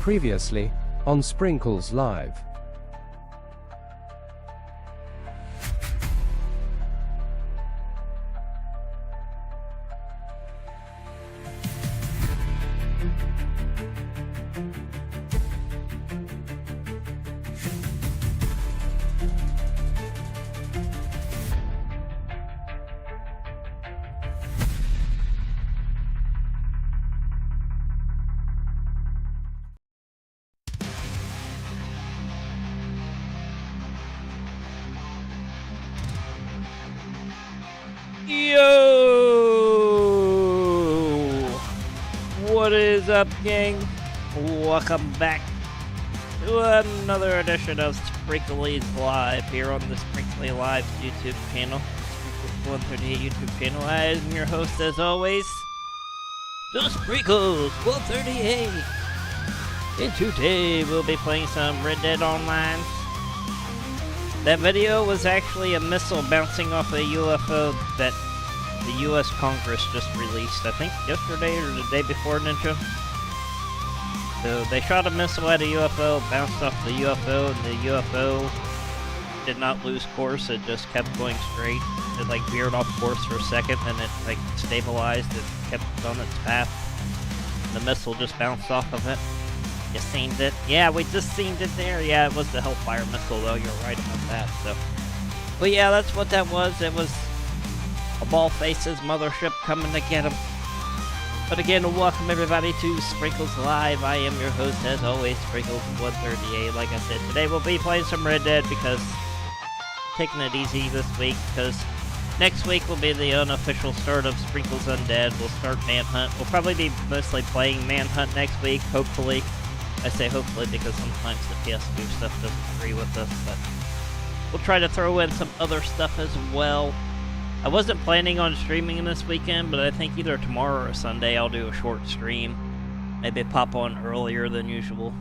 Previously, on Sprinkles Live. Yo! What is up, gang? Welcome back to another edition of Sprinkles Live here on the Sprinkles Live YouTube channel, Sprinkles 138 YouTube channel. I am your host, as always, the Sprinkles 138. And today we'll be playing some Red Dead Online. That video was actually a missile bouncing off a UFO that the U.S. Congress just released, I think yesterday or the day before, Ninja. So they shot a missile at a UFO, bounced off the UFO, and the UFO did not lose course, it just kept going straight. It like veered off course for a second, and it like stabilized and kept on its path. The missile just bounced off of it. You seen it? Yeah, we just seen it there. Yeah, it was the Hellfire missile, though. You're right about that. So, but yeah, that's what that was. It was a Ballface's mothership coming to get him. But again, welcome everybody to Sprinkles Live. I am your host, as always, Sprinkles 138. Like I said, today we'll be playing some Red Dead because taking it easy this week. Because next week will be the unofficial start of Sprinkles Undead. We'll start Manhunt. We'll probably be mostly playing Manhunt next week, hopefully. I say hopefully because sometimes the PS2 stuff doesn't agree with us, but we'll try to throw in some other stuff as well. I wasn't planning on streaming this weekend, but I think either tomorrow or Sunday I'll do a short stream. Maybe pop on earlier than usual.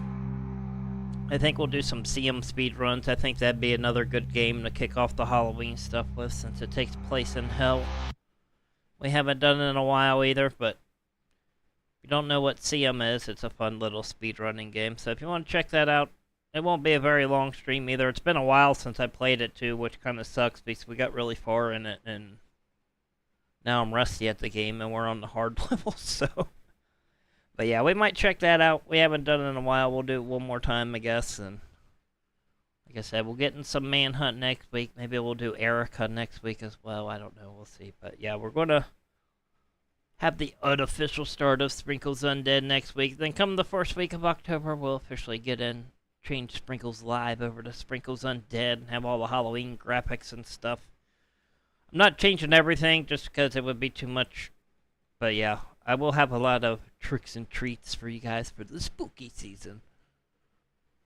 I think we'll do some CM speedruns. I think that'd be another good game to kick off the Halloween stuff with, since it takes place in hell. We haven't done it in a while either, but if you don't know what CM is, it's a fun little speedrunning game. So if you want to check that out, it won't be a very long stream either. It's been a while since I played it too, which kind of sucks because we got really far in it, and now I'm rusty at the game, and we're on the hard level, so. But yeah, we might check that out. We haven't done it in a while. We'll do it one more time, I guess. And like I said, we'll get in some Manhunt next week. Maybe we'll do Erica next week as well. I don't know. We'll see. But yeah, we're going to have the unofficial start of Sprinkles Undead next week. Then come the first week of October, we'll officially change Sprinkles Live over to Sprinkles Undead and have all the Halloween graphics and stuff. I'm not changing everything just because it would be too much. But yeah, I will have a lot of tricks and treats for you guys for the spooky season.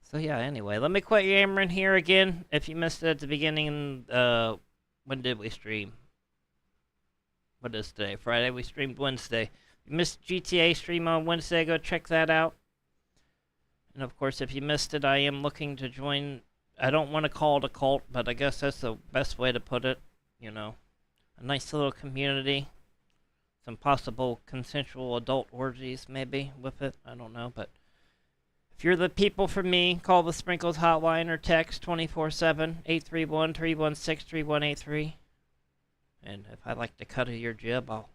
So yeah, anyway, let me quit yammering here again. If you missed it at the beginning, when did we stream? What is today? Friday. We streamed Wednesday. If you missed GTA stream on Wednesday, go check that out. And of course, if you missed it, I am looking to join. I don't want to call it a cult, but I guess that's the best way to put it. You know, a nice little community. Some possible consensual adult orgies, maybe, with it. I don't know, but if you're the people for me, call the Sprinkles hotline or text 24/7 831-316-3183. And if I'd like to cut your jib, I'll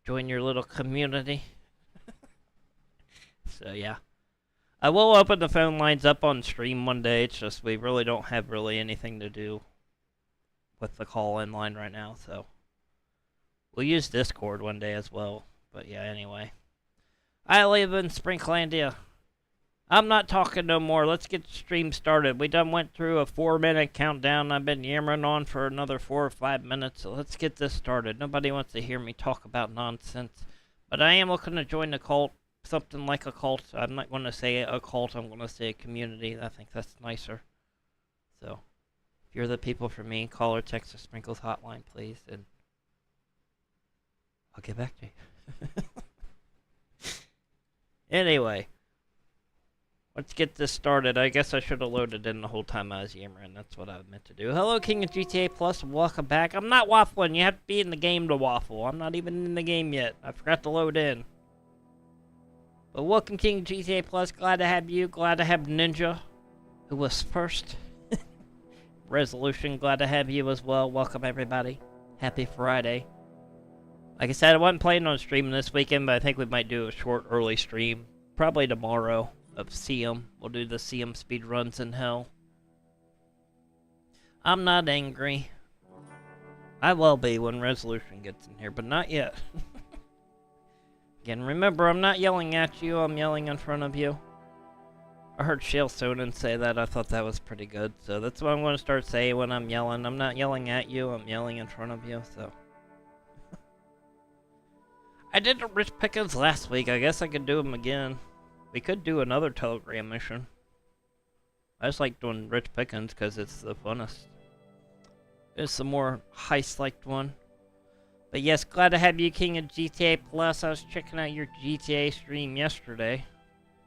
join your little community. So, yeah. I will open the phone lines up on stream one day. It's just we really don't have anything to do with the call-in line right now. So, we'll use Discord one day as well. But, yeah, anyway. I live in Sprinklandia. I'm not talking no more. Let's get the stream started. We done went through a 4-minute countdown. I've been yammering on for another 4 or 5 minutes. So let's get this started. Nobody wants to hear me talk about nonsense. But I am looking to join the cult. Something like a cult. I'm not going to say a cult. I'm going to say a community. I think that's nicer. So if you're the people for me, call or text the Sprinkles hotline, please. And I'll get back to you. Anyway. Let's get this started. I guess I should have loaded in the whole time I was yammering. That's what I meant to do. Hello, King of GTA Plus. Welcome back. I'm not waffling. You have to be in the game to waffle. I'm not even in the game yet. I forgot to load in. But welcome, King GTA Plus. Glad to have you. Glad to have Ninja, who was first. Resolution, glad to have you as well. Welcome, everybody. Happy Friday. Like I said, I wasn't planning on streaming this weekend, but I think we might do a short early stream. Probably tomorrow of CM. We'll do the CM speed runs in hell. I'm not angry. I will be when Resolution gets in here, but not yet. Again, remember, I'm not yelling at you, I'm yelling in front of you. I heard Shale Soden say that, I thought that was pretty good, so that's what I'm going to start saying when I'm yelling. I'm not yelling at you, I'm yelling in front of you, so. I did the Rich Pickens last week, I guess I could do them again. We could do another Telegram mission. I just like doing Rich Pickens because it's the funnest. It's the more heist-like one. But yes, glad to have you, King of GTA Plus. I was checking out your GTA stream yesterday.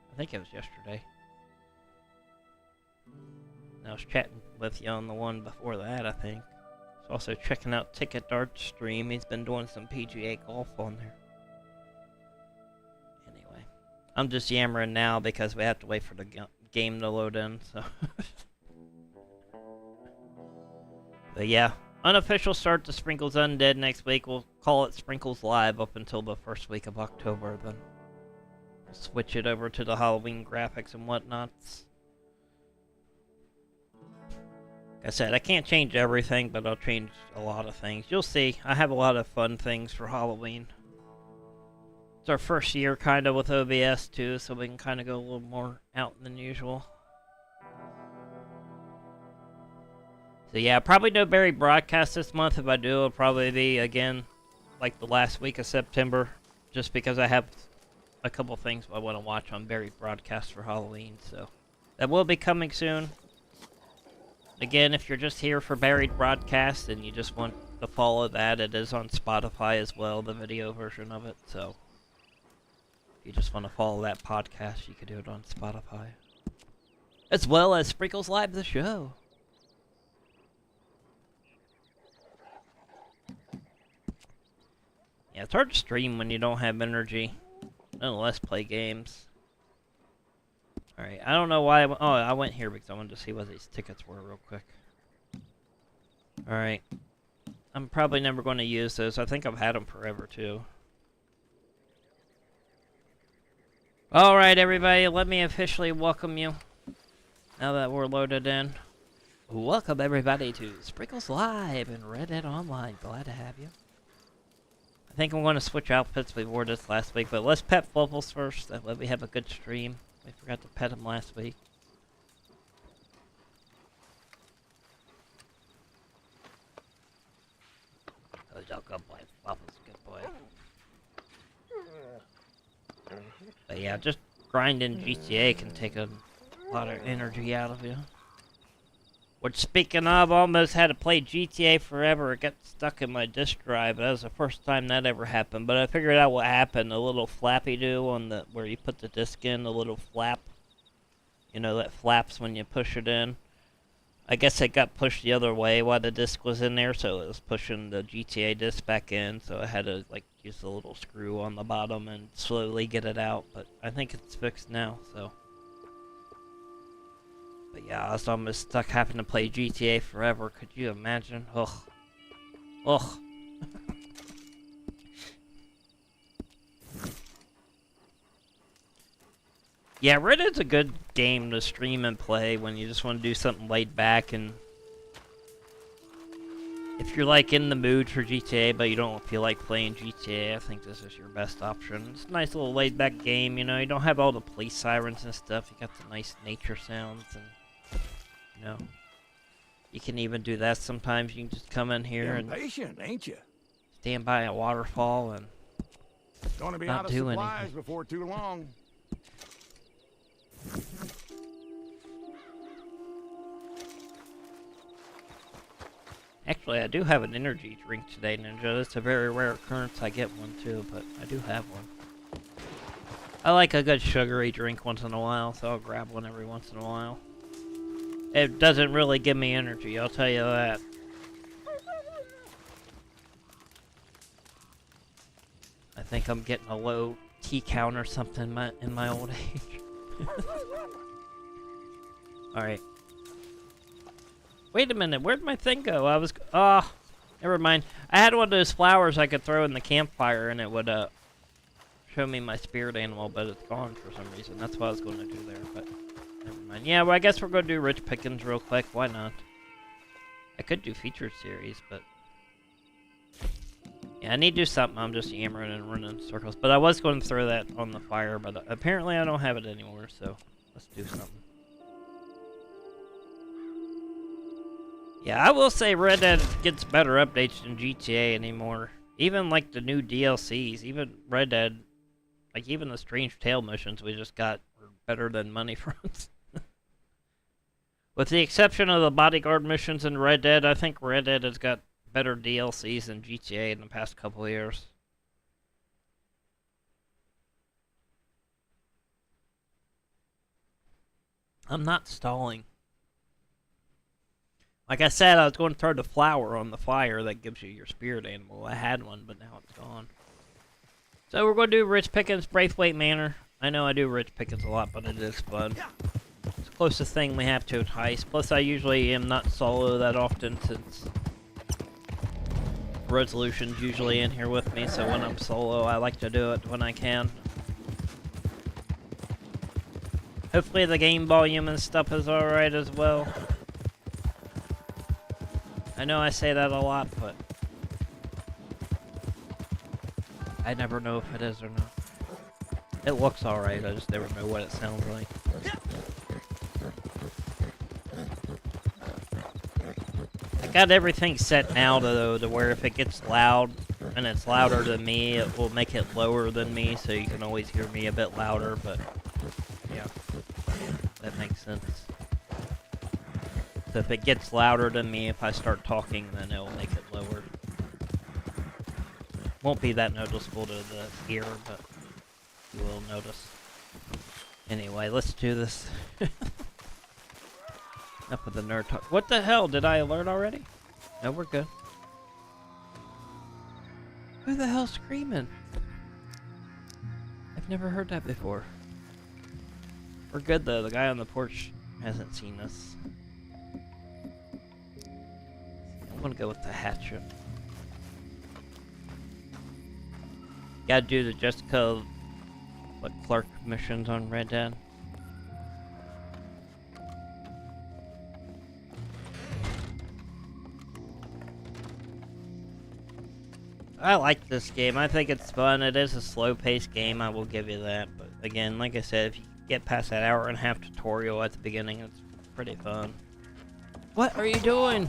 I think it was yesterday. I was chatting with you on the one before that, I think. I was also checking out Ticket Dart's stream. He's been doing some PGA golf on there. Anyway, I'm just yammering now because we have to wait for the game to load in, so. But yeah. Unofficial start to Sprinkles Undead next week. We'll call it Sprinkles Live up until the first week of October. Then we'll switch it over to the Halloween graphics and whatnots. Like I said, I can't change everything, but I'll change a lot of things. You'll see. I have a lot of fun things for Halloween. It's our first year kind of with OBS too, so we can kind of go a little more out than usual. So yeah, probably no Barry broadcast this month. If I do, it'll probably be, again, like the last week of September. Just because I have a couple things I want to watch on Barry broadcast for Halloween. So that will be coming soon. Again, if you're just here for Barry broadcast and you just want to follow that, it is on Spotify as well, the video version of it. So if you just want to follow that podcast, you could do it on Spotify. As well as Sprinkles Live the show. Yeah, it's hard to stream when you don't have energy, unless play games. Alright, I don't know why I went here because I wanted to see what these tickets were real quick. Alright. I'm probably never going to use those. I think I've had them forever, too. Alright, everybody, let me officially welcome you. Now that we're loaded in. Welcome, everybody, to Sprinkles Live and Reddit Online. Glad to have you. I think I'm going to switch outfits. We wore this last week, but let's pet Flubbles first. That way we have a good stream. We forgot to pet him last week. Oh, good boy. Flubbles, good boy. But yeah, just grinding GTA can take a lot of energy out of you. Which, speaking of, almost had to play GTA forever. It got stuck in my disk drive. That was the first time that ever happened. But I figured out what happened. The little flappy do on the where you put the disc in, the little flap. You know, that flaps when you push it in. I guess it got pushed the other way while the disc was in there, so it was pushing the GTA disc back in. So I had to like use the little screw on the bottom and slowly get it out. But I think it's fixed now, so. But yeah, I was almost stuck having to play GTA forever. Could you imagine? Ugh. Ugh. Yeah, Reddit's a good game to stream and play when you just want to do something laid back, and if you're like in the mood for GTA but you don't feel like playing GTA, I think this is your best option. It's a nice little laid back game, you know, you don't have all the police sirens and stuff, you got the nice nature sounds, and you know, you can even do that sometimes. You can just come in here and patient, ain't you? stand by a waterfall and Gonna be not out of do supplies anything. before too long. Actually, I do have an energy drink today, Ninja. It's a very rare occurrence I get one too, but I do have one. I like a good sugary drink once in a while, so I'll grab one every once in a while. It doesn't really give me energy, I'll tell you that. I think I'm getting a low ET count or something in my old age. Alright. Wait a minute, where'd my thing go? Never mind. I had one of those flowers I could throw in the campfire and it would show me my spirit animal, but it's gone for some reason. That's what I was going to do there, but never mind. Yeah, well, I guess we're going to do Rich Pickens real quick. Why not? I could do featured series, but yeah, I need to do something. I'm just yammering and running in circles. But I was going to throw that on the fire, but apparently I don't have it anymore, so let's do something. Yeah, I will say Red Dead gets better updates than GTA anymore. Even like the new DLCs, even Red Dead, like even the Strange Tale missions we just got were better than Money Fronts. With the exception of the bodyguard missions in Red Dead, I think Red Dead has got better DLCs than GTA in the past couple of years. I'm not stalling. Like I said, I was going to throw the flower on the fire that gives you your spirit animal. I had one, but now it's gone. So we're going to do Rich Pickens Braithwaite Manor. I know I do Rich Pickens a lot, but it is fun. It's the closest thing we have to a heist. Plus, I usually am not solo that often since Resolution's usually in here with me. So when I'm solo, I like to do it when I can. Hopefully the game volume and stuff is alright as well. I know I say that a lot, but I never know if it is or not. It looks alright, I just never know what it sounds like. I got everything set now though, to where if it gets loud and it's louder than me, it will make it lower than me, so you can always hear me a bit louder, but yeah, that makes sense. So if it gets louder than me, if I start talking, then it will make it lower. Won't be that noticeable to the ear, but you will notice. Anyway, let's do this. Enough with the nerd talk. What the hell? Did I alert already? No, we're good. Who the hell's screaming? I've never heard that before. We're good though. The guy on the porch hasn't seen us. I'm gonna go with the hatchet. Gotta do the Jessica Clark missions on Red Dead. I like this game. I think it's fun. It is a slow-paced game, I will give you that. But again, like I said, if you get past that hour-and-a-half tutorial at the beginning, it's pretty fun. What are you doing?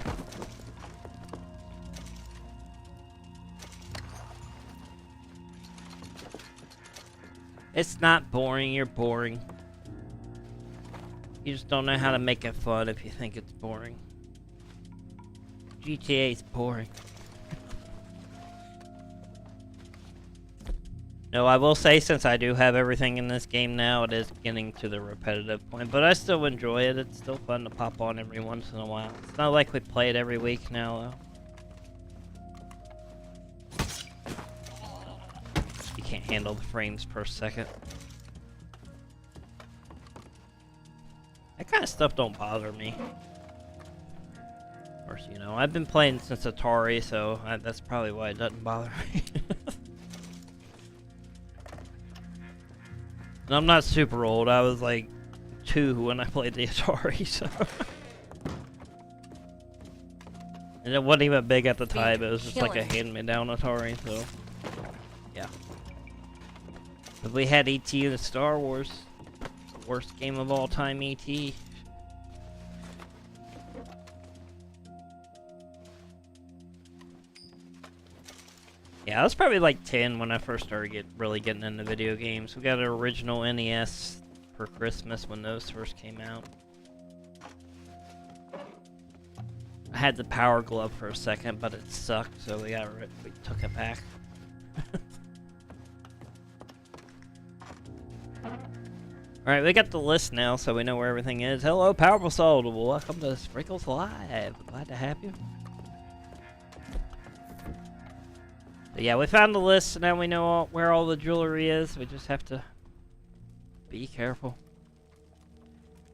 It's not boring, you're boring. You just don't know how to make it fun if you think it's boring. GTA is boring. No, I will say, since I do have everything in this game now, it is getting to the repetitive point, but I still enjoy it. It's still fun to pop on every once in a while. It's not like we play it every week now, though. You can't handle the frames per second. That kind of stuff don't bother me. Of course, you know, I've been playing since Atari, so that's probably why it doesn't bother me. And I'm not super old. I was like 2 when I played the Atari, so. And it wasn't even big at the time. It was just like a hand-me-down Atari, so. Yeah. But we had E.T. in Star Wars. The worst game of all time, E.T. Yeah, I was probably like 10 when I first started really getting into video games. We got an original NES for Christmas when those first came out. I had the Power Glove for a second, but it sucked, so we took it back. Alright, we got the list now, so we know where everything is. Hello, Powerful Soul. Welcome to Sprinkles Live. Glad to have you. But yeah, we found the list, so now we know where all the jewelry is. We just have to be careful.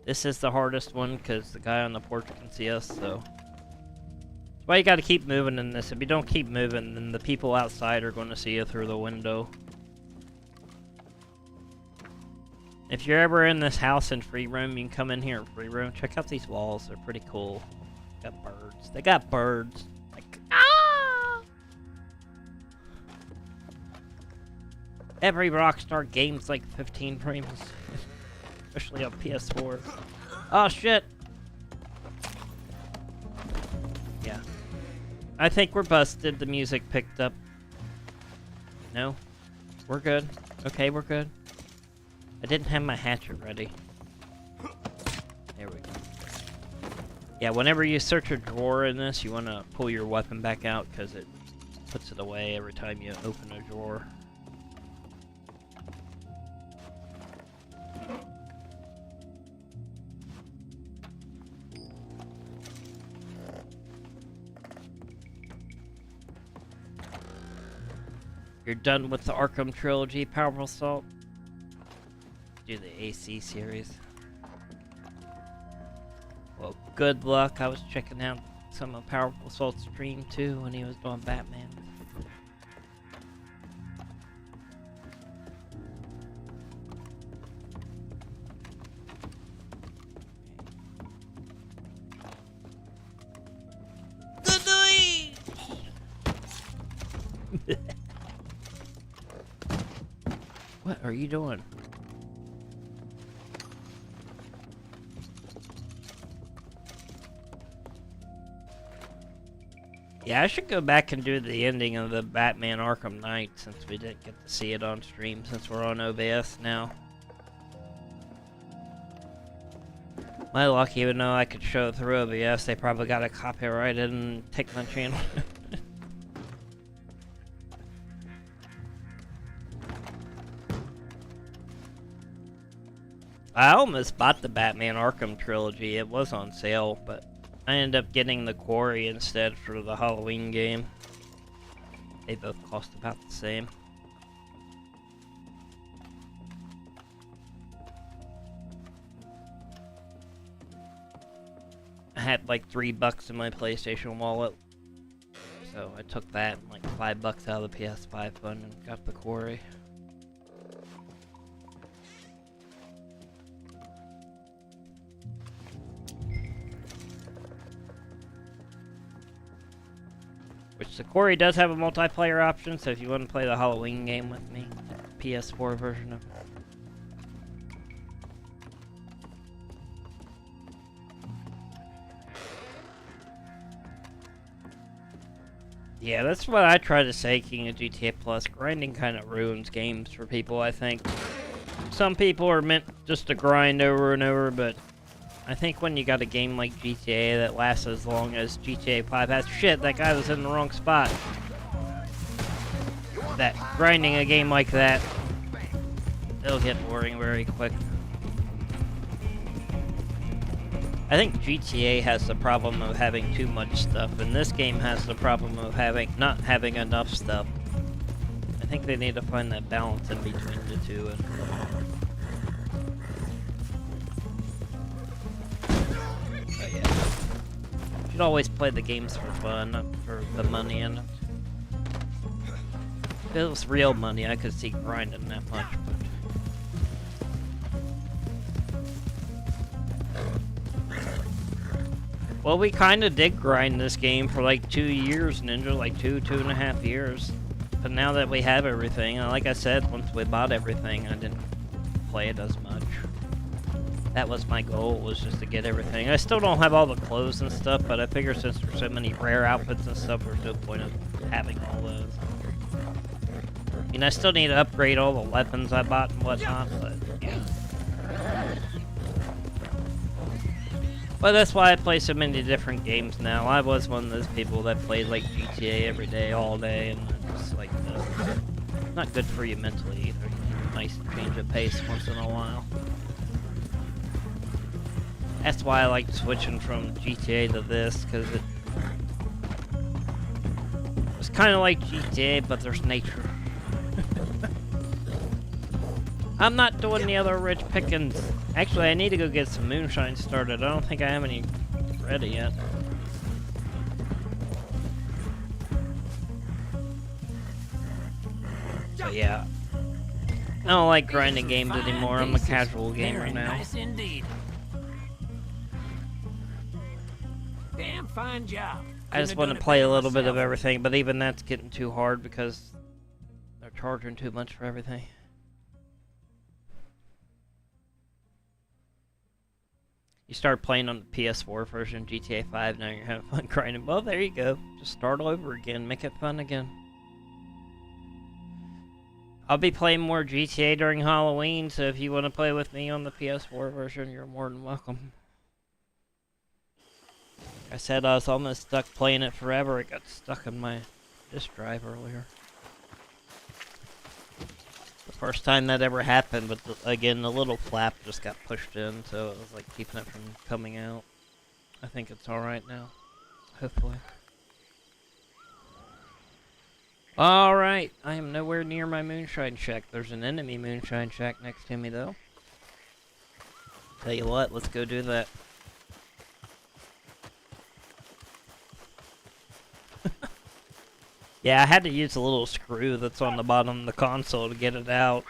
This is the hardest one because the guy on the porch can see us, so. That's why you gotta keep moving in this. If you don't keep moving, then the people outside are going to see you through the window. If you're ever in this house in free roam, you can come in here in free roam. Check out these walls, they're pretty cool. Got birds. They got birds. Like, ah! Every Rockstar game's like 15 frames. Especially on PS4. Oh shit! Yeah. I think we're busted. The music picked up. No? We're good. Okay, we're good. I didn't have my hatchet ready. There we go. Yeah, whenever you search a drawer in this, you want to pull your weapon back out because it puts it away every time you open a drawer. You're done with the Arkham Trilogy, Powerful Assault. Do the AC series. Well, good luck. I was checking out some of Powerful Assault's stream too when he was doing Batman. What are you doing? Yeah, I should go back and do the ending of the Batman Arkham Knight since we didn't get to see it on stream since we're on OBS now. My luck, even though I could show it through OBS, they probably got it copyrighted and take my channel. I almost bought the Batman Arkham Trilogy. It was on sale, but I ended up getting the Quarry instead for the Halloween game. They both cost about the same. I had like $3 in my PlayStation wallet, so I took that and like $5 out of the PS5 fund and got the Quarry. Which the Quarry does have a multiplayer option, so if you want to play the Halloween game with me, the PS4 version of it. Yeah, that's what I try to say, King of GTA Plus. Grinding kind of ruins games for people, I think. Some people are meant just to grind over and over, but I think when you got a game like GTA that lasts as long as GTA 5 has, shit, that guy was in the wrong spot. That grinding a game like that, it'll get boring very quick. I think GTA has the problem of having too much stuff, and this game has the problem of not having enough stuff. I think they need to find that balance in between the two. But yeah, you should always play the games for fun, not for the money in it. If it was real money, I could see grinding that much. But well, we kind of did grind this game for like 2 years, Ninja, like 2.5 years. But now that we have everything, like I said, once we bought everything, I didn't play it as much. That was my goal, was just to get everything. I still don't have all the clothes and stuff, but I figure since there's so many rare outfits and stuff, there's no point of having all those. I mean, I still need to upgrade all the weapons I bought and whatnot, but yeah. But that's why I play so many different games now. I was one of those people that played like GTA every day, all day, and it's like not good for you mentally either. Nice change of pace once in a while. That's why I like switching from GTA to this, because it was kind of like GTA, but there's nature. I'm not doing the other rich pickings. Actually, I need to go get some moonshine started. I don't think I have any ready yet. But yeah. I don't like grinding games anymore. I'm a casual gamer now. Nice indeed. Damn fine job. I just want to play a little bit of everything, but even that's getting too hard because they're charging too much for everything. You start playing on the PS4 version, GTA 5, now you're having fun grinding. Well, there you go. Just start all over again, make it fun again. I'll be playing more GTA during Halloween, so if you want to play with me on the PS4 version, you're more than welcome. I said I was almost stuck playing it forever. It got stuck in my disk drive earlier. The first time that ever happened, but again, the little flap just got pushed in, so it was like keeping it from coming out. I think it's alright now. Hopefully. Alright, I am nowhere near my moonshine shack. There's an enemy moonshine shack next to me, though. Tell you what, let's go do that. Yeah, I had to use a little screw that's on the bottom of the console to get it out.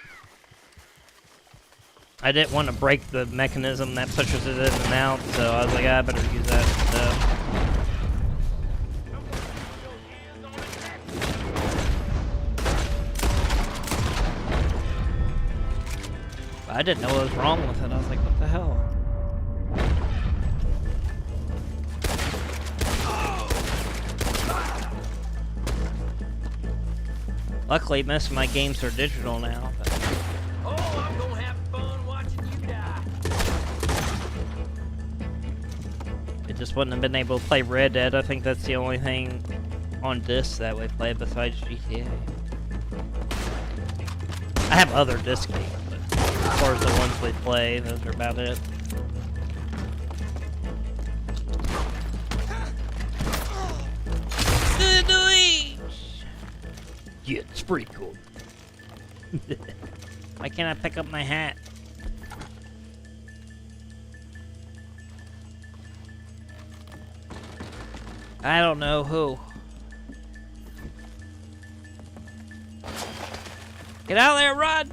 I didn't want to break the mechanism that pushes it in and out, so I was like, I better use that instead. I didn't know what was wrong with it. I was like, what the hell? Luckily, most of my games are digital now. But... Oh, I'm gonna have fun watching you die. It just wouldn't have been able to play Red Dead. I think that's the only thing on disc that we play besides GTA. I have other disc games, but as far as the ones we play, those are about it. Get sprinkled. Why can't I pick up my hat? I don't know who. Get out of there, Rod!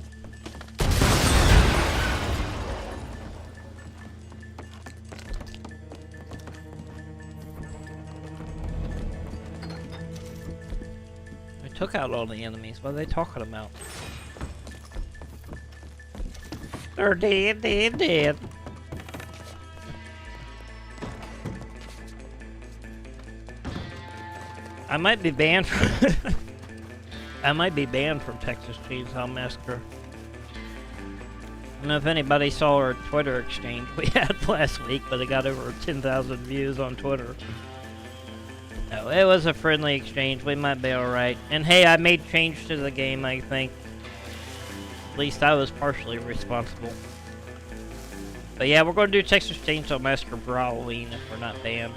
Took out all the enemies. What are they talking about? They're dead, dead, dead. I might be banned from I might be banned from Texas Chainsaw Massacre. I don't know if anybody saw our Twitter exchange we had last week, but it got over 10,000 views on Twitter. No, it was a friendly exchange. We might be alright. And hey, I made change to the game, I think. At least I was partially responsible. But yeah, we're going to do Texas Chainsaw Massacre for Halloween if we're not banned.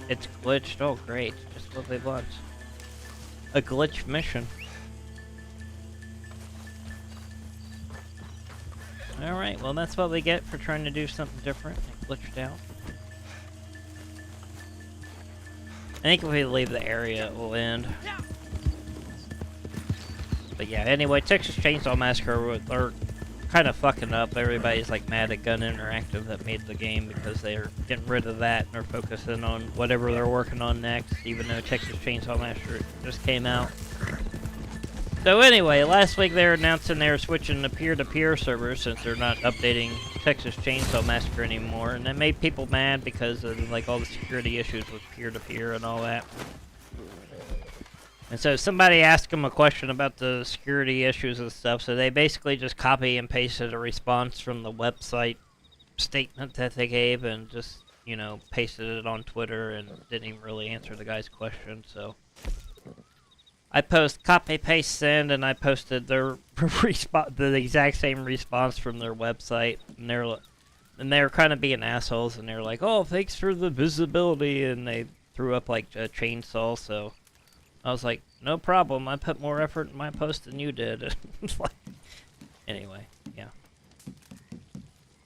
It's glitched. Oh, great. Just what they want. A glitch mission. Alright, well that's what we get for trying to do something different. It glitched out. I think if we leave the area, it will end. But yeah, anyway, Texas Chainsaw Massacre, they're kind of fucking up. Everybody's like mad at Gun Interactive that made the game because they're getting rid of that and they're focusing on whatever they're working on next, even though Texas Chainsaw Massacre just came out. So anyway, last week they were announcing they were switching to peer-to-peer servers since they're not updating Texas Chainsaw Massacre anymore, and that made people mad because of like all the security issues with peer-to-peer and all that. And so somebody asked them a question about the security issues and stuff, so they basically just copy and pasted a response from the website statement that they gave and just, you know, pasted it on Twitter and didn't even really answer the guy's question, so... I post copy, paste, send, and I posted their the exact same response from their website, and they're kind of being assholes, and they're like, "Oh, thanks for the visibility," and they threw up like a chainsaw. So I was like, No problem. I put more effort in my post than you did. Anyway, yeah.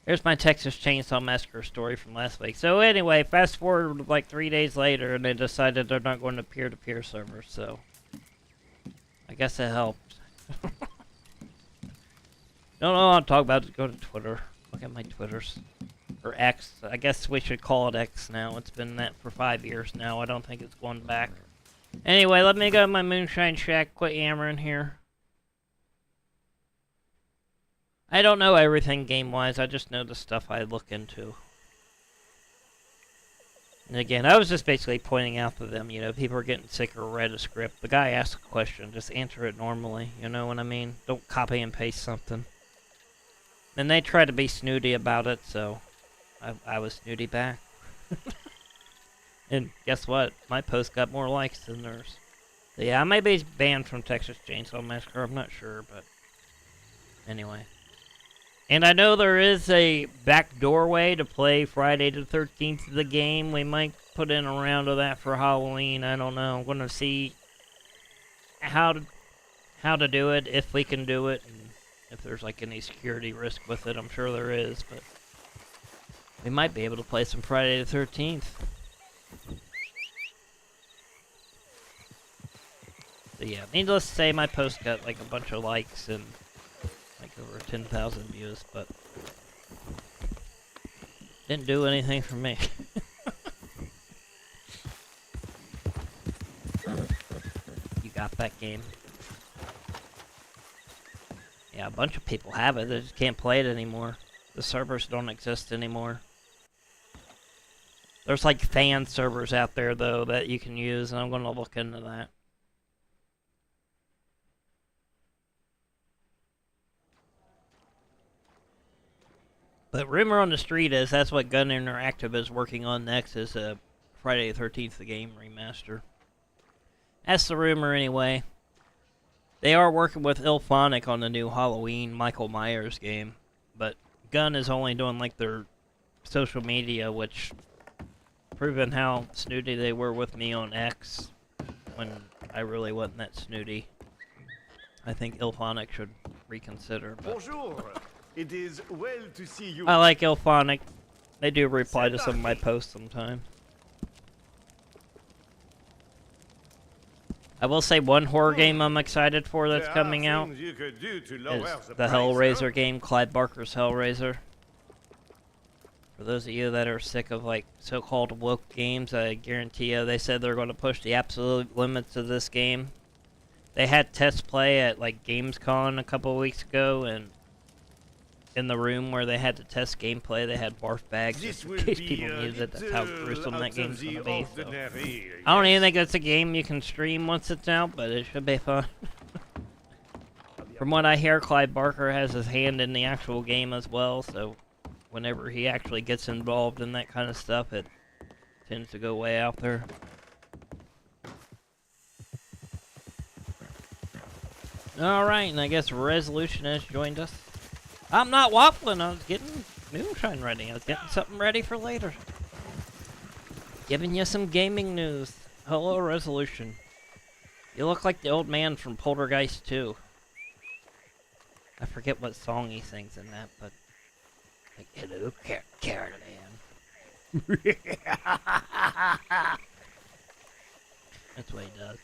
There's my Texas Chainsaw Massacre story from last week. So anyway, fast forward like 3 days later, and they decided they're not going to peer-to-peer servers, so I guess it helped. Don't know what I'm talking about. Just go to Twitter. Look at my Twitters. Or X. I guess we should call it X now. It's been that for 5 years now. I don't think it's going back. Anyway, let me go to my Moonshine Shack. Quit yammering here. I don't know everything game-wise. I just know the stuff I look into. And again, I was just basically pointing out to them, you know, people are getting sick or read a script. The guy asks a question, just answer it normally. You know what I mean? Don't copy and paste something. And they try to be snooty about it, so I was snooty back. And guess what? My post got more likes than theirs. So yeah, I may be banned from Texas Chainsaw Massacre. I'm not sure, but anyway. And I know there is a back doorway to play Friday the 13th of the game. We might put in a round of that for Halloween. I don't know. I'm going to see how to do it, if we can do it, and if there's like any security risk with it. I'm sure there is, but we might be able to play some Friday the 13th. So yeah, needless to say, my post got like a bunch of likes and like over 10,000 views, but didn't do anything for me. You got that game? Yeah, a bunch of people have it. They just can't play it anymore. The servers don't exist anymore. There's like fan servers out there though that you can use, and I'm going to look into that. But rumor on the street is that's what Gun Interactive is working on next, is a Friday the 13th the game remaster. That's the rumor anyway. They are working with Ilphonic on the new Halloween Michael Myers game, but Gun is only doing like their social media, which proving how snooty they were with me on X when I really wasn't that snooty. I think Ilphonic should reconsider. But Bonjour. It is well to see you. I like Ilphonic. They do reply to some of my posts sometimes. I will say one horror game I'm excited for that's coming out is the Hellraiser game, Clive Barker's Hellraiser. For those of you that are sick of like so-called woke games, I guarantee you they said they're going to push the absolute limits of this game. They had test play at like Gamescom a couple of weeks ago, and in the room where they had to test gameplay, they had barf bags just in case people needed it. That's how gruesome that game's going to be. So. I don't even think it's a game you can stream once it's out, but it should be fun. From what I hear, Clive Barker has his hand in the actual game as well, so whenever he actually gets involved in that kind of stuff, it tends to go way out there. Alright, and I guess Resolution has joined us. I'm not waffling, I was getting moonshine ready. I was getting something ready for later. Giving you some gaming news. Hello, Resolution. You look like the old man from Poltergeist 2. I forget what song he sings in that, but... like, hello, Caroline. That's what he does.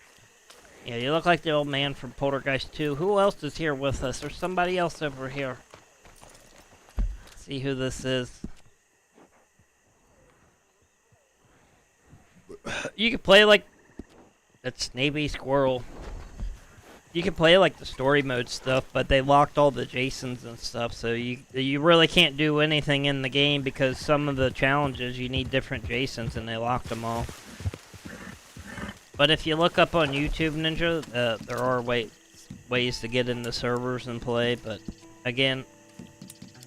Yeah, you look like the old man from Poltergeist 2. Who else is here with us? There's somebody else over here. See who this is. You can play like... that's Navy Squirrel. You can play like the story mode stuff, but they locked all the Jasons and stuff, so you really can't do anything in the game because some of the challenges you need different Jasons and they locked them all. But if you look up on YouTube Ninja, there are ways to get into servers and play, but again,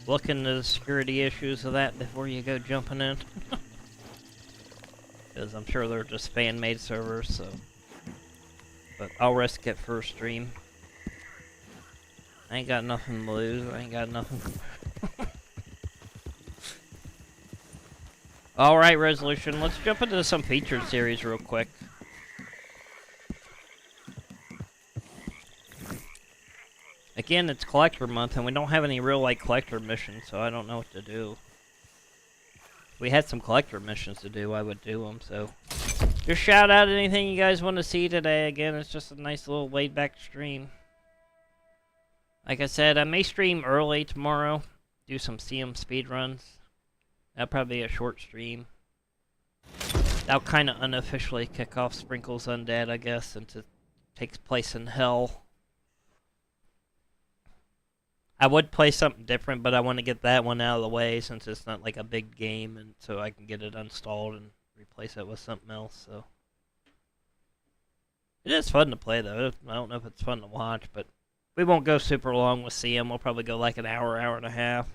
look into the security issues of that before you go jumping in. Because I'm sure they're just fan-made servers, so... but I'll risk it for a stream. I ain't got nothing to lose. I ain't got nothing. Alright, Resolution. Let's jump into some featured series real quick. Again, it's collector month, and we don't have any real, like, collector missions, so I don't know what to do. If we had some collector missions to do, I would do them, so... Just shout out anything you guys want to see today. Again, it's just a nice little laid-back stream. Like I said, I may stream early tomorrow. Do some CM speedruns. That'll probably be a short stream. That'll kind of unofficially kick off Sprinkles Undead, I guess, since it takes place in hell. I would play something different, but I want to get that one out of the way since it's not like a big game, and so I can get it installed and replace it with something else. So it is fun to play, though. I don't know if it's fun to watch, but we won't go super long with CM. We'll probably go like an hour, hour and a half.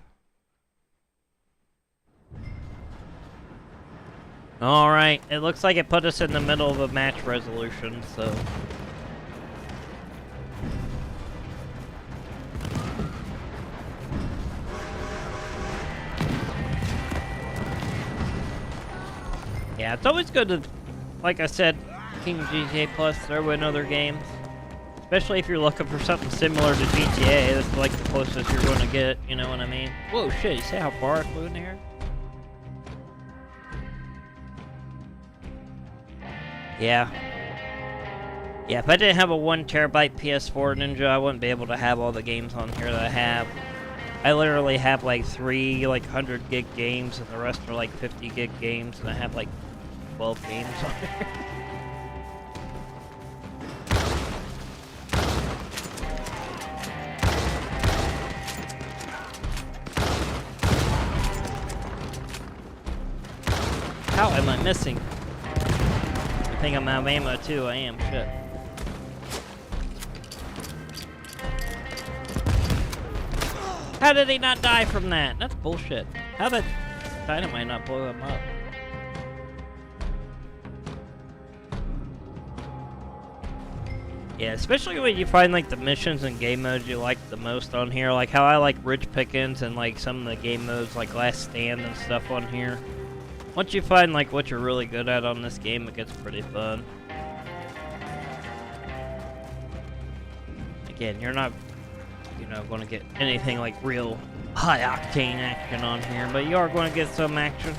Alright, it looks like it put us in the middle of a match resolution, so... Yeah, it's always good to, like I said, King GTA Plus, throw in other games. Especially if you're looking for something similar to GTA, that's like the closest you're going to get, you know what I mean? Whoa, shit, you see how far I flew in here? Yeah. Yeah, if I didn't have a 1 terabyte PS4 Ninja, I wouldn't be able to have all the games on here that I have. I literally have like 3 like 100 gig games, and the rest are like 50 gig games, and I have like 12 games on here. How am I missing? I think I'm out of ammo too. I am. Shit. How did he not die from that? That's bullshit. How did dynamite not blow him up? Yeah, especially when you find like the missions and game modes you like the most on here. Like how I like Rich Pickens and like some of the game modes like Last Stand and stuff on here. Once you find like what you're really good at on this game, it gets pretty fun. Again, you're not, you know, going to get anything like real high octane action on here, but you are going to get some action.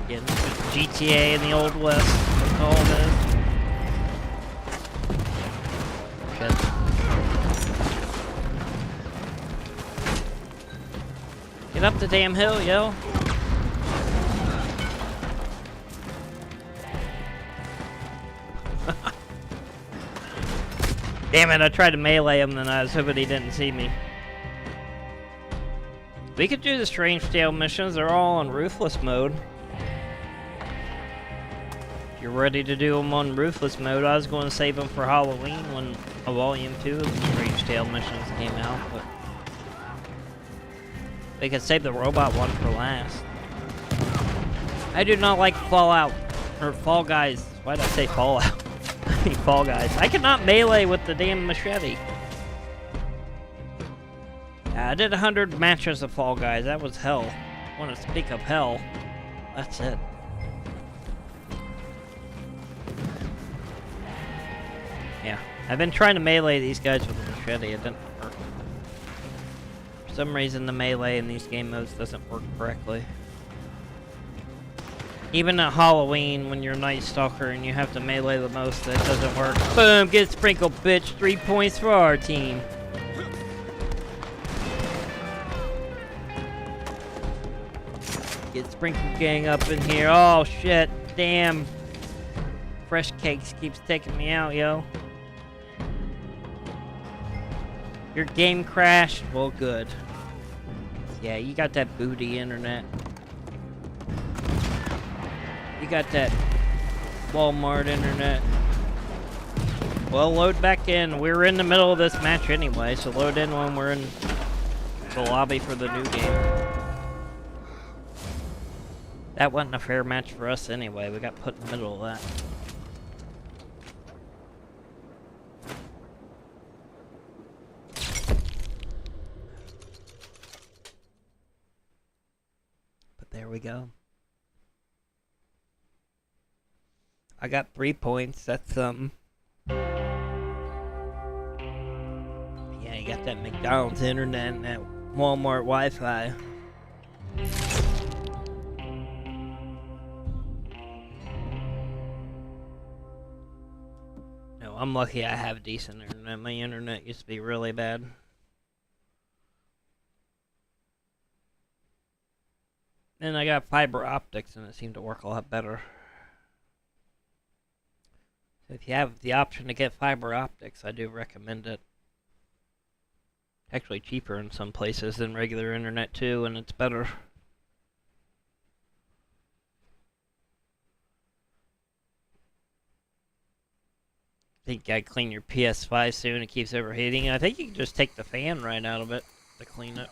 Again, this is GTA in the Old West. That's all it is. Shit. Get up the damn hill, yo. Damn it, I tried to melee him, and I was hoping he didn't see me. We could do the Strange Tale missions. They're all on Ruthless mode. If you're ready to do them on Ruthless mode, I was going to save them for Halloween when a Volume 2 of the Strange Tale missions came out, but... we could save the robot one for last. I do not like Fallout, or Fall Guys. Why did I say Fallout? I mean Fall Guys. I cannot melee with the damn machete. I did 100 matches of Fall Guys. That was hell. I want to speak of hell. That's it. Yeah. I've been trying to melee these guys with a machete. It didn't work. For some reason, the melee in these game modes doesn't work correctly. Even at Halloween, when you're Night Stalker and you have to melee the most, that doesn't work. Boom! Get sprinkled, bitch! 3 points for our team. Get sprinkled gang up in here. Oh shit! Damn! Fresh Cakes keeps taking me out, yo. Your game crashed? Well, good. Yeah, you got that booty internet. You got that Walmart internet. Well, load back in. We're in the middle of this match anyway, so load in when we're in the lobby for the new game. That wasn't a fair match for us anyway. We got put in the middle of that. But there we go. I got 3 points. That's something. Yeah, you got that McDonald's internet and that Walmart Wi-Fi. No, I'm lucky I have decent internet. My internet used to be really bad. And I got fiber optics and it seemed to work a lot better. So if you have the option to get fiber optics, I do recommend it. Actually cheaper in some places than regular internet too, and it's better. I think you gotta clean your PS5 soon, it keeps overheating. I think you can just take the fan right out of it to clean it.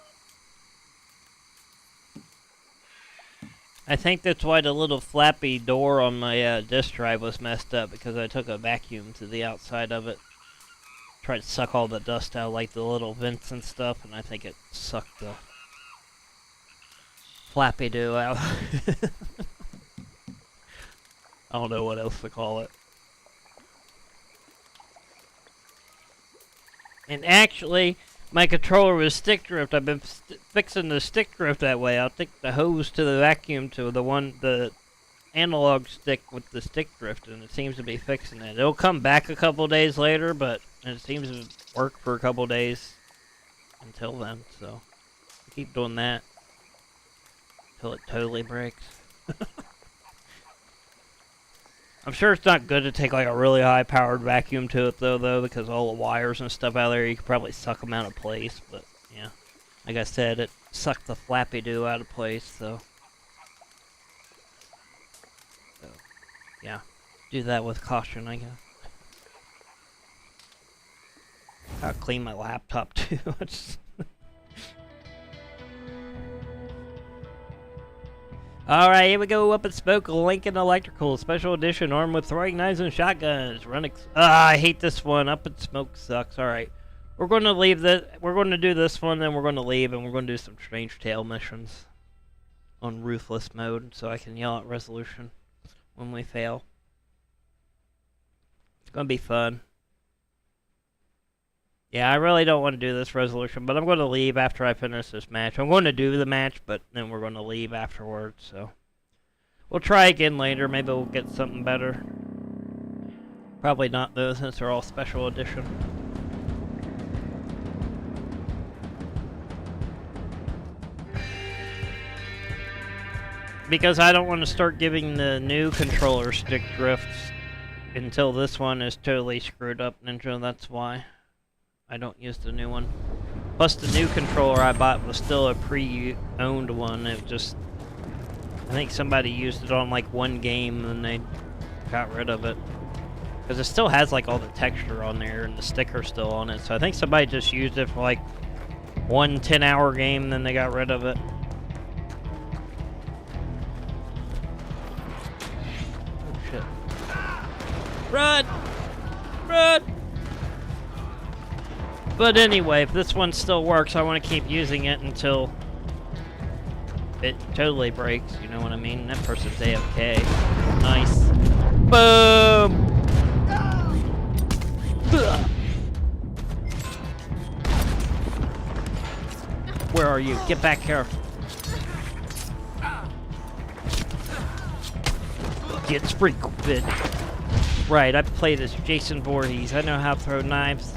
I think that's why the little flappy door on my disk drive was messed up, because I took a vacuum to the outside of it. Tried to suck all the dust out, like the little vents and stuff, and I think it sucked the flappy do out. I don't know what else to call it. And actually, my controller was stick drift. I've been fixing the stick drift that way. I'll take the hose to the vacuum to the analog stick with the stick drift, and it seems to be fixing it. It'll come back a couple days later, but it seems to work for a couple days until then. So I keep doing that until it totally breaks. I'm sure it's not good to take like a really high-powered vacuum to it though, because all the wires and stuff out there, you could probably suck them out of place. But yeah, like I said, it sucked the flappy do out of place. So yeah, do that with caution, I guess. I'll clean my laptop too. Alright, here we go. Up in Smoke, Lincoln Electrical, Special Edition, armed with throwing knives and shotguns. I hate this one. Up in Smoke sucks. Alright. We're going to leave that. We're going to do this one, then we're going to leave, and we're going to do some Strange Tale missions on Ruthless mode, so I can yell at resolution when we fail. It's going to be fun. Yeah, I really don't want to do this resolution, but I'm going to leave after I finish this match. I'm going to do the match, but then we're going to leave afterwards, so we'll try again later. Maybe we'll get something better. Probably not, though, since they're all special edition. Because I don't want to start giving the new controller stick drifts until this one is totally screwed up, Ninja, that's why I don't use the new one. Plus, the new controller I bought was still a pre-owned one. It just, I think somebody used it on like one game and they got rid of it. Because it still has like all the texture on there and the sticker's still on it. So I think somebody just used it for like one 10-hour game and then they got rid of it. Oh shit. Run! Run! But anyway, if this one still works, I want to keep using it until it totally breaks, you know what I mean? That person's AFK. Nice. Boom! Where are you? Get back here. Get sprinkled, bitch. Right, I played as Jason Voorhees. I know how to throw knives.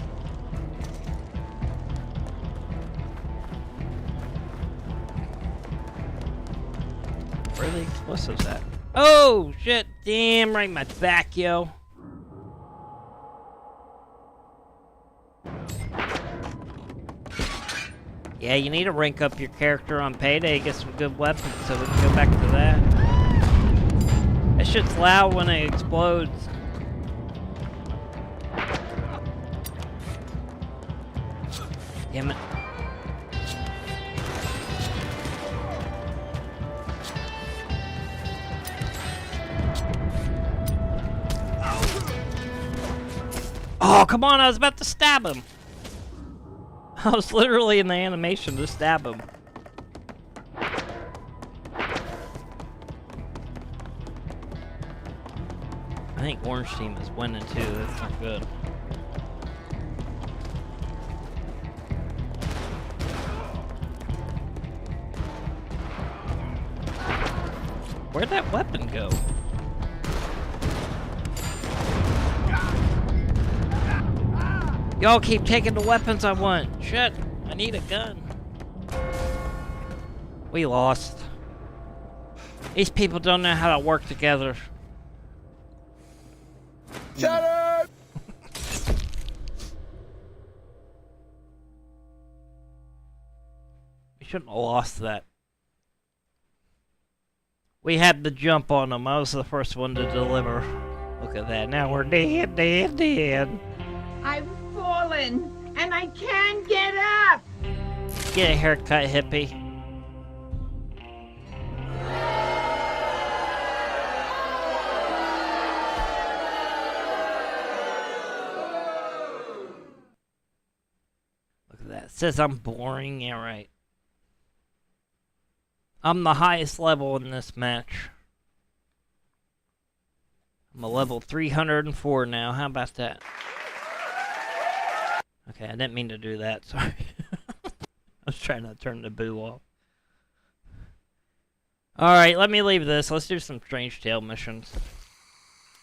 Where are the explosives at? Oh, shit. Damn, right in my back, yo. Yeah, you need to rank up your character on Payday, get some good weapons so we can go back to that. That shit's loud when it explodes. Damn it. Oh, come on, I was about to stab him. I was literally in the animation to stab him. I think orange team is winning too. That's not good. Where'd that weapon go? Y'all keep taking the weapons I want. Shit, I need a gun. We lost. These people don't know how to work together. Shut up! We shouldn't have lost that. We had the jump on them. I was the first one to deliver. Look at that. Now we're dead, dead, dead. I've fallen, and I can't get up! Get a haircut, hippie. Look at that. It says I'm boring. Yeah, right. I'm the highest level in this match. I'm a level 304 now. How about that? Okay, I didn't mean to do that. Sorry. I was trying to turn the boo off. Alright, let me leave this. Let's do some Strange Tale missions.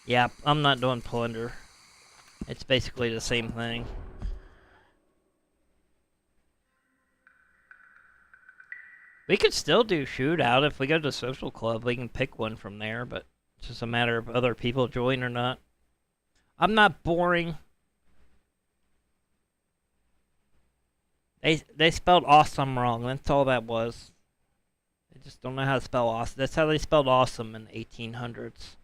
Yeah, I'm not doing plunder. It's basically the same thing. We could still do shootout. If we go to social club, we can pick one from there, but it's just a matter of other people join or not. I'm not boring. They spelled awesome wrong. That's all that was. They just don't know how to spell awesome. That's how they spelled awesome in the 1800s.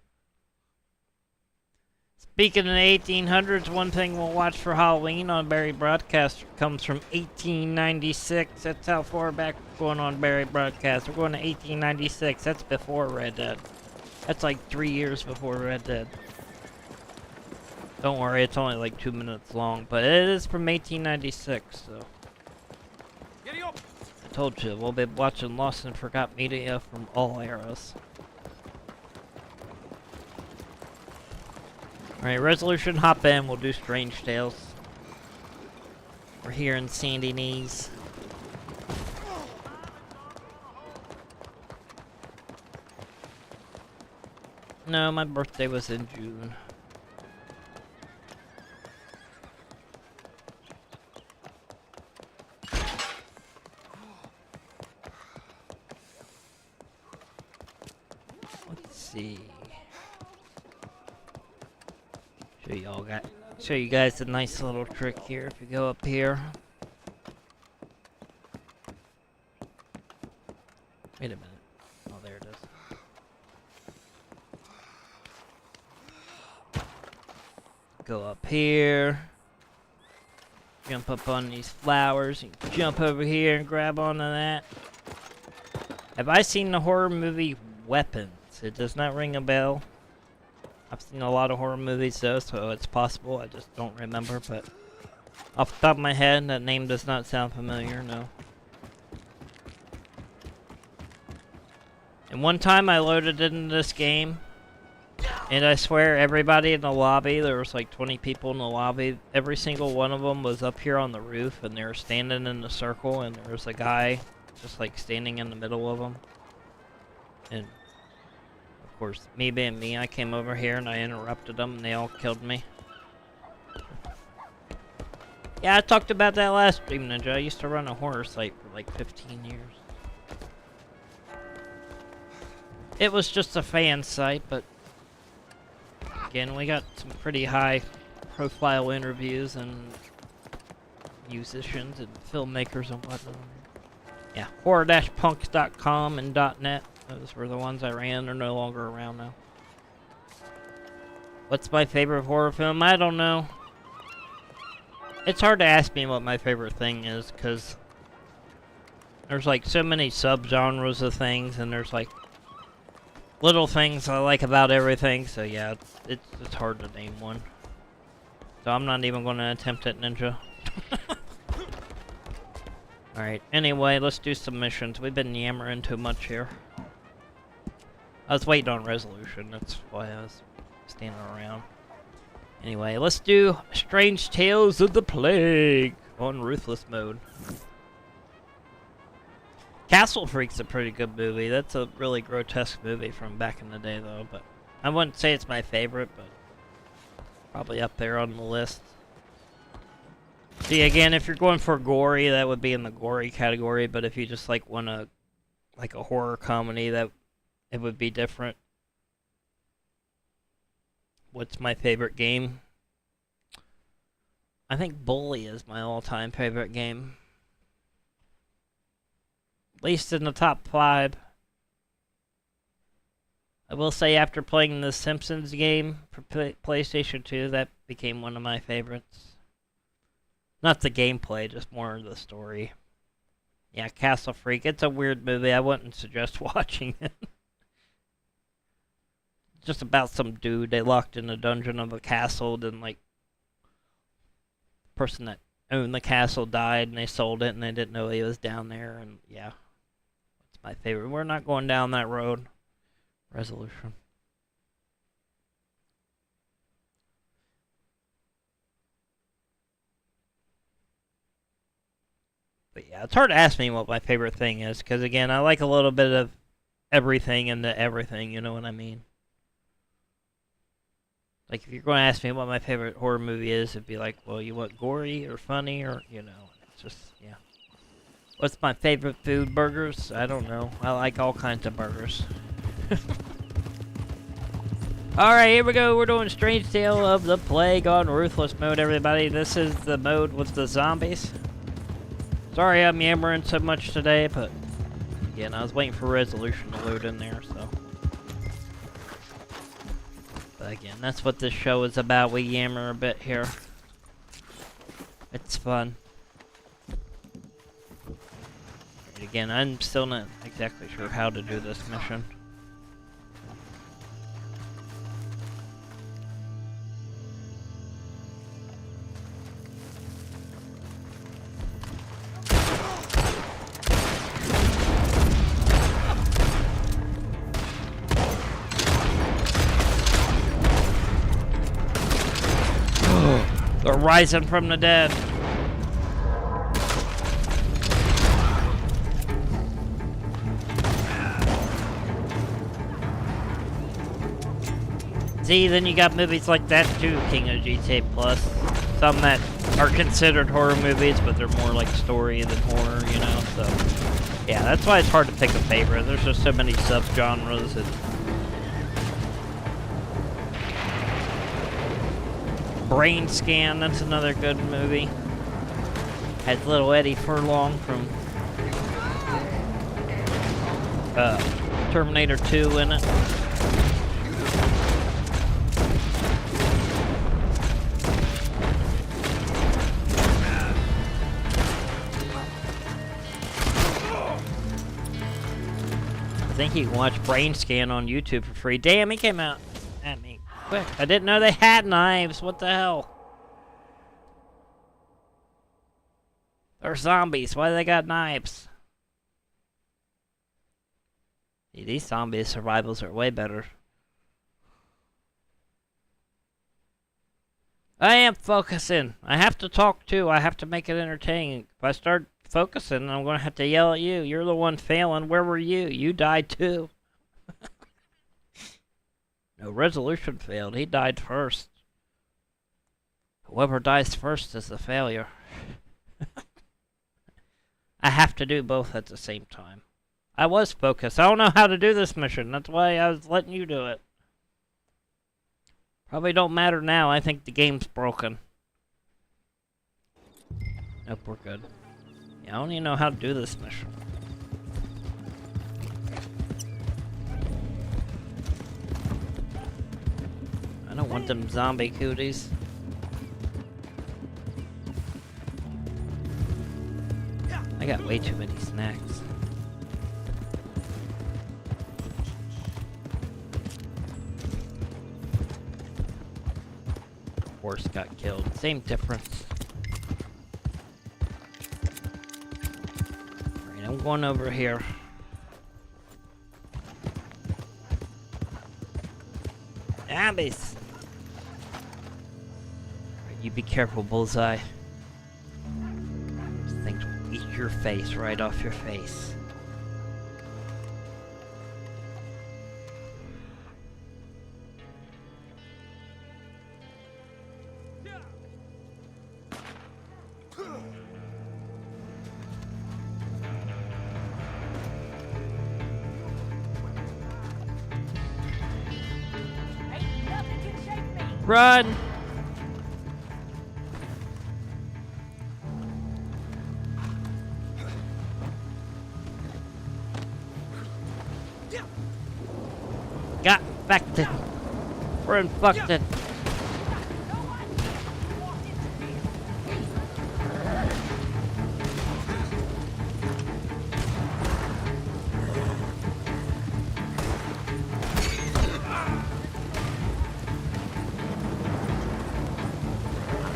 Speaking of the 1800s, one thing we'll watch for Halloween on Barry Broadcast comes from 1896. That's how far back we're going on Barry Broadcast. We're going to 1896. That's before Red Dead. That's like 3 years before Red Dead. Don't worry, it's only like 2 minutes long, but it is from 1896, so. I told you, we'll be watching Lost and Forgot media from all eras. Alright, Resolution, hop in, we'll do Strange Tales. We're here in Sandy Knees. No, my birthday was in June. Let's see. Show you guys a nice little trick here. If you go up here. Wait a minute. Oh, there it is. Go up here. Jump up on these flowers. You can jump over here and grab onto that. Have I seen the horror movie Weapons? It does not ring a bell. I've seen a lot of horror movies though, so it's possible. I just don't remember, but off the top of my head, that name does not sound familiar, no. And one time I loaded into this game, and I swear everybody in the lobby, there was like 20 people in the lobby, every single one of them was up here on the roof, and they were standing in the circle, and there was a guy just like standing in the middle of them. And of course, me being me, I came over here and I interrupted them and they all killed me. Yeah, I talked about that last stream, Ninja. I used to run a horror site for like 15 years. It was just a fan site, but again, we got some pretty high profile interviews and musicians and filmmakers and whatnot. Yeah, horror-punks.com and .net. Those were the ones I ran. They're no longer around now. What's my favorite horror film? I don't know. It's hard to ask me what my favorite thing is, because there's like so many subgenres of things, and there's like little things I like about everything, so yeah, it's hard to name one. So I'm not even going to attempt it, Ninja. Alright, anyway, let's do some missions. We've been yammering too much here. I was waiting on resolution, that's why I was standing around. Anyway, let's do Strange Tales of the Plague on Ruthless mode. Castle Freak's a pretty good movie. That's a really grotesque movie from back in the day, though. But I wouldn't say it's my favorite, but probably up there on the list. See, again, if you're going for gory, that would be in the gory category. But if you just like want a horror comedy, that it would be different. What's my favorite game? I think Bully is my all-time favorite game. At least in the top 5. I will say after playing the Simpsons game for PlayStation 2, that became one of my favorites. Not the gameplay, just more the story. Yeah, Castle Freak. It's a weird movie. I wouldn't suggest watching it. Just about some dude they locked in a dungeon of a castle, and like the person that owned the castle died and they sold it and they didn't know he was down there, and yeah. That's my favorite. We're not going down that road. Resolution. But yeah, it's hard to ask me what my favorite thing is, because again, I like a little bit of everything into everything, you know what I mean? Like, if you're going to ask me what my favorite horror movie is, it'd be like, well, you want gory or funny or, you know, it's just, yeah. What's my favorite food? Burgers? I don't know. I like all kinds of burgers. Alright, here we go. We're doing Strange Tale of the Plague on Ruthless mode, everybody. This is the mode with the zombies. Sorry I'm yammering so much today, but again, I was waiting for resolution to load in there, so. But again, that's what this show is about. We yammer a bit here. It's fun. And again, I'm still not exactly sure how to do this mission. They're rising from the dead. See, then you got movies like that too, King of GTA Plus. Some that are considered horror movies, but they're more like story than horror, you know, so. Yeah, that's why it's hard to pick a favorite. There's just so many subgenres and Brain Scan, that's another good movie. Has little Eddie Furlong from Terminator 2 in it. I think you can watch Brain Scan on YouTube for free. Damn, he came out at me quick. I didn't know they had knives. What the hell? They're zombies. Why do they got knives? See, these zombie survivals are way better. I am focusing. I have to talk too. I have to make it entertaining. If I start focusing, I'm going to have to yell at you. You're the one failing. Where were you? You died too. No, resolution failed. He died first. Whoever dies first is the failure. I have to do both at the same time. I was focused. I don't know how to do this mission. That's why I was letting you do it. Probably don't matter now. I think the game's broken. Nope, we're good. Yeah, I don't even know how to do this mission. I don't want them zombie cooties. I got way too many snacks. Horse got killed. Same difference. Alright, I'm going over here. Zombies! You be careful, Bullseye. These things will eat your face right off your face. Run! Got infected. We're infected.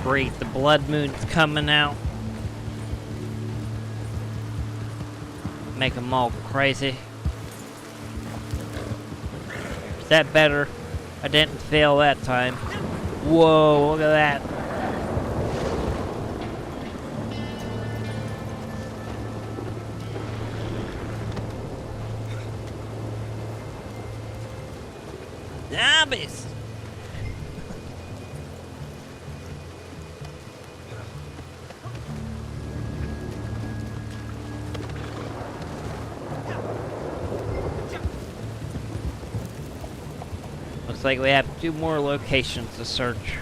Great, the blood moon's coming out. Make them all crazy. Is that better? I didn't fail that time. Whoa, look at that. Zombies! Looks like we have 2 more locations to search.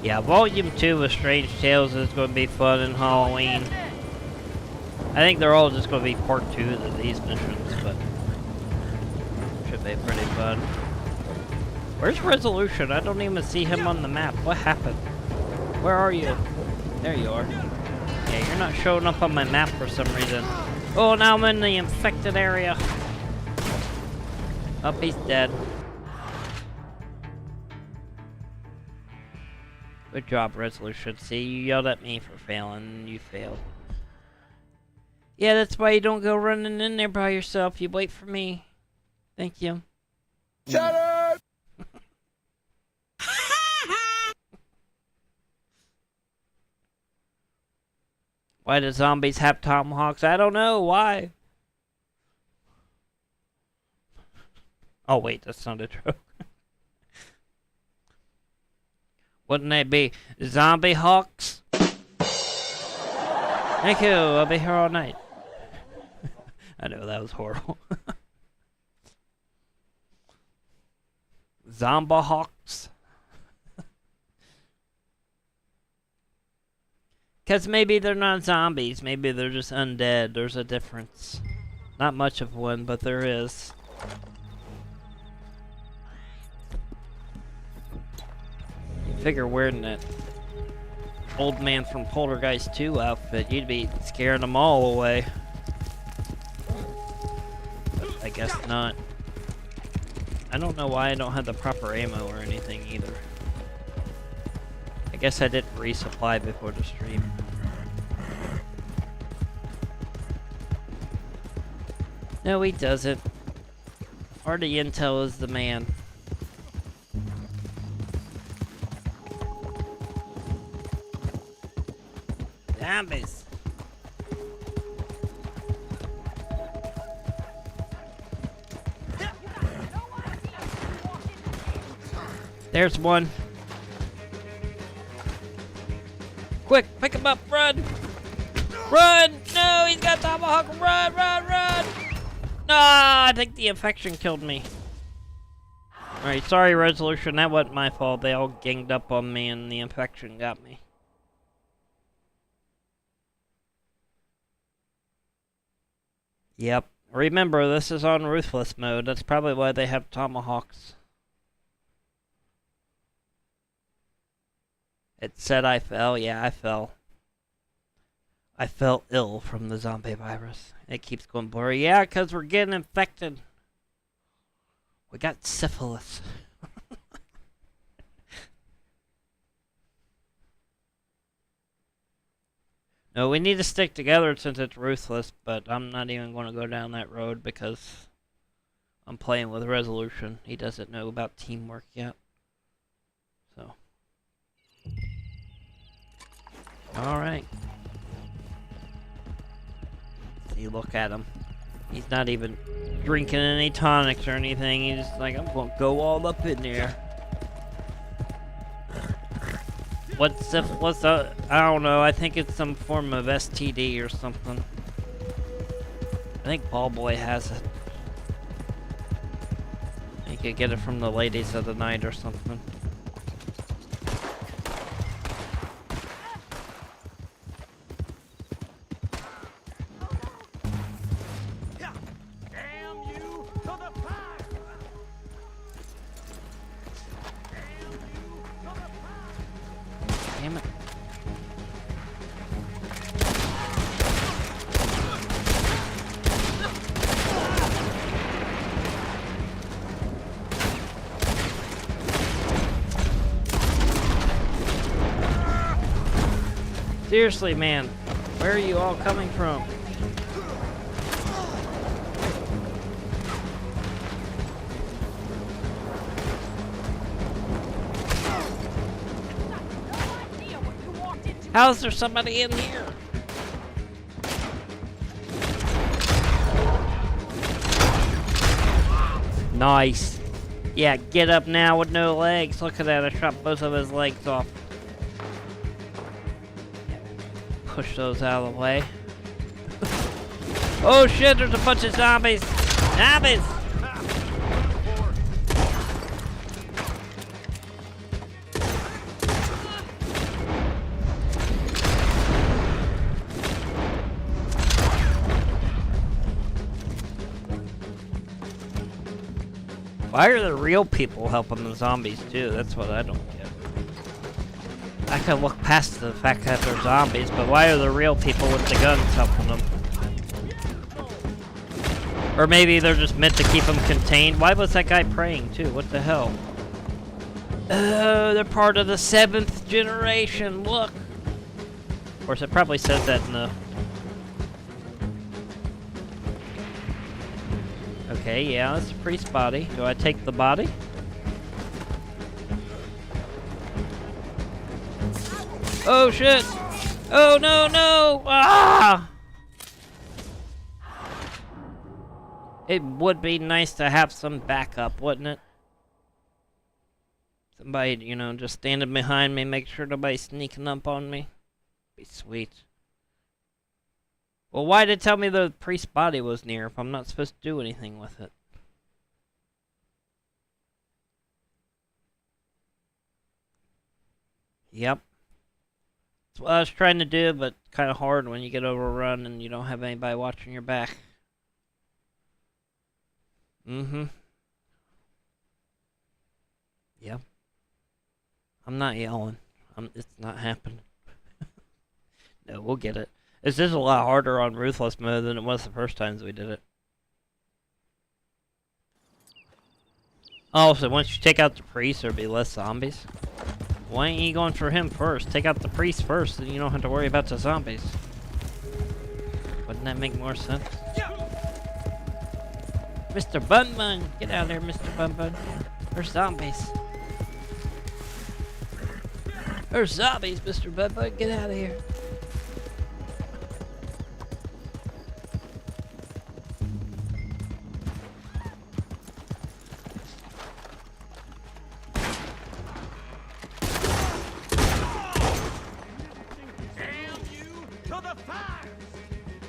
Yeah, Volume 2 of Strange Tales is going to be fun in Halloween. I think they're all just going to be part 2 of these missions, but should be pretty fun. Where's Resolution? I don't even see him on the map. What happened? Where are you? There you are. Yeah, you're not showing up on my map for some reason. Oh, now I'm in the infected area. Oh, he's dead. Good job, Resolution. See, you yelled at me for failing. You failed. Yeah, that's why you don't go running in there by yourself. You wait for me. Thank you. Shut up! Why do zombies have tomahawks? I don't know. Why? Oh, wait. That's not a joke. Wouldn't they be zombie hawks? Thank you. I'll be here all night. I know, that was horrible. Zombie hawks? Because maybe they're not zombies. Maybe they're just undead. There's a difference. Not much of one, but there is. You figure wearing that old man from Poltergeist 2 outfit, you'd be scaring them all away. But I guess not. I don't know why I don't have the proper ammo or anything either. I guess I didn't resupply before the stream. No, he doesn't. RDO Intel is the man. Zombies. There's one. Quick, pick him up, run! Run! No, he's got tomahawk, run, run, run! No, I think the infection killed me. Alright, sorry, Resolution, that wasn't my fault. They all ganged up on me and the infection got me. Yep. Remember, this is on Ruthless mode. That's probably why they have tomahawks. It said I fell. Yeah, I fell. I fell ill from the zombie virus. It keeps going blurry. Yeah, because we're getting infected. We got syphilis. No, we need to stick together since it's ruthless, but I'm not even going to go down that road because I'm playing with Resolution. He doesn't know about teamwork yet. So. Alright. See, look at him. He's not even drinking any tonics or anything. He's just like, I'm going to go all up in there. What's the, I don't know, I think it's some form of STD or something. I think Ball Boy has it. You could get it from the ladies of the night or something. Damn it. Seriously, man, where are you all coming from? How's there somebody in here? Nice. Yeah, get up now with no legs. Look at that, I shot both of his legs off. Push those out of the way. Oh shit, there's a bunch of zombies! Zombies! Why are the real people helping the zombies too? That's what I don't get. I can look past the fact that they're zombies, but why are the real people with the guns helping them? Or maybe they're just meant to keep them contained. Why was that guy praying too? What the hell? Oh, they're part of the 7th generation, look! Of course, it probably says that in the... Okay, yeah, that's a priest's body. Do I take the body? Oh shit! Oh no, no! Ah! It would be nice to have some backup, wouldn't it? Somebody, you know, just standing behind me, make sure nobody's sneaking up on me. Be sweet. Well, why did it tell me the priest's body was near if I'm not supposed to do anything with it? Yep. That's what I was trying to do, but kind of hard when you get overrun and you don't have anybody watching your back. Mm-hmm. Yep. I'm not yelling. It's not happening. No, we'll get it. This is a lot harder on Ruthless mode than it was the first times we did it. Oh, so once you take out the priest, there'll be less zombies? Why ain't you going for him first? Take out the priest first, then you don't have to worry about the zombies. Wouldn't that make more sense? Mr. Bun Bun! Get out of there, Mr. Bun Bun. There's zombies. There's zombies, Mr. Bun Bun. Get out of here.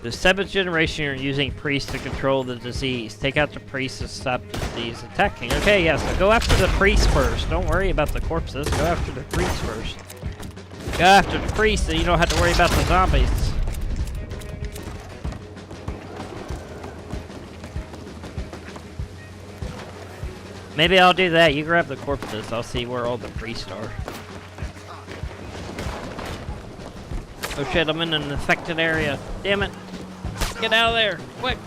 The 7th generation are using priests to control the disease. Take out the priest to stop the disease attacking. Okay, yes, so go after the priest first. Don't worry about the corpses. Go after the priest first. Go after the priest, so you don't have to worry about the zombies. Maybe I'll do that. You grab the corpses. I'll see where all the priests are. Oh shit, I'm in an infected area. Damn it. Get out of there, quick.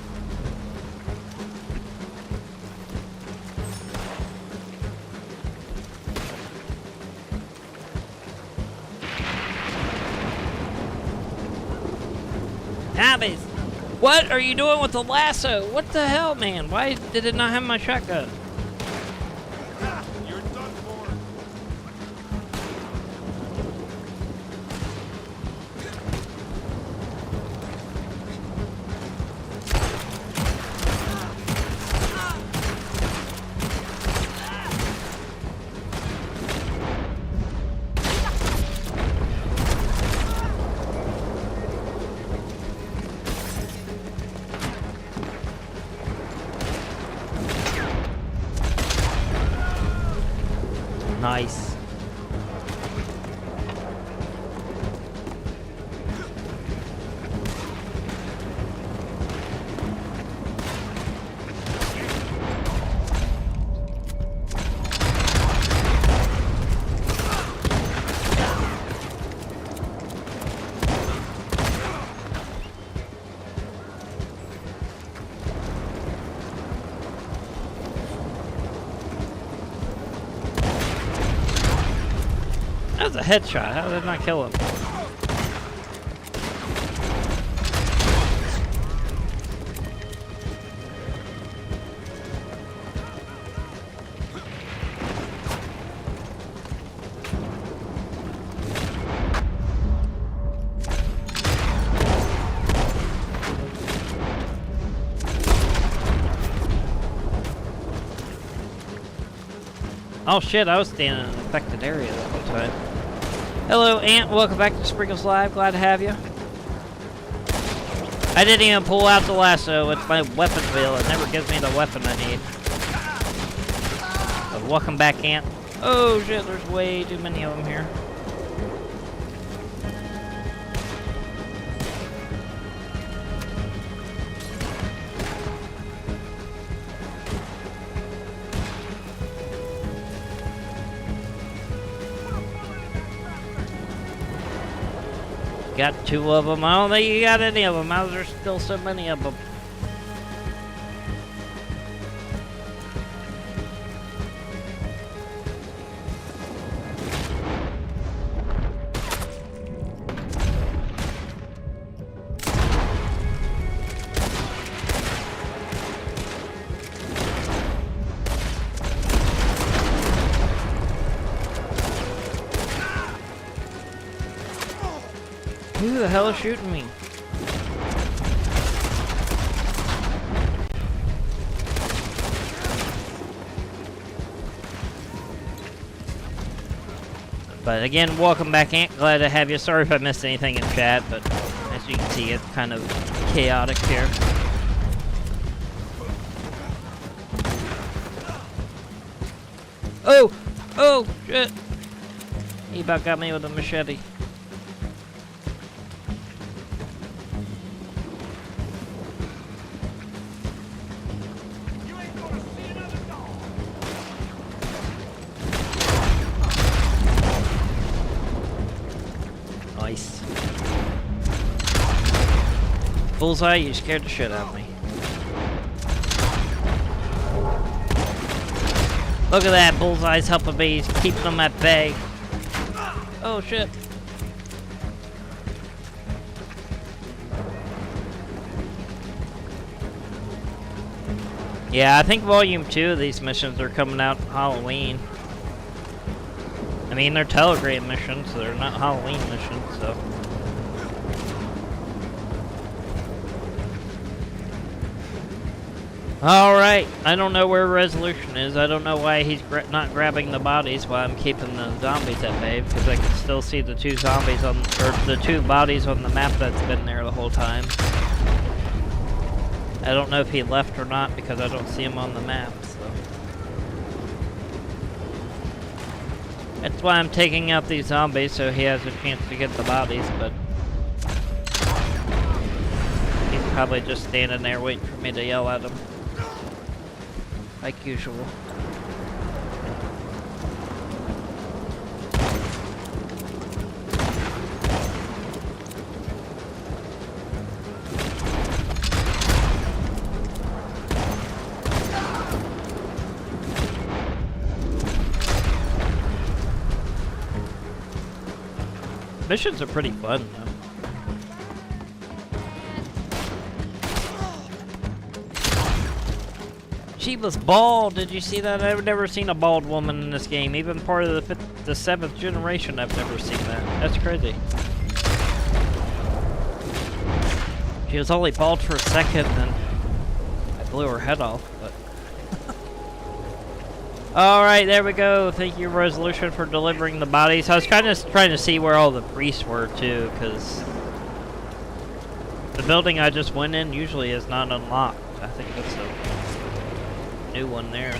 Zombies! What are you doing with the lasso? What the hell, man? Why did it not have my shotgun? You're done for. Nice. That was a headshot. How did I not kill him? Oh shit, I was standing in an infected area the whole time. Hello, Ant. Welcome back to Sprinkles Live. Glad to have you. I didn't even pull out the lasso. It's my weapon wheel. It never gives me the weapon I need. But welcome back, Ant. Oh shit, there's way too many of them here. Got 2 of them. I don't think you got any of them. How there's still so many of them? Who the hell is shooting me? But again, welcome back, Ant. Glad to have you. Sorry if I missed anything in chat, but as you can see, it's kind of chaotic here. Oh! Oh, shit! He about got me with a machete. Nice. Bullseye, you scared the shit out of me. Look at that, Bullseye's helping me, he's keeping them at bay. Oh shit. Yeah, I think Volume 2 of these missions are coming out Halloween. I mean, they're Telegram missions, so they're not Halloween missions, so. Alright, I don't know where Resolution is. I don't know why he's not grabbing the bodies while I'm keeping the zombies at bay, because I can still see the 2 zombies on, or the 2 bodies on the map that's been there the whole time. I don't know if he left or not, because I don't see him on the map, so. That's why I'm taking out these zombies, so he has a chance to get the bodies, but he's probably just standing there waiting for me to yell at him. Like usual. Missions are pretty fun, though. she was bald. Did you see that? I've never seen a bald woman in this game. Even part of the 7th generation, I've never seen that. That's crazy. She was only bald for a second, and I blew her head off, but... Alright, there we go. Thank you, Resolution, for delivering the bodies. I was trying to see where all the priests were, too, because... the building I just went in usually is not unlocked. I think it's a new one there.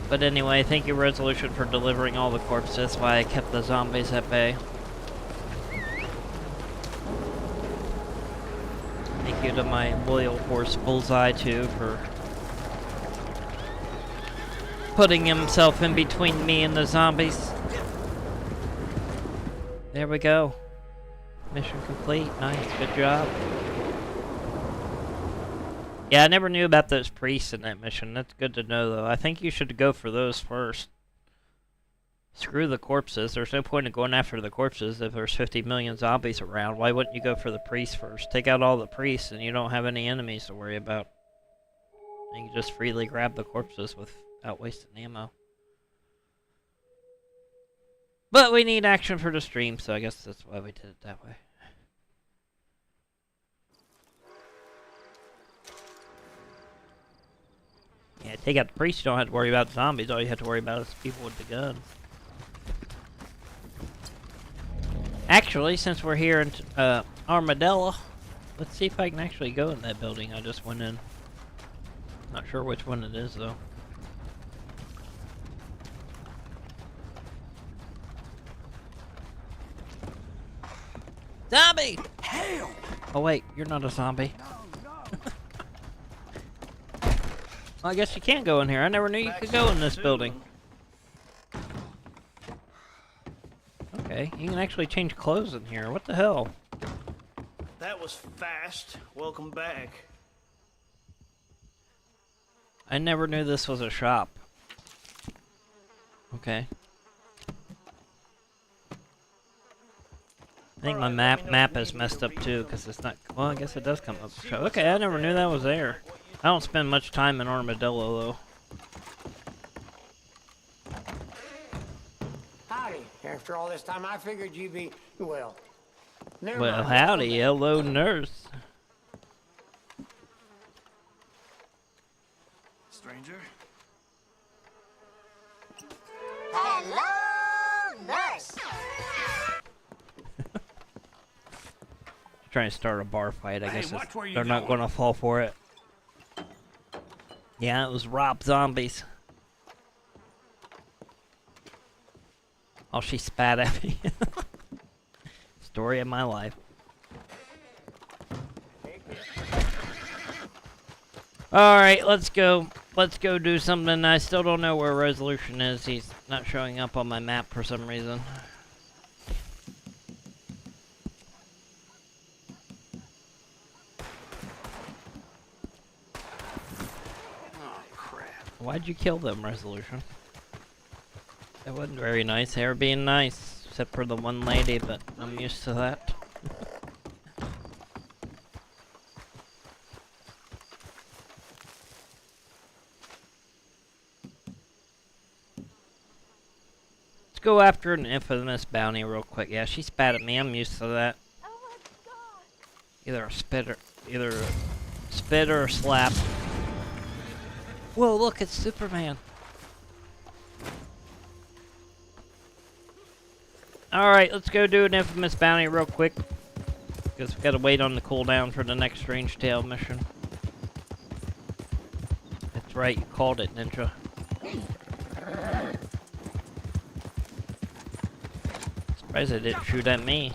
But anyway, thank you, Resolution, for delivering all the corpses. That's why I kept the zombies at bay. Thank you to my loyal horse Bullseye, too, for putting himself in between me and the zombies. There we go. Mission complete. Nice. Good job. Yeah, I never knew about those priests in that mission. That's good to know, though. I think you should go for those first. Screw the corpses. There's no point in going after the corpses if there's 50 million zombies around. Why wouldn't you go for the priests first? Take out all the priests and you don't have any enemies to worry about. You can just freely grab the corpses without wasting ammo. But we need action for the stream, so I guess that's why we did it that way. Yeah, take out the priests, you don't have to worry about zombies. All you have to worry about is people with the guns. Actually, since we're here in Armadillo, let's see if I can actually go in that building I just went in. Not sure which one it is, though. Zombie! Hell! Oh wait, you're not a zombie. Well, I guess you can't go in here. I never knew you could go in this building. Okay, you can actually change clothes in here. What the hell? That was fast. Welcome back. I never knew this was a shop. Okay. I think my map is messed up too, because it's not... Well, I guess it does come up. Okay, I never knew that was there. I don't spend much time in Armadillo, though. Howdy. After all this time, I figured you'd be, well... Well, howdy. Hello, nurse. Stranger? Hello, nurse! Trying to start a bar fight, I guess watch where you they're not going to fall for it. Yeah, it was Rob Zombies. Oh, she spat at me. Story of my life. Alright, let's go. Let's go do something. I still don't know where Resolution is. He's not showing up on my map for some reason. Why'd you kill them, Resolution? That wasn't very nice. They were being nice, except for the one lady, but I'm used to that. Let's go after an infamous bounty real quick. Yeah, she spat at me. I'm used to that. Either a spit or a slap. Whoa, look, it's Superman. Alright, let's go do an infamous bounty real quick. Because we gotta wait on the cooldown for the next Strange Tale mission. That's right, you called it, Ninja. Surprised it didn't shoot at me.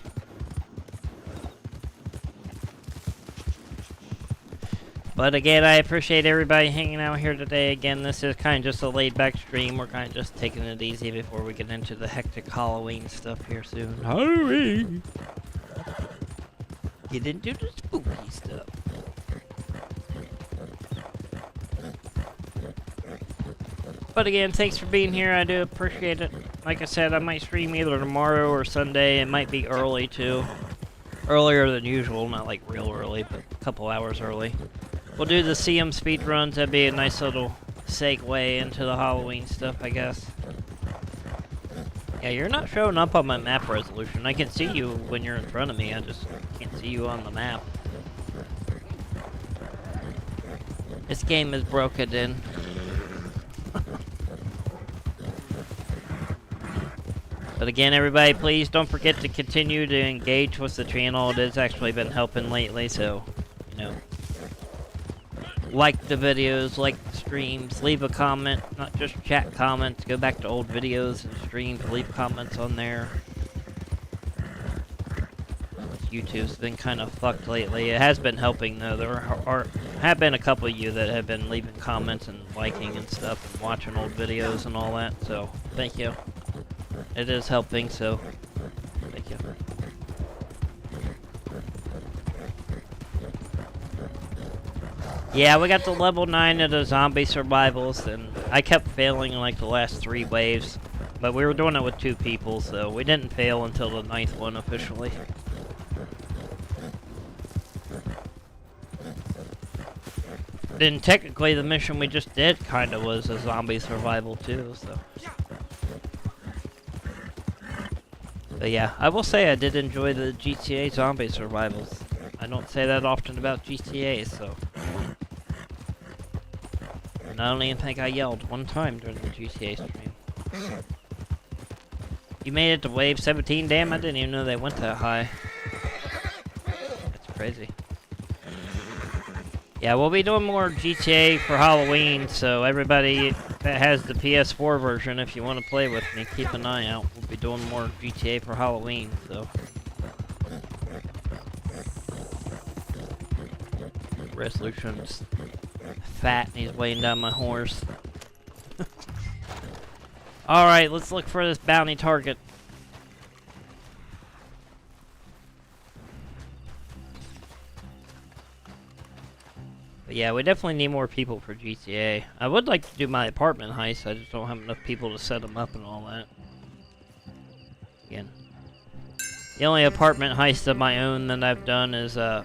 But again, I appreciate everybody hanging out here today. Again, this is kind of just a laid-back stream. We're kind of just taking it easy before we get into the hectic Halloween stuff here soon. Halloween! Get into the spooky stuff. But again, thanks for being here. I do appreciate it. Like I said, I might stream either tomorrow or Sunday. It might be early, too. earlier than usual, not like real early, but a couple hours early. We'll do the CM speed runs. That'd be a nice little segue into the Halloween stuff, I guess. Yeah, you're not showing up on my map resolution. I can see you when you're in front of me. I just can't see you on the map. This game is broken in. But again, everybody, please don't forget to continue to engage with the channel. It has actually been helping lately, so, you know. Like the videos, like the streams, leave a comment, not just chat comments. Go back to old videos and streams, leave comments on there. YouTube's been kind of fucked lately. It has been helping though. There have been a couple of you that have been leaving comments and liking and stuff and watching old videos and all that, so thank you. It is helping, so thank you. Yeah, we got to level 9 of the zombie survivals, and I kept failing in like the last 3 waves. But we were doing it with 2 people, so we didn't fail until the 9th one officially. Then technically the mission we just did kinda was a zombie survival too, so. But yeah, I will say I did enjoy the GTA zombie survivals. I don't say that often about GTA, so. And I don't even think I yelled one time during the GTA stream. You made it to wave 17? Damn, I didn't even know they went that high. That's crazy. Yeah, we'll be doing more GTA for Halloween, so everybody that has the PS4 version, if you want to play with me, keep an eye out. We'll be doing more GTA for Halloween, so. Resolution's fat and he's weighing down my horse. Alright, let's look for this bounty target. But yeah, we definitely need more people for GTA. I would like to do my apartment heist, I just don't have enough people to set them up and all that. Again. The only apartment heist of my own that I've done is, the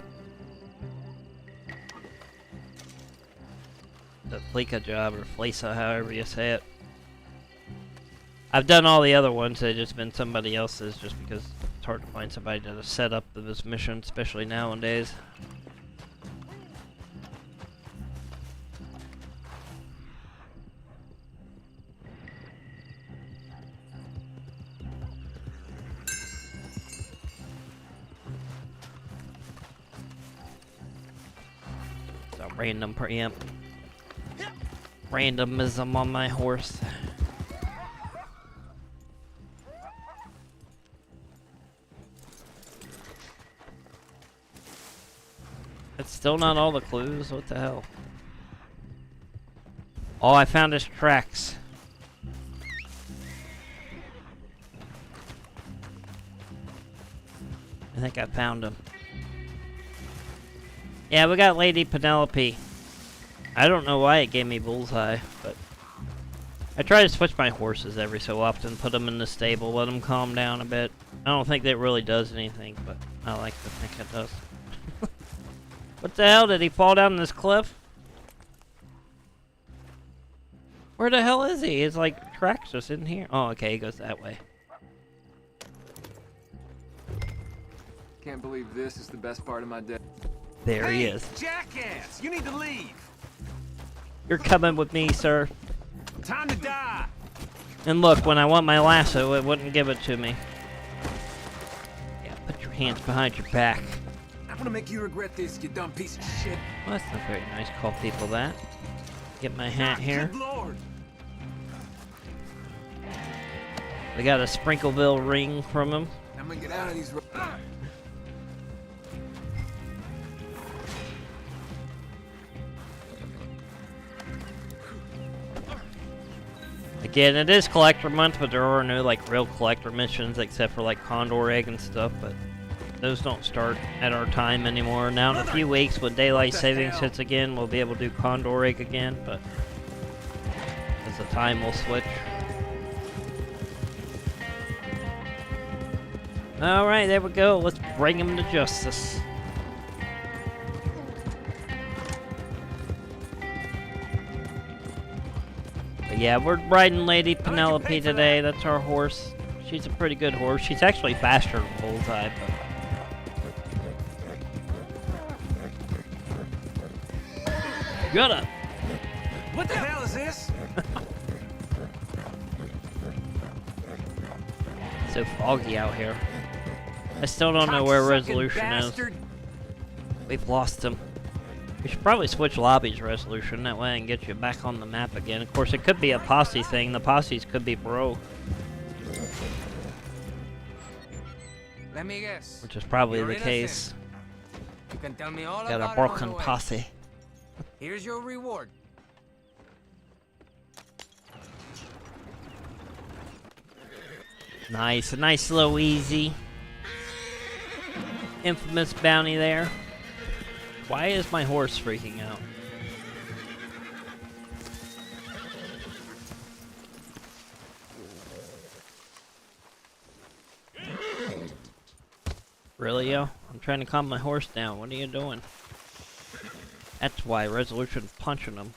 Fleeka job, or Flesa, however you say it. I've done all the other ones, they've just been somebody else's, just because it's hard to find somebody to set up this mission, especially nowadays. Some random preamp. Randomism on my horse. That's still not all the clues? What the hell? All I found is tracks. I think I found them. Yeah, we got Lady Penelope. I don't know why it gave me bullseye, but I try to switch my horses every so often, put them in the stable, let them calm down a bit. I don't think that really does anything, but I like to think it does. What the hell? Did he fall down this cliff? Where the hell is he? It's like tracks just in here. Oh, okay, he goes that way. Can't believe this is the best part of my day. There he is. Jackass! You need to leave! You're coming with me, sir. Time to die! And look, when I want my lasso, it wouldn't give it to me. Yeah, put your hands behind your back. I'm gonna make you regret this, you dumb piece of shit. Well, that's not very nice. Call people that. Get my hat here. Good Lord! We got a Sprinkleville ring from him. I'm gonna get out of these. Again, it is collector month, but there are no like real collector missions except for like Condor Egg and stuff, but those don't start at our time anymore. Now in a few weeks when daylight savings hits again, we'll be able to do Condor Egg again, but as the time will switch. Alright, there we go. Let's bring him to justice. But yeah, we're riding Lady Penelope today. That's our horse. She's a pretty good horse. She's actually faster than Bullseye, but... Shut up! What the hell is this? So foggy out here. I still don't know where Resolution is. We've lost him. We should probably switch lobbies, Resolution. That way I can get you back on the map again. Of course, it could be a posse thing. The posses could be broke. Let me guess. Which is probably You're the innocent. case. You can tell me all Got about a it broken on the way. posse. Here's your reward. Nice, a nice little easy. Infamous bounty there. Why is my horse freaking out? Really, yo? I'm trying to calm my horse down. What are you doing? That's why Resolution's punching him.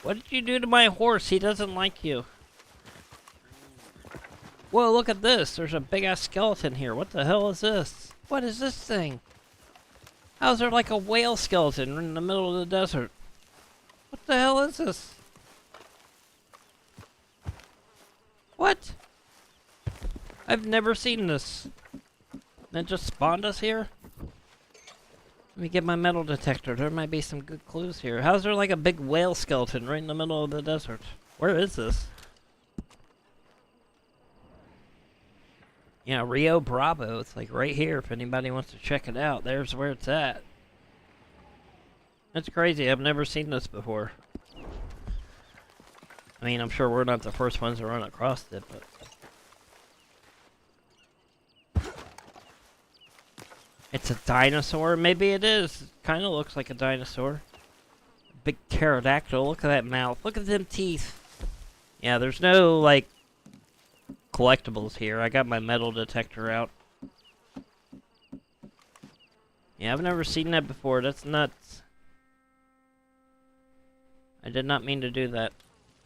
What did you do to my horse? He doesn't like you. Whoa, look at this. There's a big-ass skeleton here. What the hell is this? What is this thing? How's there like a whale skeleton in the middle of the desert? What the hell is this? What? I've never seen this. That just spawned us here? Let me get my metal detector. There might be some good clues here. How's there like a big whale skeleton right in the middle of the desert? Where is this? Yeah, Rio Bravo. It's like right here if anybody wants to check it out. There's where it's at. That's crazy. I've never seen this before. I mean, I'm sure we're not the first ones to run across it, but... It's a dinosaur? Maybe it is. It kind of looks like a dinosaur. Big pterodactyl. Look at that mouth. Look at them teeth. Yeah, there's no, like, collectibles here. I got my metal detector out. Yeah, I've never seen that before. That's nuts. I did not mean to do that.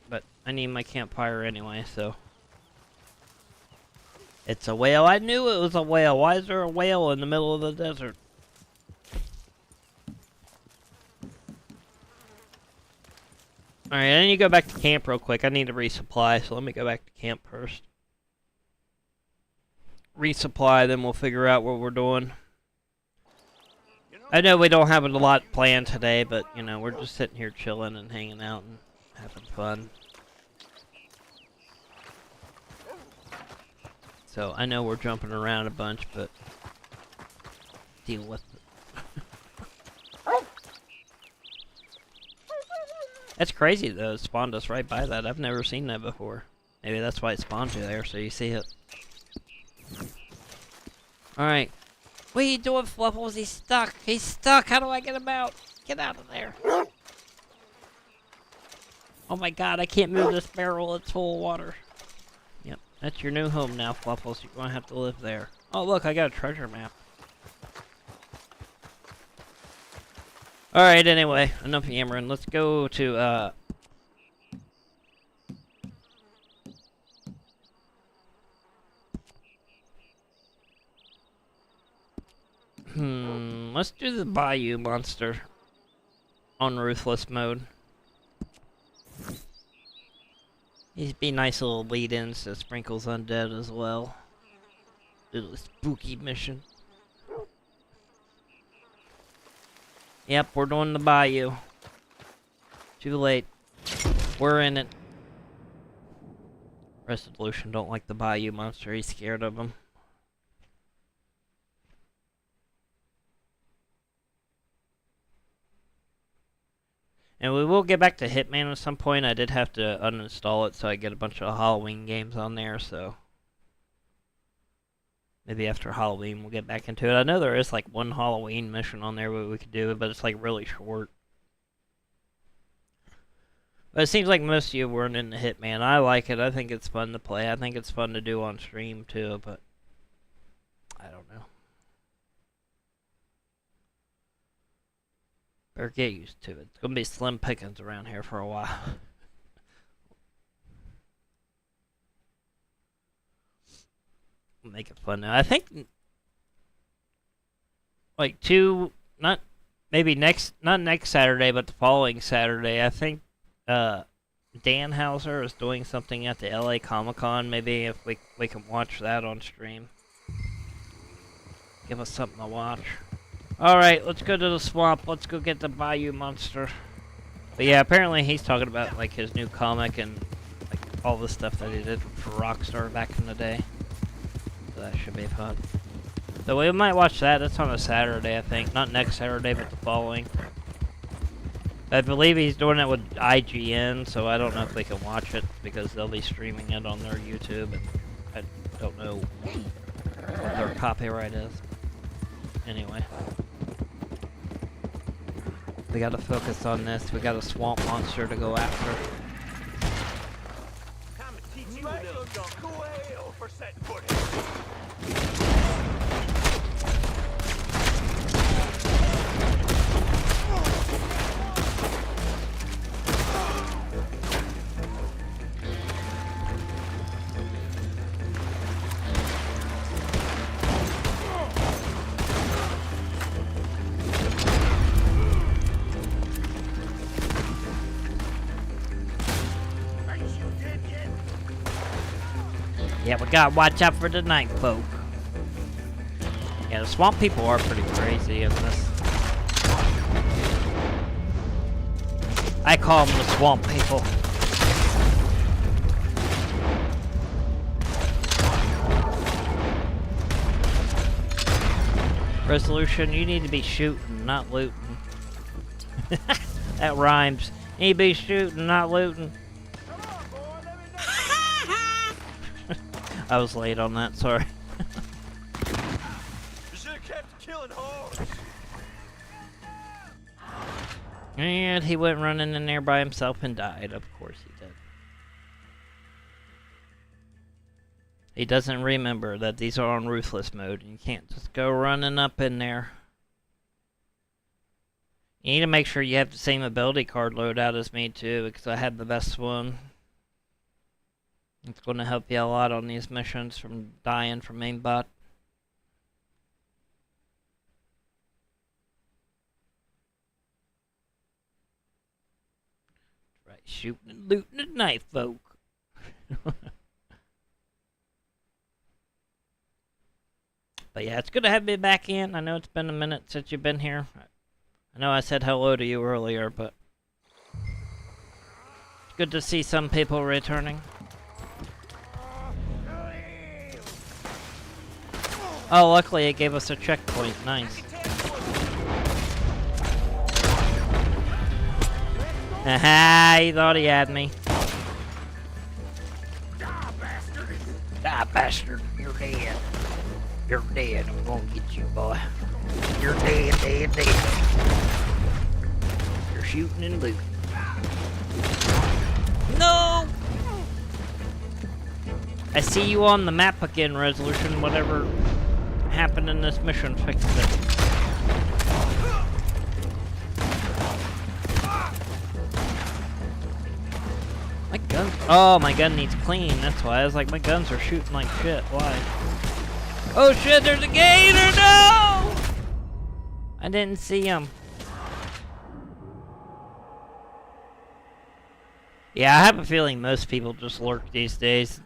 But I need my campfire anyway, so... It's a whale. I knew it was a whale. Why is there a whale in the middle of the desert? Alright, I need to go back to camp real quick. I need to resupply, so let me go back to camp first. Resupply, then we'll figure out what we're doing. I know we don't have a lot planned today, but, you know, we're just sitting here chilling and hanging out and having fun. So, I know we're jumping around a bunch, but deal with it. That's crazy, though. It spawned us right by that. I've never seen that before. Maybe that's why it spawned you there, so you see it. Alright. What are you doing, Fluffles? He's stuck. He's stuck. How do I get him out? Get out of there. Oh my god, I can't move this barrel. It's full of water. Yep. That's your new home now, Fluffles. You're going to have to live there. Oh, look, I got a treasure map. Alright, anyway. Enough yammering. Let's go to, let's do the Bayou monster on Ruthless mode. These be nice little lead-ins to Sprinkles Undead as well. Little spooky mission. Yep, we're doing the Bayou. Too late. We're in it. Resolution don't like the Bayou monster. He's scared of him. And we will get back to Hitman at some point. I did have to uninstall it so I get a bunch of Halloween games on there, so... Maybe after Halloween we'll get back into it. I know there is like one Halloween mission on there we could do, but it's like really short. But it seems like most of you weren't into Hitman. I like it. I think it's fun to play. I think it's fun to do on stream too, but I don't know. Better get used to it. It's gonna be slim pickings around here for a while. Make it fun now. I think like not next Saturday, but the following Saturday. I think Dan Hauser is doing something at the LA Comic-Con. Maybe if we can watch that on stream. Give us something to watch. Alright, let's go to the swamp. Let's go get the Bayou Monster. But yeah, apparently he's talking about like his new comic and like all the stuff that he did for Rockstar back in the day. So that should be fun. So we might watch that. That's on a Saturday, I think. Not next Saturday, but the following. I believe he's doing it with IGN, so I don't know if we can watch it because they'll be streaming it on their YouTube, and I don't know what their copyright is. Anyway. We gotta focus on this. We got a swamp monster to go after. Time to teach you a little cool hell for set footing. Yeah, we gotta watch out for the night folk. Yeah, the swamp people are pretty crazy in this. I call them the swamp people. Resolution, you need to be shooting, not looting. That rhymes. You need to be shooting, not looting. I was late on that, sorry. You should have kept killing hoes. And he went running in there by himself and died. Of course he did. He doesn't remember that these are on ruthless mode. And you can't just go running up in there. You need to make sure you have the same ability card loadout as me too, because I had the best one. It's going to help you a lot on these missions from dying from aimbot. Right, shooting and looting at night, folk. But yeah, it's good to have you back in. I know it's been a minute since you've been here. I know I said hello to you earlier, but it's good to see some people returning. Oh, luckily it gave us a checkpoint. Nice. Haha, he thought he had me. Die, bastard. Die, bastard. You're dead. You're dead. I'm gonna get you, boy. You're dead, dead, dead. You're shooting and looting. No! I see you on the map again, Resolution. Whatever happened in this mission, fix it. My gun. Oh, my gun needs clean. That's why. I was like, my guns are shooting like shit. Why? Oh shit, there's a gator! No! I didn't see him. Yeah, I have a feeling most people just lurk these days.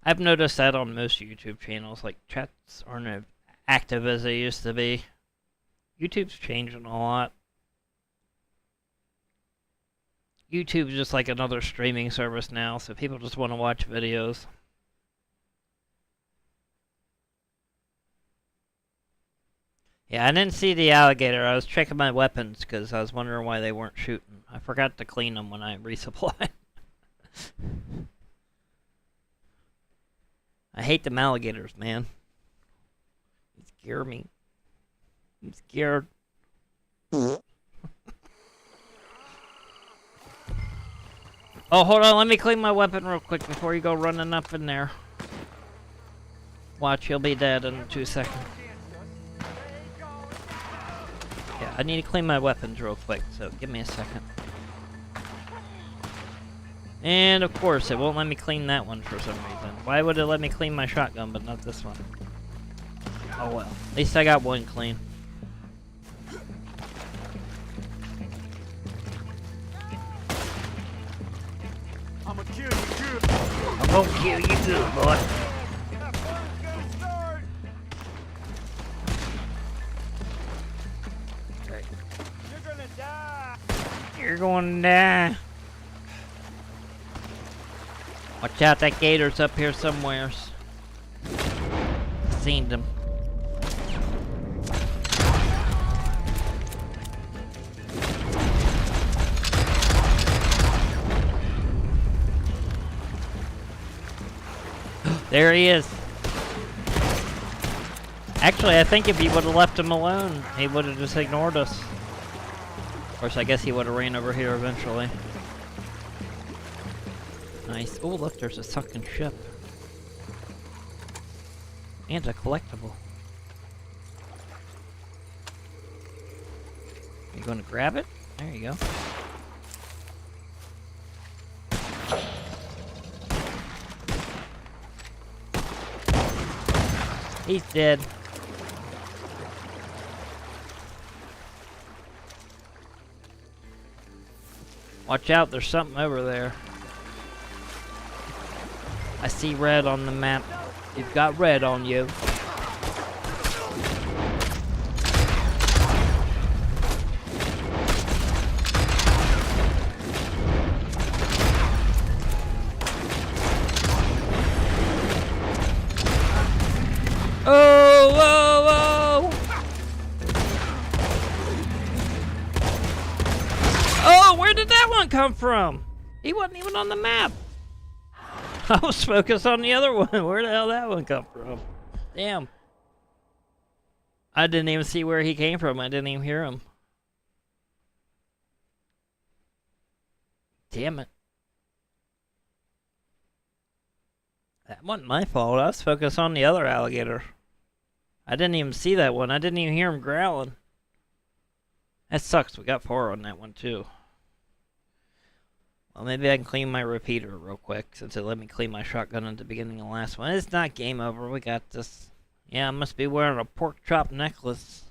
I've noticed that on most YouTube channels, like chats aren't as active as they used to be. YouTube's changing a lot. YouTube's just like another streaming service now, so people just want to watch videos. Yeah, I didn't see the alligator. I was checking my weapons because I was wondering why they weren't shooting. I forgot to clean them when I resupplied. I hate them alligators, man. They scare me. I'm scared. Oh, hold on. Let me clean my weapon real quick before you go running up in there. Watch, he'll be dead in 2 seconds. Yeah, I need to clean my weapons real quick, so give me a second. And of course, it won't let me clean that one for some reason. Why would it let me clean my shotgun, but not this one? Oh well. At least I got one clean. I'ma kill you good. I'm gonna kill you good, boy. You're gonna die. You're going to die. Watch out, that gator's up here somewhere. Seen them. There he is. Actually, I think if he would have left him alone, he would have just ignored us. Of course, I guess he would have ran over here eventually. Nice. Oh, look, there's a sunken ship. And a collectible. You going to grab it? There you go. He's dead. Watch out, there's something over there. I see red on the map. You've got red on you. Oh, oh, oh! Oh, where did that one come from? He wasn't even on the map. I was focused on the other one. Where the hell did that one come from? Damn. I didn't even see where he came from. I didn't even hear him. Damn it. That wasn't my fault. I was focused on the other alligator. I didn't even see that one. I didn't even hear him growling. That sucks. We got 4 on that one, too. Well, maybe I can clean my repeater real quick, since it let me clean my shotgun at the beginning of the last one. It's not game over. We got this. Yeah, I must be wearing a pork chop necklace.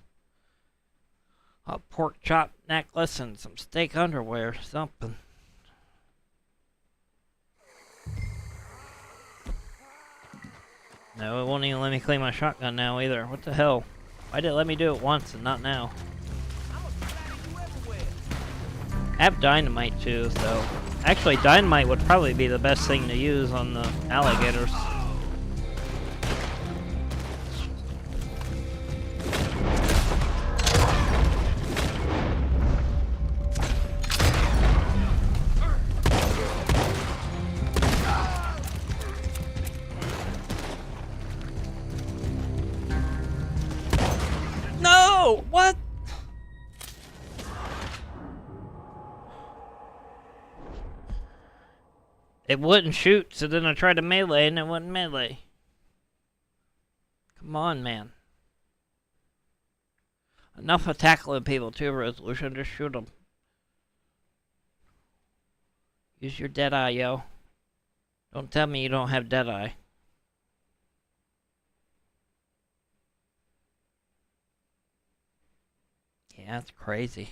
A pork chop necklace and some steak underwear. Something. No, it won't even let me clean my shotgun now either. What the hell? Why did it let me do it once and not now? I have dynamite too, so... Actually, dynamite would probably be the best thing to use on the alligators. No! What? It wouldn't shoot, so then I tried to melee and it wouldn't melee. Come on, man. Enough of tackling people too, Resolution. Just shoot them. Use your dead eye, yo. Don't tell me you don't have dead eye. Yeah, that's crazy.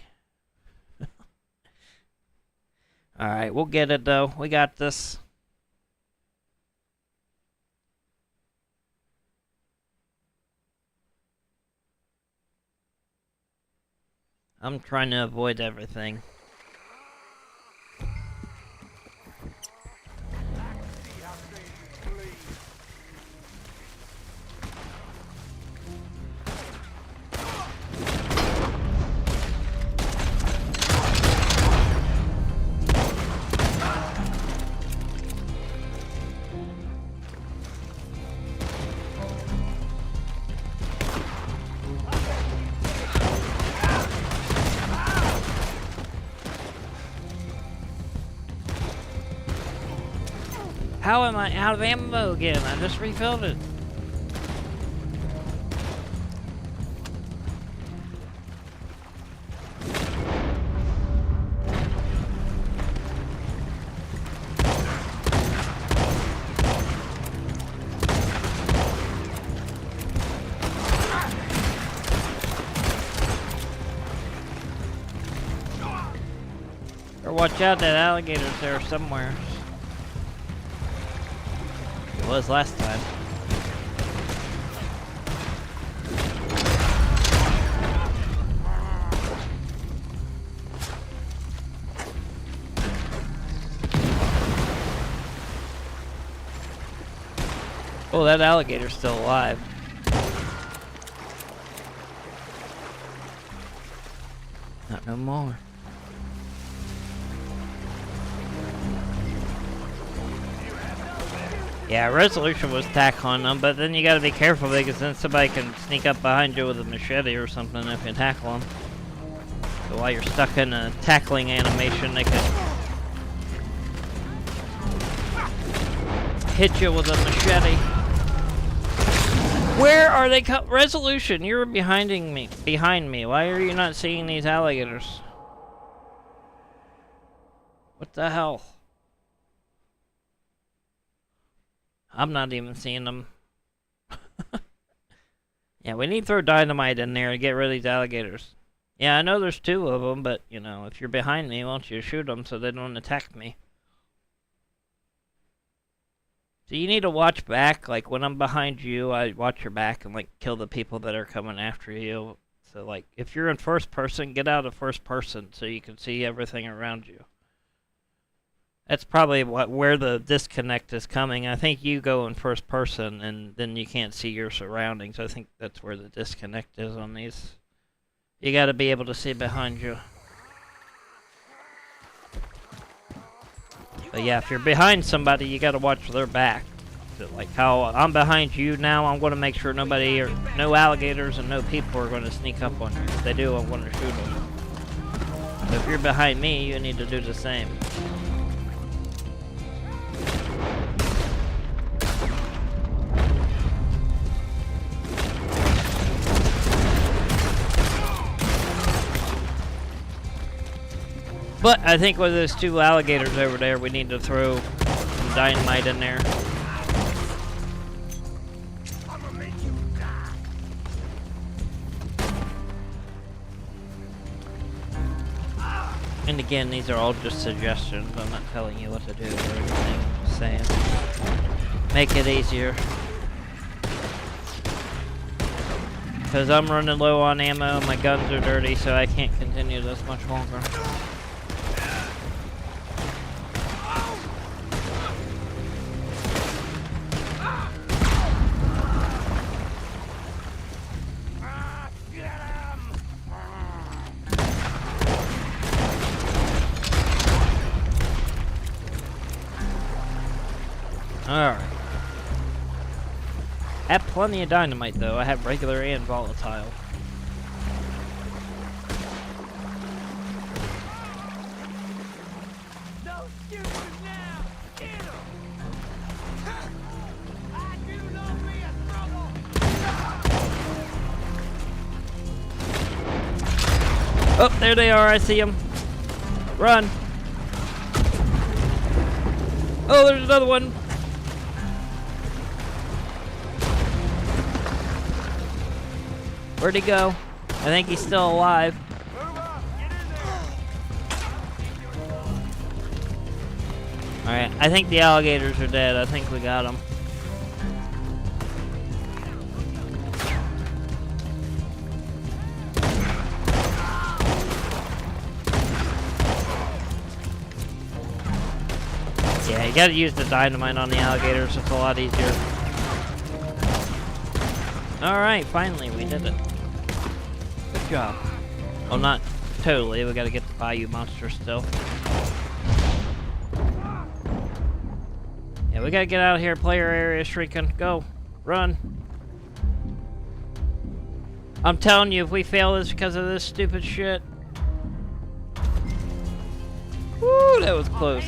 Alright, we'll get it though. We got this. I'm trying to avoid everything. How am I out of ammo again? I just refilled it. Or watch out, that alligator's there somewhere. It was last time. Oh, that alligator's still alive. Not no more. Yeah, resolution was tack on them, but then you gotta be careful because then somebody can sneak up behind you with a machete or something if you tackle them. So while you're stuck in a tackling animation, they can hit you with a machete. Where are they? Resolution, you're behind me. Why are you not seeing these alligators? What the hell? I'm not even seeing them. Yeah, we need to throw dynamite in there to get rid of these alligators. Yeah, I know there's 2 of them, but, you know, if you're behind me, why don't you shoot them so they don't attack me? So you need to watch back. Like, when I'm behind you, I watch your back and, like, kill the people that are coming after you. So, like, if you're in first person, get out of first person so you can see everything around you. That's probably where the disconnect is coming. I think you go in first person and then you can't see your surroundings. I think that's where the disconnect is on these. You gotta be able to see behind you. But yeah, if you're behind somebody, you gotta watch their back. So like how I'm behind you now, I'm gonna make sure nobody or no alligators and no people are gonna sneak up on you. If they do, I'm gonna shoot them. So if you're behind me, you need to do the same. But I think with those 2 alligators over there, we need to throw some dynamite in there. And again, these are all just suggestions. I'm not telling you what to do or anything. I'm just saying. Make it easier. Because I'm running low on ammo, my guns are dirty, so I can't continue this much longer. Alright. I have plenty of dynamite though. I have regular and volatile. No excuses now! Get him! I do not be a trouble! Oh, there they are. I see them. Run. Oh, there's another one. Where'd he go? I think he's still alive. Alright, I think the alligators are dead. I think we got them. Yeah, you gotta use the dynamite on the alligators. It's a lot easier. Alright, finally, we did it. Good job. Well, not totally. We gotta get the Bayou monster still. Yeah, we gotta get out of here. Player area shrieking. Go. Run. I'm telling you, if we fail this because of this stupid shit. Woo, that was close.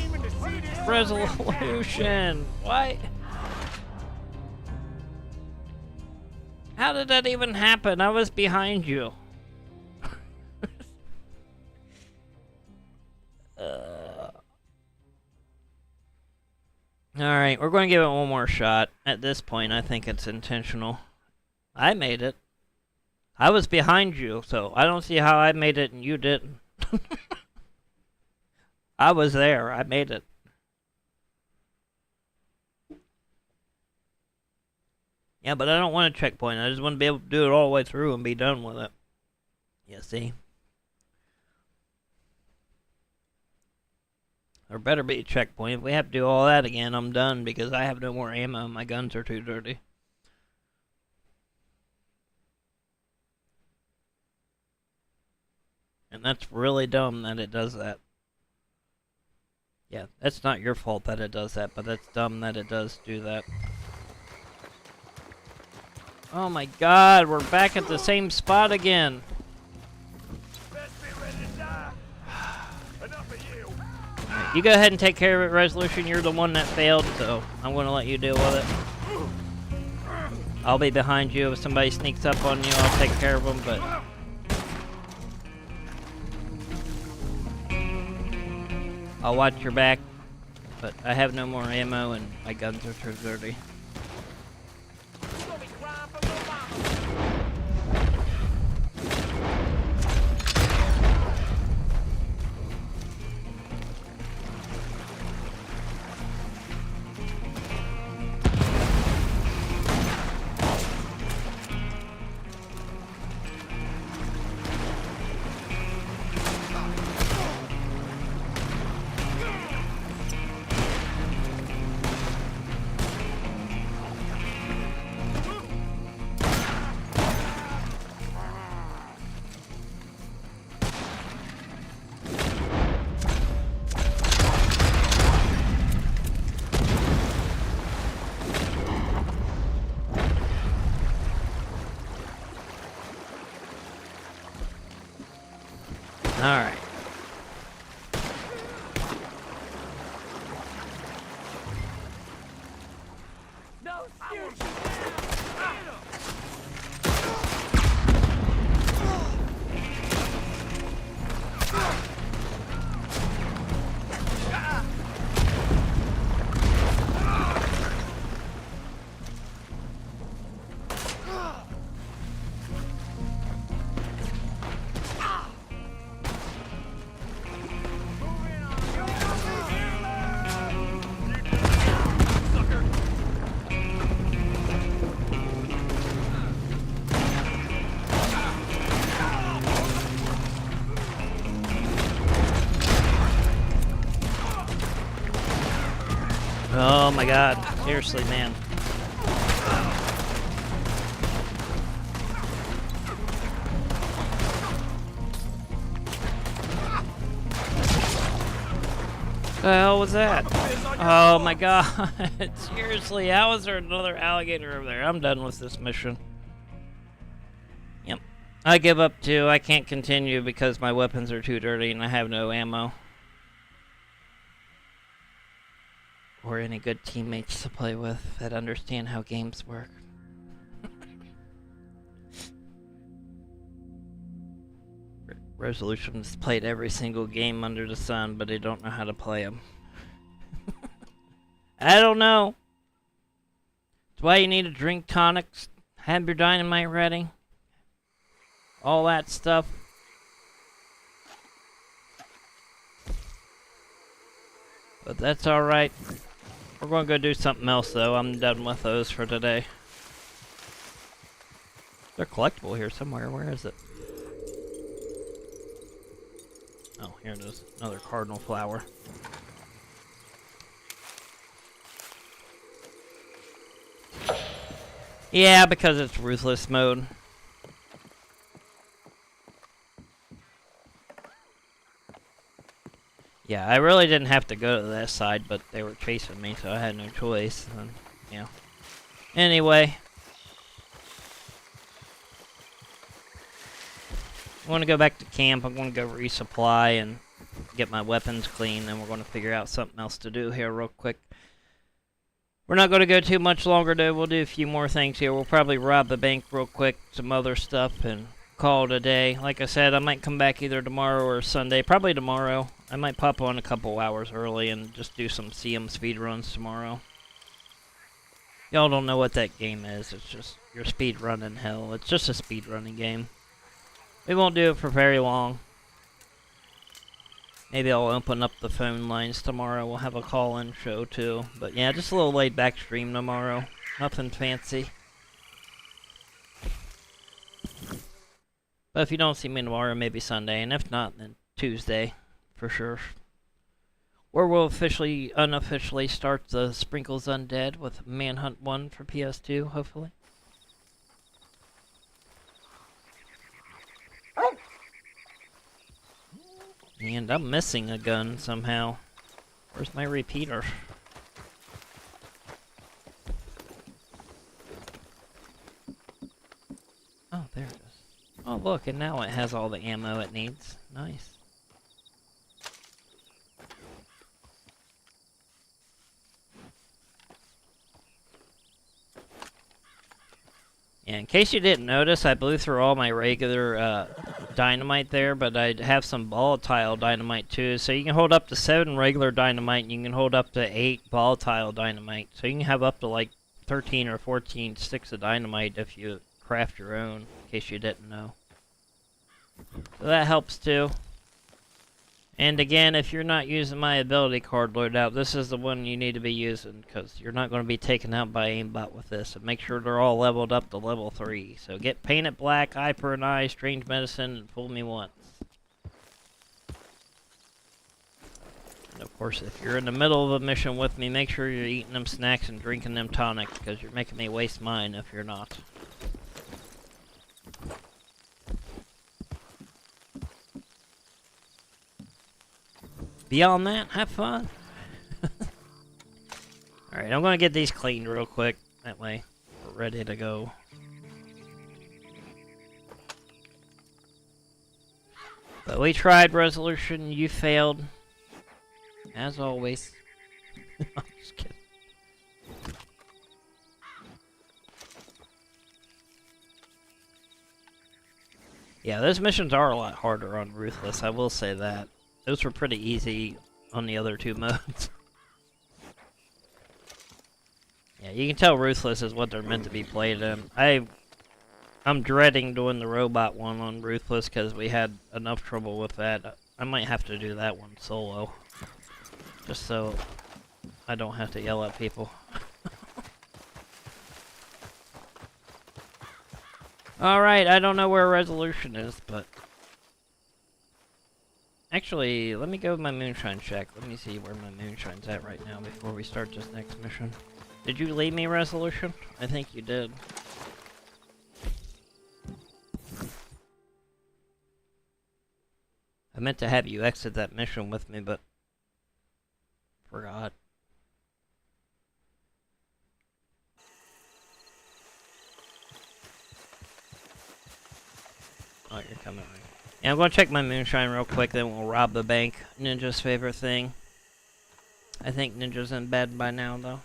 Resolution. What? How did that even happen? I was behind you. Alright, we're going to give it one more shot. At this point, I think it's intentional. I made it. I was behind you, so I don't see how I made it and you didn't. I was there. I made it. Yeah, but I don't want a checkpoint. I just want to be able to do it all the way through and be done with it. You see? There better be a checkpoint. If we have to do all that again, I'm done because I have no more ammo. My guns are too dirty. And that's really dumb that it does that. Yeah, that's not your fault that it does that, but that's dumb that it does do that. Oh my god, we're back at the same spot again. You go ahead and take care of it, Resolution. You're the one that failed, so I'm going to let you deal with it. I'll be behind you. If somebody sneaks up on you, I'll take care of them, but... I'll watch your back, but I have no more ammo and my guns are too dirty. Alright. No, seriously. Oh my god, seriously, man. The hell was that? Oh my god, seriously, how is there another alligator over there? I'm done with this mission. Yep. I give up too. I can't continue because my weapons are too dirty and I have no ammo. Or any good teammates to play with that understand how games work. Resolution's played every single game under the sun, but they don't know how to play them. I don't know. That's why you need to drink tonics, have your dynamite ready, all that stuff. But that's alright. We're going to go do something else, though. I'm done with those for today. They're collectible here somewhere. Where is it? Oh, here it is. Another cardinal flower. Yeah, because it's ruthless mode. Yeah, I really didn't have to go to that side, but they were chasing me, so I had no choice. And, yeah. Anyway. I want to go back to camp. I'm going to go resupply and get my weapons clean, then we're going to figure out something else to do here real quick. We're not going to go too much longer, though. We'll do a few more things here. We'll probably rob the bank real quick, some other stuff, and call it a day. Like I said, I might come back either tomorrow or Sunday. Probably tomorrow. I might pop on a couple hours early and just do some CM speedruns tomorrow. Y'all don't know what that game is. It's just your speedrunning hell. It's just a speedrunning game. We won't do it for very long. Maybe I'll open up the phone lines tomorrow. We'll have a call-in show too. But yeah, just a little laid-back stream tomorrow. Nothing fancy. But if you don't see me tomorrow, maybe Sunday. And if not, then Tuesday for sure. Where we'll unofficially start the Sprinkles Undead with Manhunt 1 for PS2, hopefully. And I'm missing a gun somehow. Where's my repeater? Oh, there it is. Oh, look, and now it has all the ammo it needs. Nice. Yeah, in case you didn't notice, I blew through all my regular dynamite there, but I have some volatile dynamite too. So you can hold up to 7 regular dynamite, and you can hold up to 8 volatile dynamite. So you can have up to like 13 or 14 sticks of dynamite if you craft your own, in case you didn't know. So that helps too. And again, if you're not using my ability card loadout, this is the one you need to be using, because you're not going to be taken out by aimbot with this. And make sure they're all leveled up to level 3. So get Painted Black, Eye for an Eye, Strange Medicine, and Fool Me Once. And of course, if you're in the middle of a mission with me, make sure you're eating them snacks and drinking them tonics, because you're making me waste mine if you're not. Beyond that, have fun. Alright, I'm gonna get these cleaned real quick. That way, we're ready to go. But we tried, Resolution. You failed. As always. I'm just kidding. Yeah, those missions are a lot harder on Ruthless, I will say that. Those were pretty easy on the other 2 modes. Yeah, you can tell Ruthless is what they're meant to be played in. I'm dreading doing the robot one on Ruthless because we had enough trouble with that. I might have to do that one solo. Just so I don't have to yell at people. Alright, I don't know where Resolution is, but... Actually, let me go with my moonshine check. Let me see where my moonshine's at right now before we start this next mission. Did you leave me, Resolution? I think you did. I meant to have you exit that mission with me, but... forgot. Oh, you're coming right. Yeah, I'm going to check my moonshine real quick, then we'll rob the bank. Ninja's favorite thing. I think Ninja's in bed by now, though.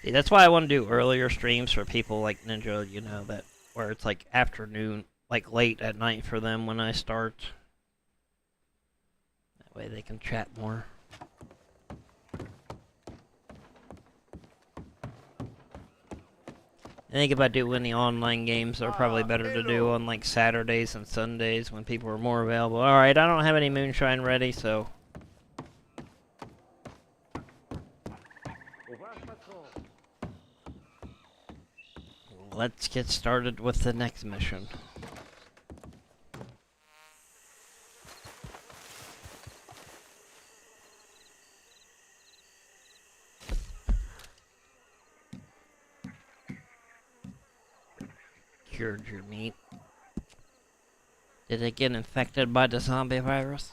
See, that's why I want to do earlier streams for people like Ninja, you know, that where it's like afternoon, like late at night for them when I start. That way they can chat more. I think if I do any online games, they're probably better to do on like Saturdays and Sundays when people are more available. Alright, I don't have any moonshine ready, so... let's get started with the next mission. Cured your meat. Did it get infected by the zombie virus?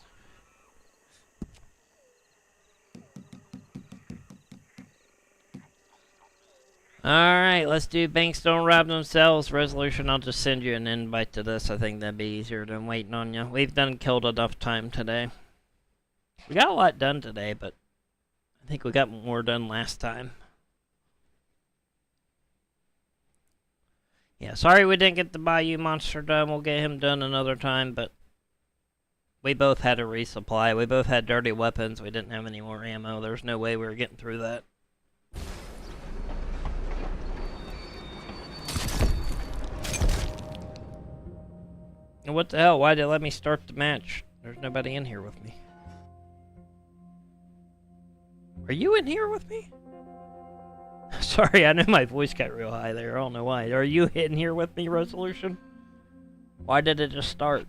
Alright, let's do Banks Don't Rob Themselves. Resolution, I'll just send you an invite to this. I think that'd be easier than waiting on you. We've killed enough time today. We got a lot done today, but I think we got more done last time. Yeah, sorry we didn't get the Bayou Monster done. We'll get him done another time, but we both had a resupply. We both had dirty weapons. We didn't have any more ammo. There's no way we were getting through that. And what the hell? Why did it let me start the match? There's nobody in here with me. Are you in here with me? Sorry, I know my voice got real high there. I don't know why. Are you in here with me, Resolution? Why did it just start?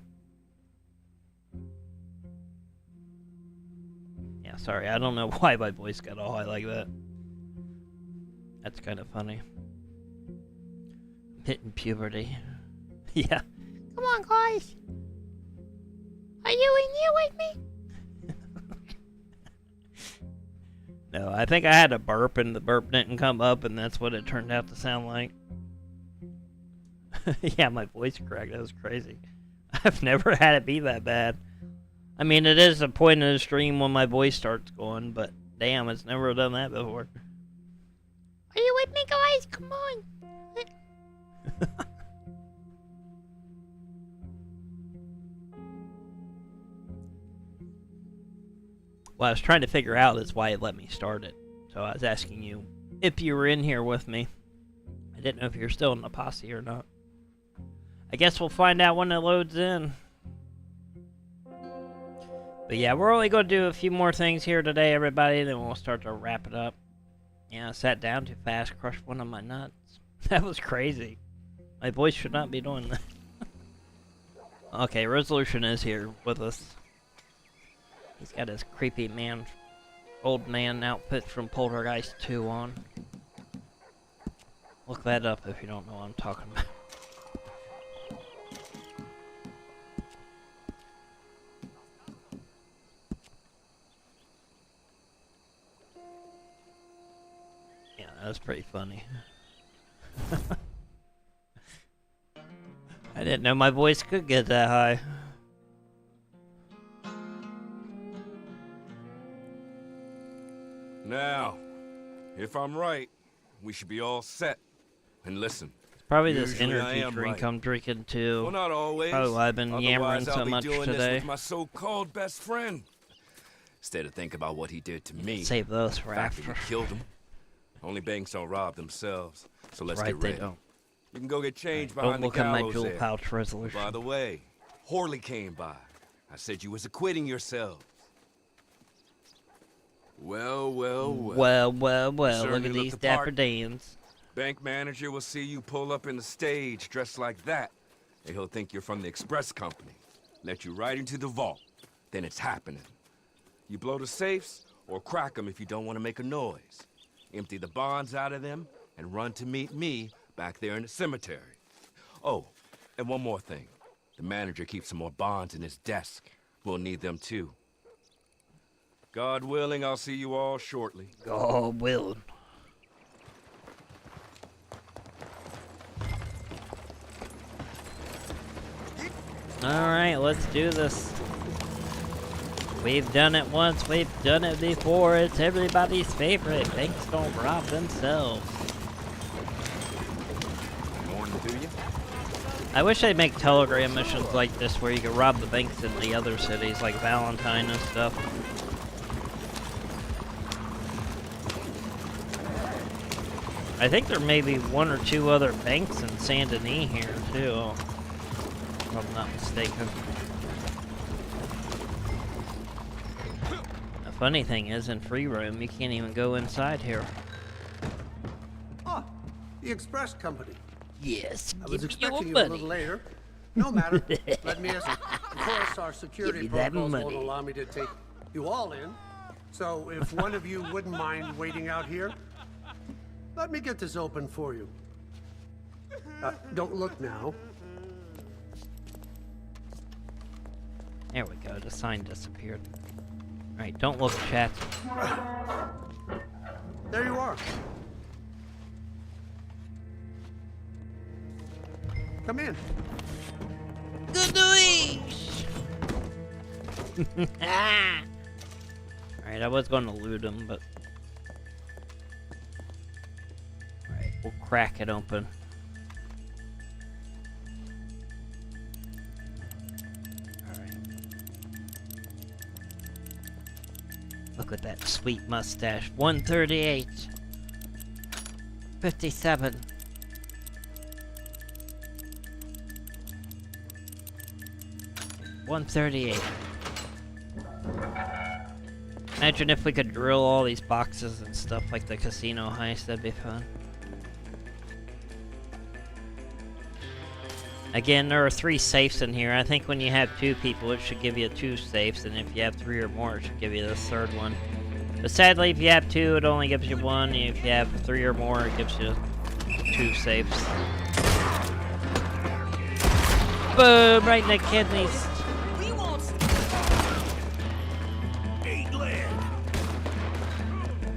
Yeah, sorry. I don't know why my voice got all high like that. That's kind of funny. Hitting puberty. Yeah. Come on, guys. Are you in here with me? No, I think I had a burp and the burp didn't come up and that's what it turned out to sound like. Yeah, my voice cracked. That was crazy. I've never had it be that bad. I mean, it is a point in the stream when my voice starts going, but damn, it's never done that before. Are you with me, guys? Come on. What I was trying to figure out is why it let me start it. So I was asking you if you were in here with me. I didn't know if you're still in the posse or not. I guess we'll find out when it loads in. But yeah, we're only going to do a few more things here today, everybody, then we'll start to wrap it up. Yeah, I sat down too fast, crushed one of my nuts. That was crazy. My voice should not be doing that. Okay, Resolution is here with us. He's got his creepy old man outfit from Poltergeist 2 on. Look that up if you don't know what I'm talking about. Yeah, that was pretty funny. I didn't know my voice could get that high. Now, if I'm right, we should be all set. And listen, it's probably this usually energy drink I'm drinking too. Well, not always. Probably why I've been yammering so much doing today. This with my so-called best friend. Instead of thinking about what he did to me. Save those for after. He killed him. Only banks don't rob themselves, so let's get ready. They don't. You can go get changed behind the gallows. Don't look at my jewel there. pouch, Resolution. By the way, Horley came by. I said you was acquitting yourselves. Well. Look at these dapper Dans. Bank manager will see you pull up in the stage dressed like that, and he'll think you're from the express company. Let you right into the vault. Then it's happening. You blow the safes, or crack them if you don't want to make a noise. Empty the bonds out of them, and run to meet me back there in the cemetery. Oh, and one more thing. The manager keeps some more bonds in his desk. We'll need them too. God willing, I'll see you all shortly. God willing. Alright, let's do this. We've done it once, we've done it before. It's everybody's favorite. Banks don't rob themselves. Morning to you. I wish they'd make telegram missions like this where you could rob the banks in the other cities, like Valentine and stuff. I think there may be 1 or 2 other banks in Saint Denis here, too. If I'm not mistaken. The funny thing is, in free roam, you can't even go inside here. Ah, the express company. Yes, I was give me expecting your you a money. little later. No matter. Let me answer. Of course, our security Give me that protocols won't money. allow me to take you all in. So if one of you wouldn't mind waiting out here, let me get this open for you. Don't look now. There we go, the sign disappeared. Alright, don't look, chat. There you are. Come in. Good news! Alright, I was going to loot him, but... Alright, we'll crack it open. Alright. Look at that sweet mustache. 138. 57. $138. Imagine if we could drill all these boxes and stuff like the casino heist, that'd be fun. Again, there are 3 safes in here. I think when you have 2 people, it should give you 2 safes, and if you have 3 or more, it should give you the 3rd one. But sadly, if you have 2, it only gives you 1, and if you have 3 or more, it gives you 2 safes. Boom! Right in the kidneys.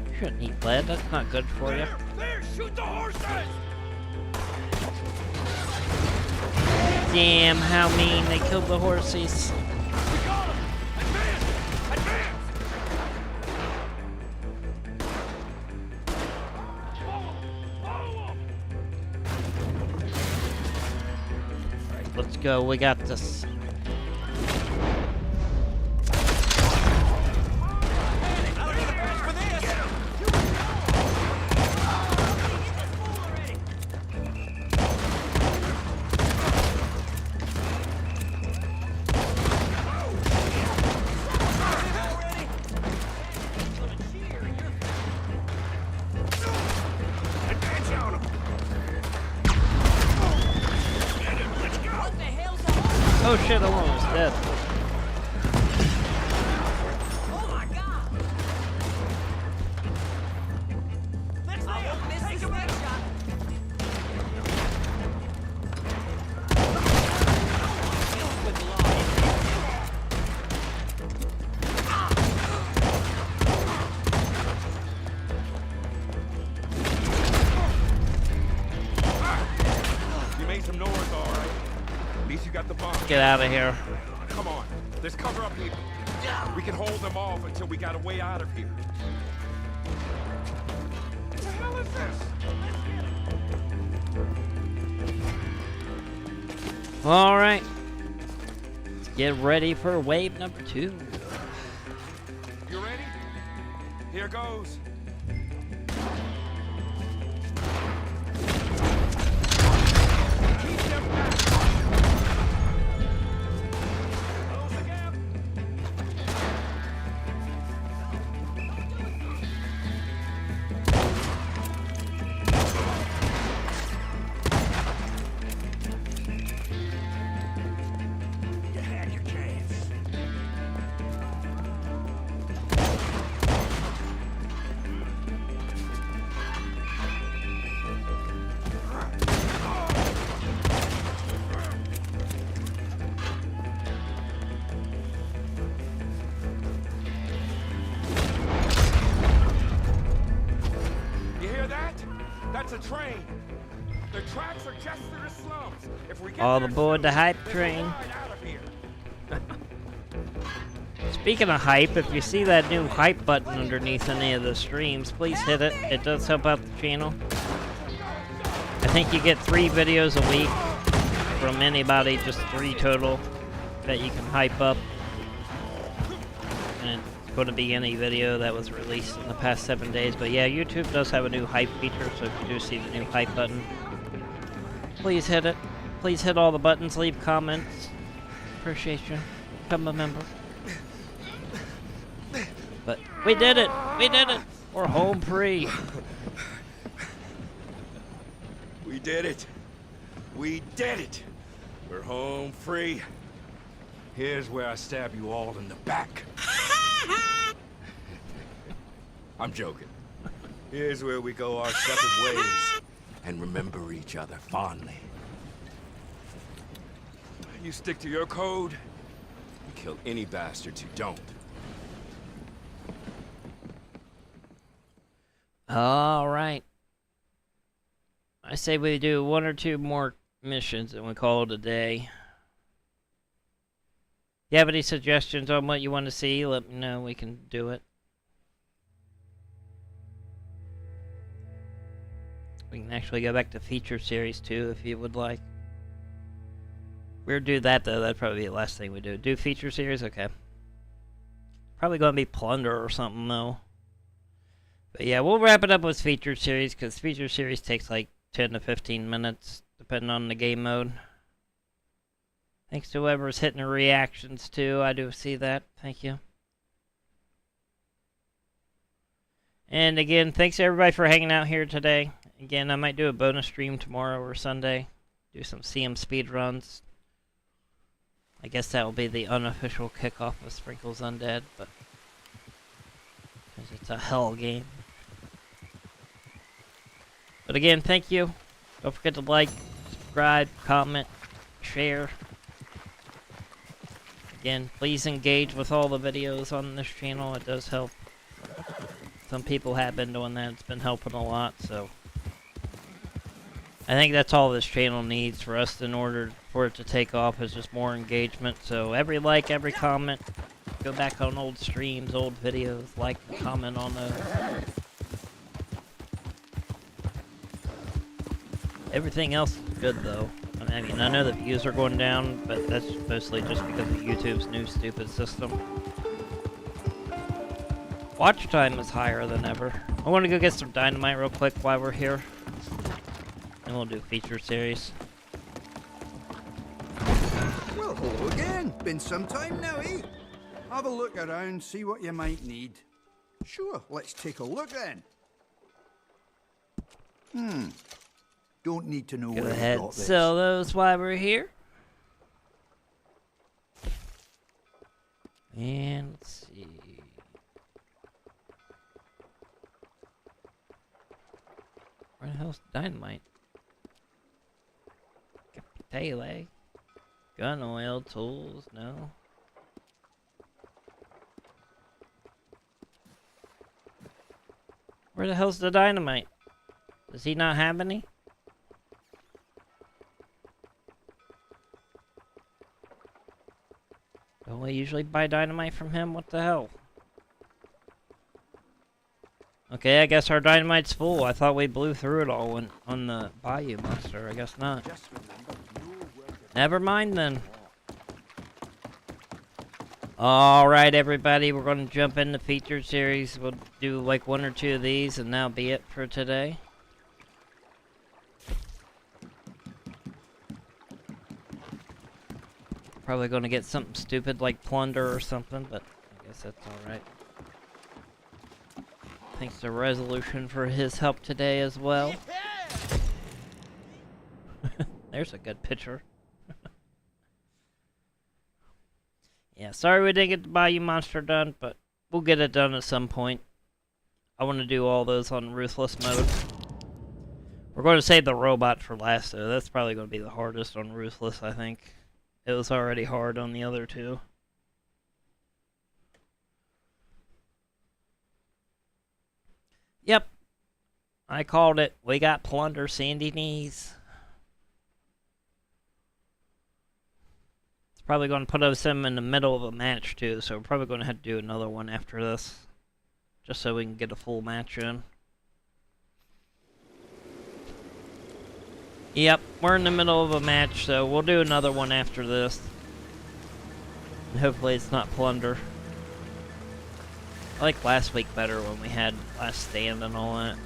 You shouldn't eat lead, that's not good for you. There, shoot the horses! Damn, how mean, they killed the horses. We got him! Advance! Advance! Follow him! Alright, let's go, we got this. Oh shit, I'm almost dead. Oh my god! Let's take him out! You made some noise, all right. At least you got the bomb. Get out of here. Come on, there's cover up here. We can hold them off until we got a way out of here. What the hell is this? Alright. Let's get ready for wave number 2. You ready? Here goes. Keep them back. Close the gap. You had your chance. You hear that? That's a train. The tracks are just through the slums. If we get All there aboard the soon, hype there's a train. ride out of here. Speaking of hype, if you see that new hype button underneath any of the streams, please hit it. It does help out the channel. I think you get 3 videos a week from anybody, just 3 total, that you can hype up. And it's going to be any video that was released in the past 7 days. But yeah, YouTube does have a new hype feature, so if you do see the new hype button, please hit it. Please hit all the buttons, leave comments. Appreciate you. Become a member. But we did it! We did it! We're home free. We did it. We did it. We're home free. Here's where I stab you all in the back. I'm joking. Here's where we go our separate ways and remember each other fondly. You stick to your code, you kill any bastards who don't. All right. I say we do 1 or 2 more missions and we call it a day. If you have any suggestions on what you want to see, let me know. We can do it. We can actually go back to feature series too if you would like. We'll do that though. That'd probably be the last thing we do. Do feature series? Okay. Probably gonna be plunder or something though. But yeah, we'll wrap it up with feature series because feature series takes like 10 to 15 minutes depending on the game mode. Thanks to whoever's hitting the reactions too. I do see that. Thank you. And again, thanks everybody for hanging out here today. Again, I might do a bonus stream tomorrow or Sunday. Do some CM speedruns. I guess that will be the unofficial kickoff of Sprinkles Undead, but because it's a hell game. But again, thank you. Don't forget to like, subscribe, comment, share. Again, please engage with all the videos on this channel. It does help. Some people have been doing that. It's been helping a lot, so I think that's all this channel needs for us in order for it to take off is just more engagement. So every like, every comment, go back on old streams, old videos, like and comment on those. Everything else is good though. I mean, I know the views are going down, but that's mostly just because of YouTube's new stupid system. Watch time is higher than ever. I want to go get some dynamite real quick while we're here. And we'll do feature series. Well, hello again. Been some time now, eh? Have a look around, see what you might need. Sure, let's take a look then. Don't need to know Go where ahead you got and this. sell those while we're here. And let's see. Where the hell's dynamite? Capitale. Gun oil, tools, no. Where the hell's the dynamite? Does he not have any? Don't we usually buy dynamite from him? What the hell? Okay, I guess our dynamite's full. I thought we blew through it all on the Bayou Monster. I guess not. Never mind then. Alright everybody, we're going to jump into feature series. We'll do like 1 or 2 of these and that'll be it for today. Probably going to get something stupid like plunder or something, but I guess that's alright. Thanks to Resolution for his help today as well. There's a good picture. Yeah, sorry we didn't get the Bayou Monster done, but we'll get it done at some point. I want to do all those on Ruthless mode. We're going to save the robot for last, though. That's probably going to be the hardest on Ruthless, I think. It was already hard on the other two. Yep. I called it. We got Plunder Sandy Knees. It's probably going to put us in the middle of a match, too. So we're probably going to have to do another one after this. Just so we can get a full match in. Yep, we're in the middle of a match, so we'll do another one after this. And hopefully it's not Plunder. I like last week better when we had Last Stand and all that.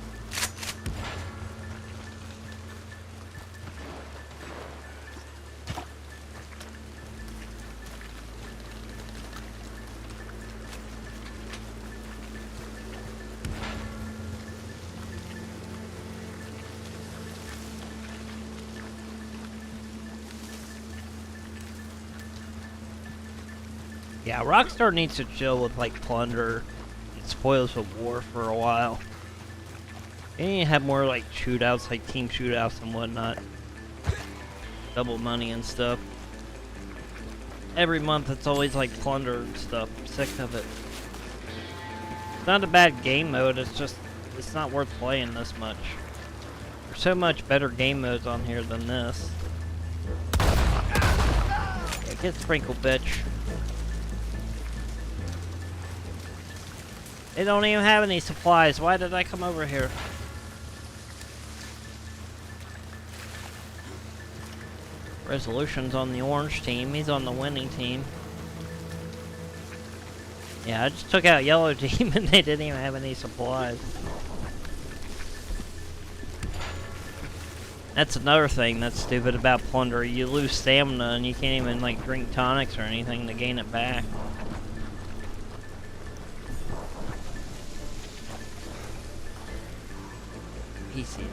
Yeah, Rockstar needs to chill with like Plunder and Spoils of War for a while. They need to have more like shootouts, like team shootouts and whatnot. Double money and stuff. Every month it's always like Plunder and stuff. I'm sick of it. It's not a bad game mode, it's just, it's not worth playing this much. There's so much better game modes on here than this. Get sprinkled, bitch. They don't even have any supplies. Why did I come over here? Resolution's on the orange team. He's on the winning team. Yeah, I just took out yellow team and they didn't even have any supplies. That's another thing that's stupid about plunder. You lose stamina and you can't even like drink tonics or anything to gain it back. He sees me.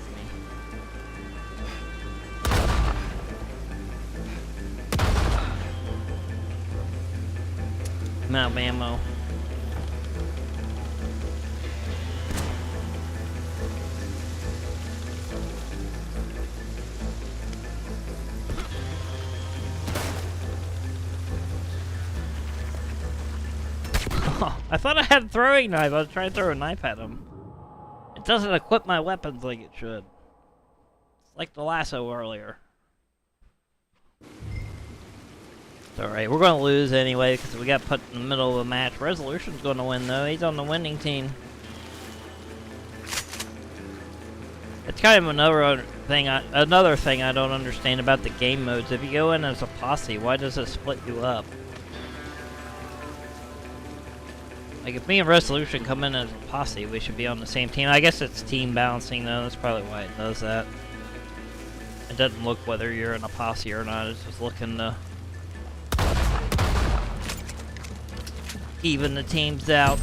I'm out of ammo. Oh, I thought I had a throwing knife. I was trying to throw a knife at him. It doesn't equip my weapons like it should. It's like the lasso earlier. It's alright, we're going to lose anyway because we got put in the middle of a match. Resolution's going to win though. He's on the winning team. It's kind of another thing I don't understand about the game modes. If you go in as a posse, why does it split you up? Like, if me and Resolution come in as a posse, we should be on the same team. I guess it's team balancing, though. That's probably why it does that. It doesn't look whether you're in a posse or not. It's just looking to even the teams out.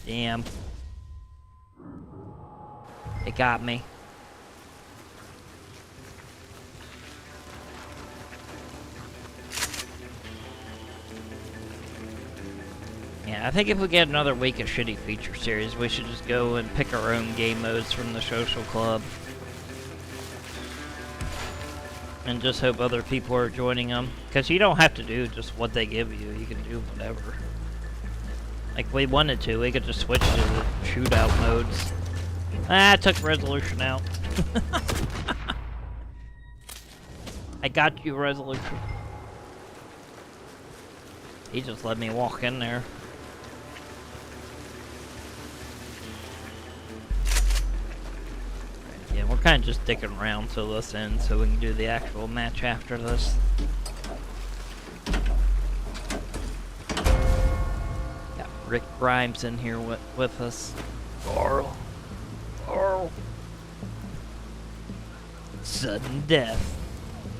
Damn. It got me. Yeah, I think if we get another week of shitty feature series, we should just go and pick our own game modes from the social club. And just hope other people are joining them. Because you don't have to do just what they give you. You can do whatever. Like, we wanted to. We could just switch to the shootout modes. Ah, I took Resolution out. I got you, Resolution. He just let me walk in there. Yeah, we're kind of just dicking around till this ends so we can do the actual match after this. Got Rick Grimes in here with us. Carl. Sudden death.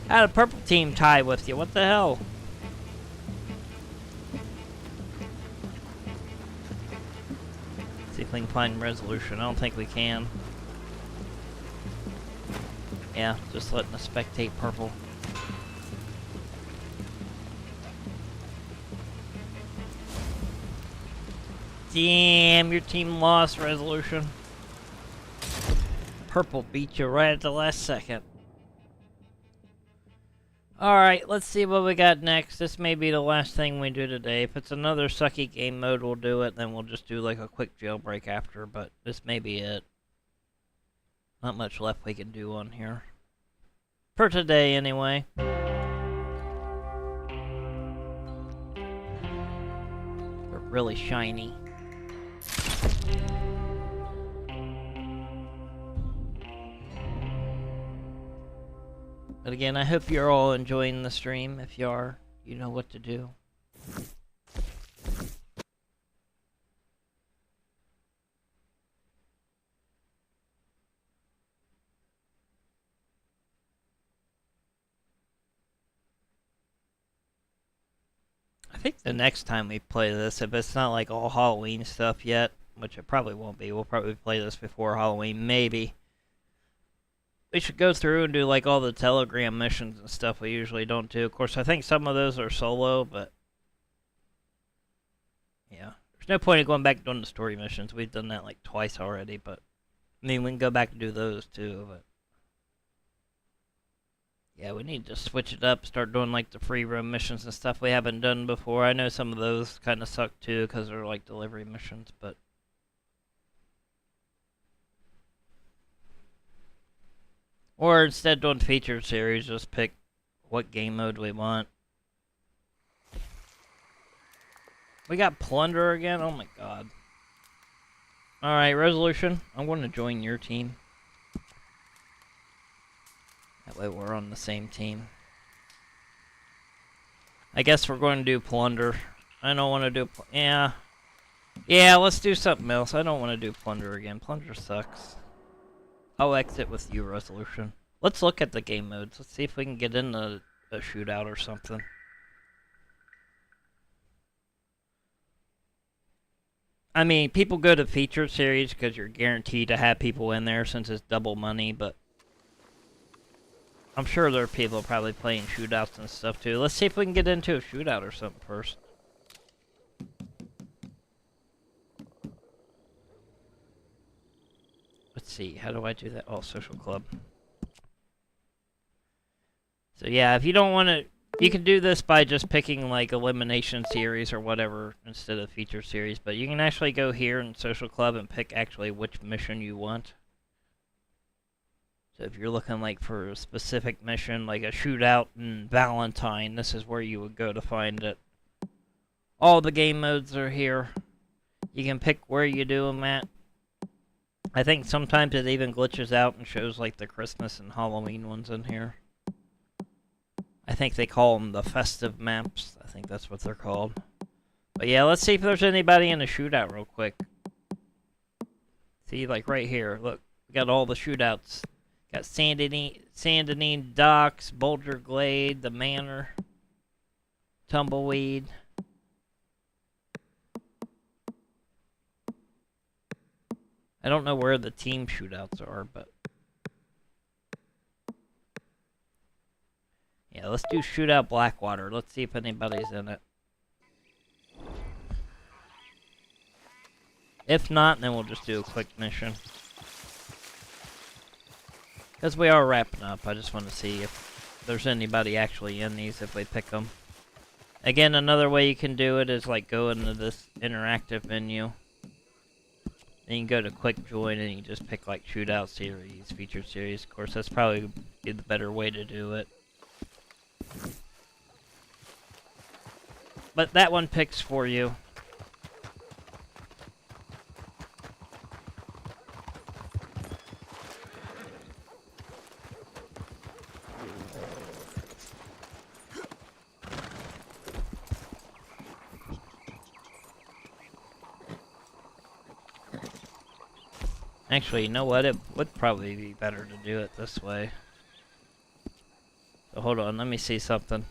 Had a purple team tie with you. What the hell? See if we can find Resolution. I don't think we can. Yeah, just letting us spectate purple. Damn, your team lost, Resolution. Purple beat you right at the last second. Alright, let's see what we got next. This may be the last thing we do today. If it's another sucky game mode, we'll do it. Then we'll just do like a quick jailbreak after. But this may be it. Not much left we can do on here. For today, anyway. They're really shiny. But again, I hope you're all enjoying the stream. If you are, you know what to do. I think the next time we play this, if it's not like all Halloween stuff yet, which it probably won't be, we'll probably play this before Halloween, maybe. We should go through and do like all the Telegram missions and stuff we usually don't do. Of course, I think some of those are solo, but yeah. There's no point in going back and doing the story missions. We've done that like twice already, but I mean, we can go back and do those too, but yeah, we need to switch it up, start doing like the free roam missions and stuff we haven't done before. I know some of those kind of suck too because they're like delivery missions, but Or instead of doing featured series, just pick what game mode we want. We got Plunder again? Oh my god. Alright, Resolution. I'm going to join your team. That way we're on the same team. I guess we're going to do Plunder. I don't want to do... Yeah. Yeah, let's do something else. I don't want to do Plunder again. Plunder sucks. I'll exit with you, Resolution. Let's look at the game modes. Let's see if we can get into a shootout or something. I mean, people go to featured series because you're guaranteed to have people in there since it's double money, but I'm sure there are people probably playing shootouts and stuff too. Let's see if we can get into a shootout or something first. Let's see, how do I do that? Oh, social club. So yeah, if you don't want to, you can do this by just picking like elimination series or whatever instead of feature series, but you can actually go here in social club and pick actually which mission you want. So if you're looking like for a specific mission, like a shootout in Valentine, this is where you would go to find it. All the game modes are here. You can pick where you do them at. I think sometimes it even glitches out and shows like the Christmas and Halloween ones in here. I think they call them the festive maps. I think that's what they're called. But yeah, let's see if there's anybody in the shootout real quick. See, like right here, look, we got all the shootouts. Got Sandinine Docks, Boulder Glade, the Manor, Tumbleweed. I don't know where the team shootouts are, but yeah, let's do Shootout Blackwater. Let's see if anybody's in it. If not, then we'll just do a quick mission. Because we are wrapping up, I just want to see if there's anybody actually in these if we pick them. Again, another way you can do it is like go into this interactive menu. Then you can go to quick join and you just pick like shootout series, featured series. Of course, that's probably the better way to do it. But that one picks for you. Actually, you know what? It would probably be better to do it this way. So hold on, let me see something.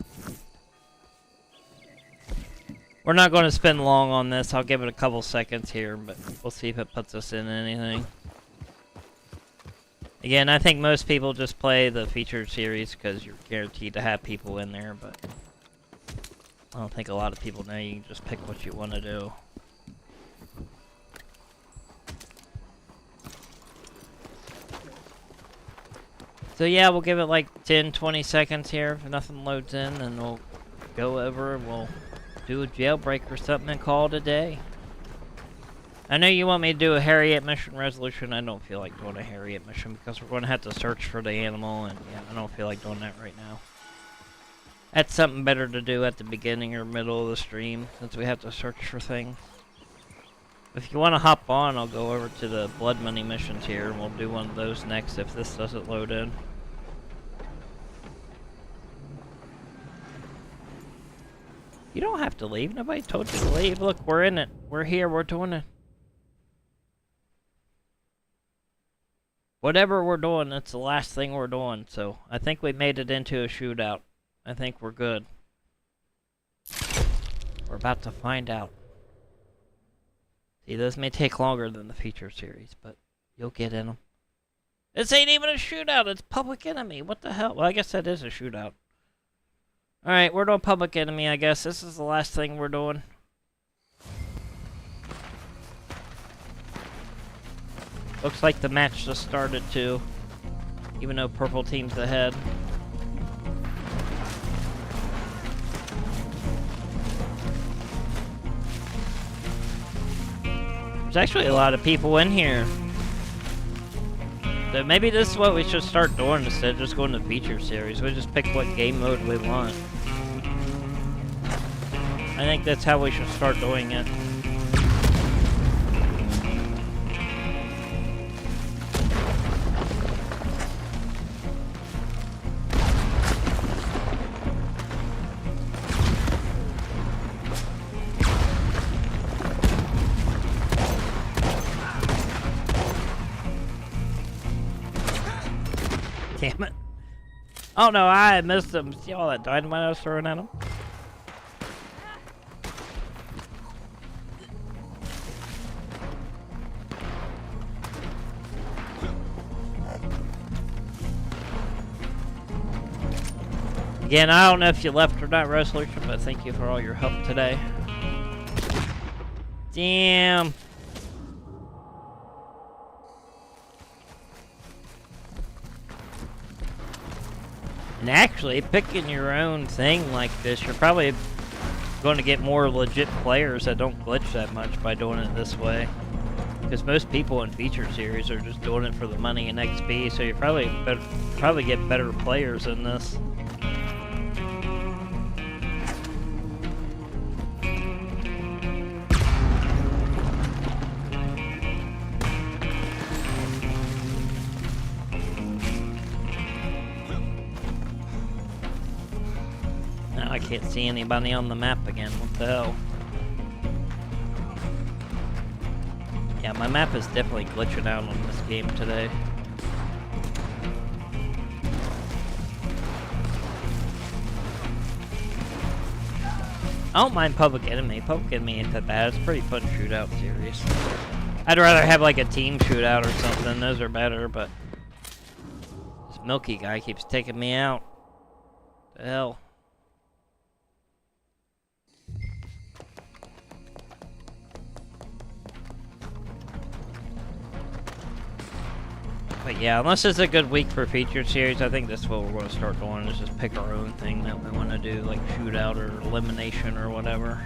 We're not going to spend long on this. I'll give it a couple seconds here, but we'll see if it puts us in anything. Again, I think most people just play the featured series because you're guaranteed to have people in there, but I don't think a lot of people know you can just pick what you want to do. So yeah, we'll give it like 10-20 seconds here. If nothing loads in, then we'll go over and we'll do a jailbreak or something and call it a day. I know you want me to do a Harriet mission resolution. I don't feel like doing a Harriet mission because we're going to have to search for the animal, and yeah, I don't feel like doing that right now. That's something better to do at the beginning or middle of the stream since we have to search for things. If you want to hop on, I'll go over to the Blood Money missions here, and we'll do one of those next if this doesn't load in. You don't have to leave. Nobody told you to leave. Look, we're in it. We're here. We're doing it. Whatever we're doing, that's the last thing we're doing. So I think we made it into a shootout. I think we're good. We're about to find out. See, this may take longer than the feature series, but you'll get in them. This ain't even a shootout. It's Public Enemy. What the hell? Well, I guess that is a shootout. Alright, we're doing Public Enemy, I guess. This is the last thing we're doing. Looks like the match just started too, even though purple team's ahead. There's actually a lot of people in here. So maybe this is what we should start doing instead of just going to feature series. We just pick what game mode we want. I think that's how we should start doing it. Damn it. Oh no, I missed him. See all that dynamite I was throwing at him? Again, I don't know if you left or not, Resolution, but thank you for all your help today. Damn. And actually, picking your own thing like this, you're probably going to get more legit players that don't glitch that much by doing it this way. Because most people in feature series are just doing it for the money and XP, so you probably get better players in this. Now I can't see anybody on the map again. What the hell? Yeah, my map is definitely glitching out on this game today. I don't mind Public Enemy. Public Enemy ain't that bad. It's a pretty fun shootout series. I'd rather have like a team shootout or something. Those are better, but this Milky guy keeps taking me out. The hell? But yeah, unless it's a good week for featured series, I think that's what we're going to start doing, is just pick our own thing that we want to do, like shootout or elimination or whatever.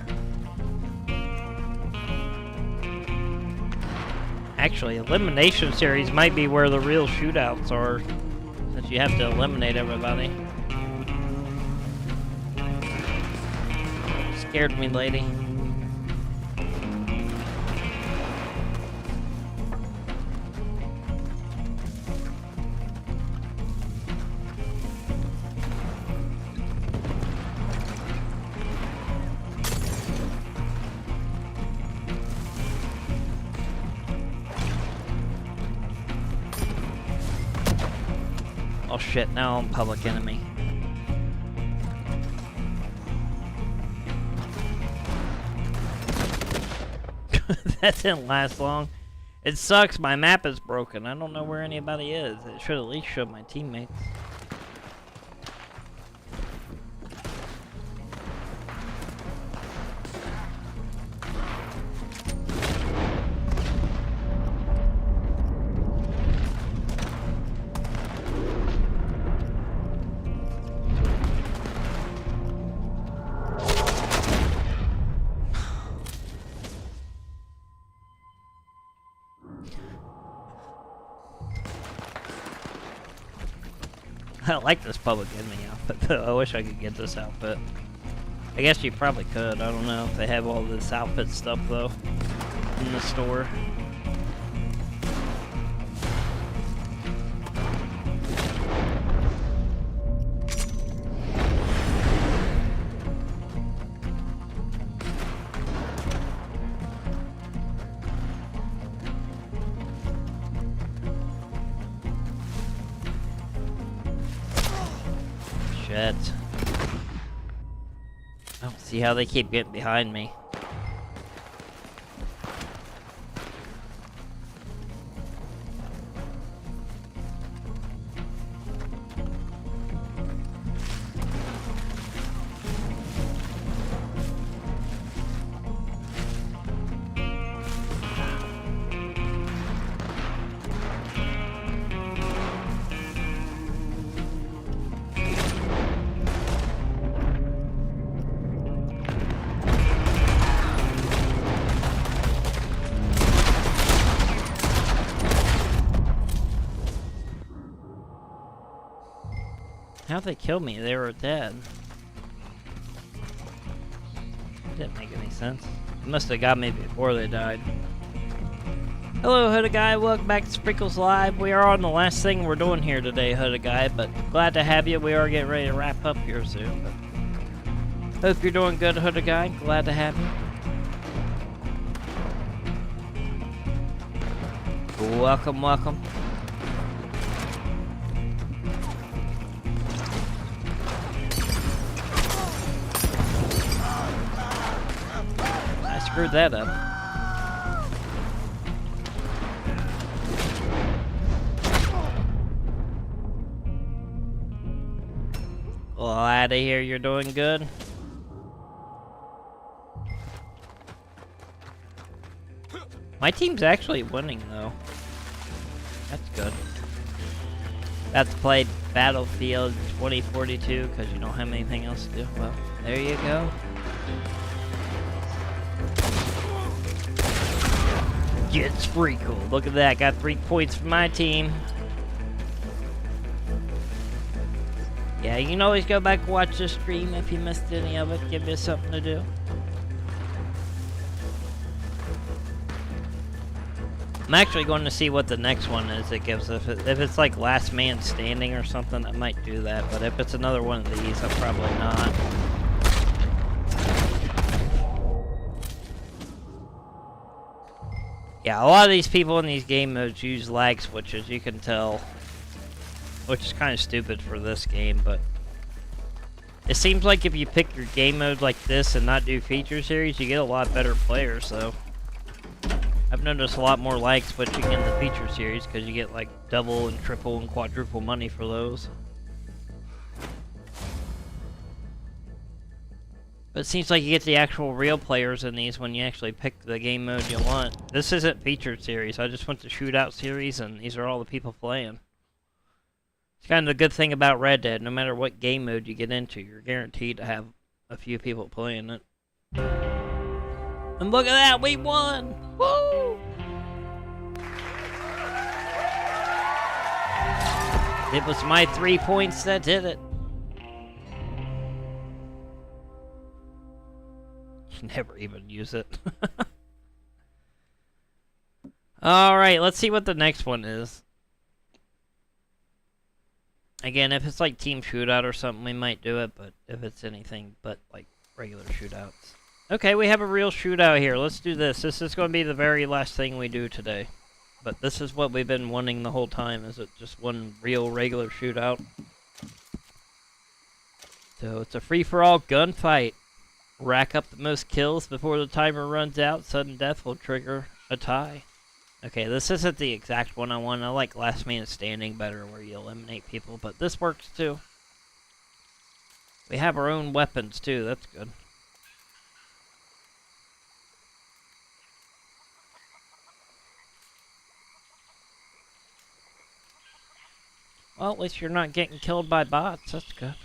Actually, elimination series might be where the real shootouts are, since you have to eliminate everybody. Scared me, lady. Oh shit, now I'm Public Enemy. That didn't last long. It sucks, my map is broken. I don't know where anybody is. It should at least show my teammates. I like this Public Enemy outfit though. I wish I could get this outfit. I guess you probably could. I don't know if they have all this outfit stuff though in the store. Shit. I don't see how they keep getting behind me. How'd they kill me? They were dead. Didn't make any sense. They must have got me before they died. Hello, Hooded Guy. Welcome back to Sprinkles Live. We are on the last thing we're doing here today, Hooded Guy, but glad to have you. We are getting ready to wrap up here soon. But hope you're doing good, Hooded Guy. Glad to have you. Welcome, welcome. I screwed that up. Well, out of here, you're doing good. My team's actually winning, though. That's good. That's played Battlefield 2042 because you don't have anything else to do. Well, there you go. Get sprinkled. Look at that. Got 3 points for my team. Yeah, you can always go back and watch the stream if you missed any of it. Give you something to do. I'm actually going to see what the next one is it gives us. If it's like Last Man Standing or something, I might do that. But if it's another one of these, I'm probably not. Yeah, a lot of these people in these game modes use lag switches, you can tell. Which is kind of stupid for this game, but it seems like if you pick your game mode like this and not do feature series, you get a lot better players, so I've noticed a lot more lag switching in the feature series because you get like double and triple and quadruple money for those. But it seems like you get the actual real players in these when you actually pick the game mode you want. This isn't featured series, I just went to shootout series and these are all the people playing. It's kind of the good thing about Red Dead, no matter what game mode you get into, you're guaranteed to have a few people playing it. And look at that, we won! Woo! It was my 3 points that did it. You never even use it. Alright, let's see what the next one is. Again, if it's like team shootout or something, we might do it, but if it's anything but like regular shootouts. Okay, we have a real shootout here. Let's do this. This is going to be the very last thing we do today. But this is what we've been wanting the whole time, is it just one real regular shootout. So it's a free-for-all gunfight. Rack up the most kills before the timer runs out. Sudden death will trigger a tie. Okay, this isn't the exact one I want. I like Last Man Standing better, where you eliminate people, but this works too. We have our own weapons too, that's good. Well, at least you're not getting killed by bots, that's good.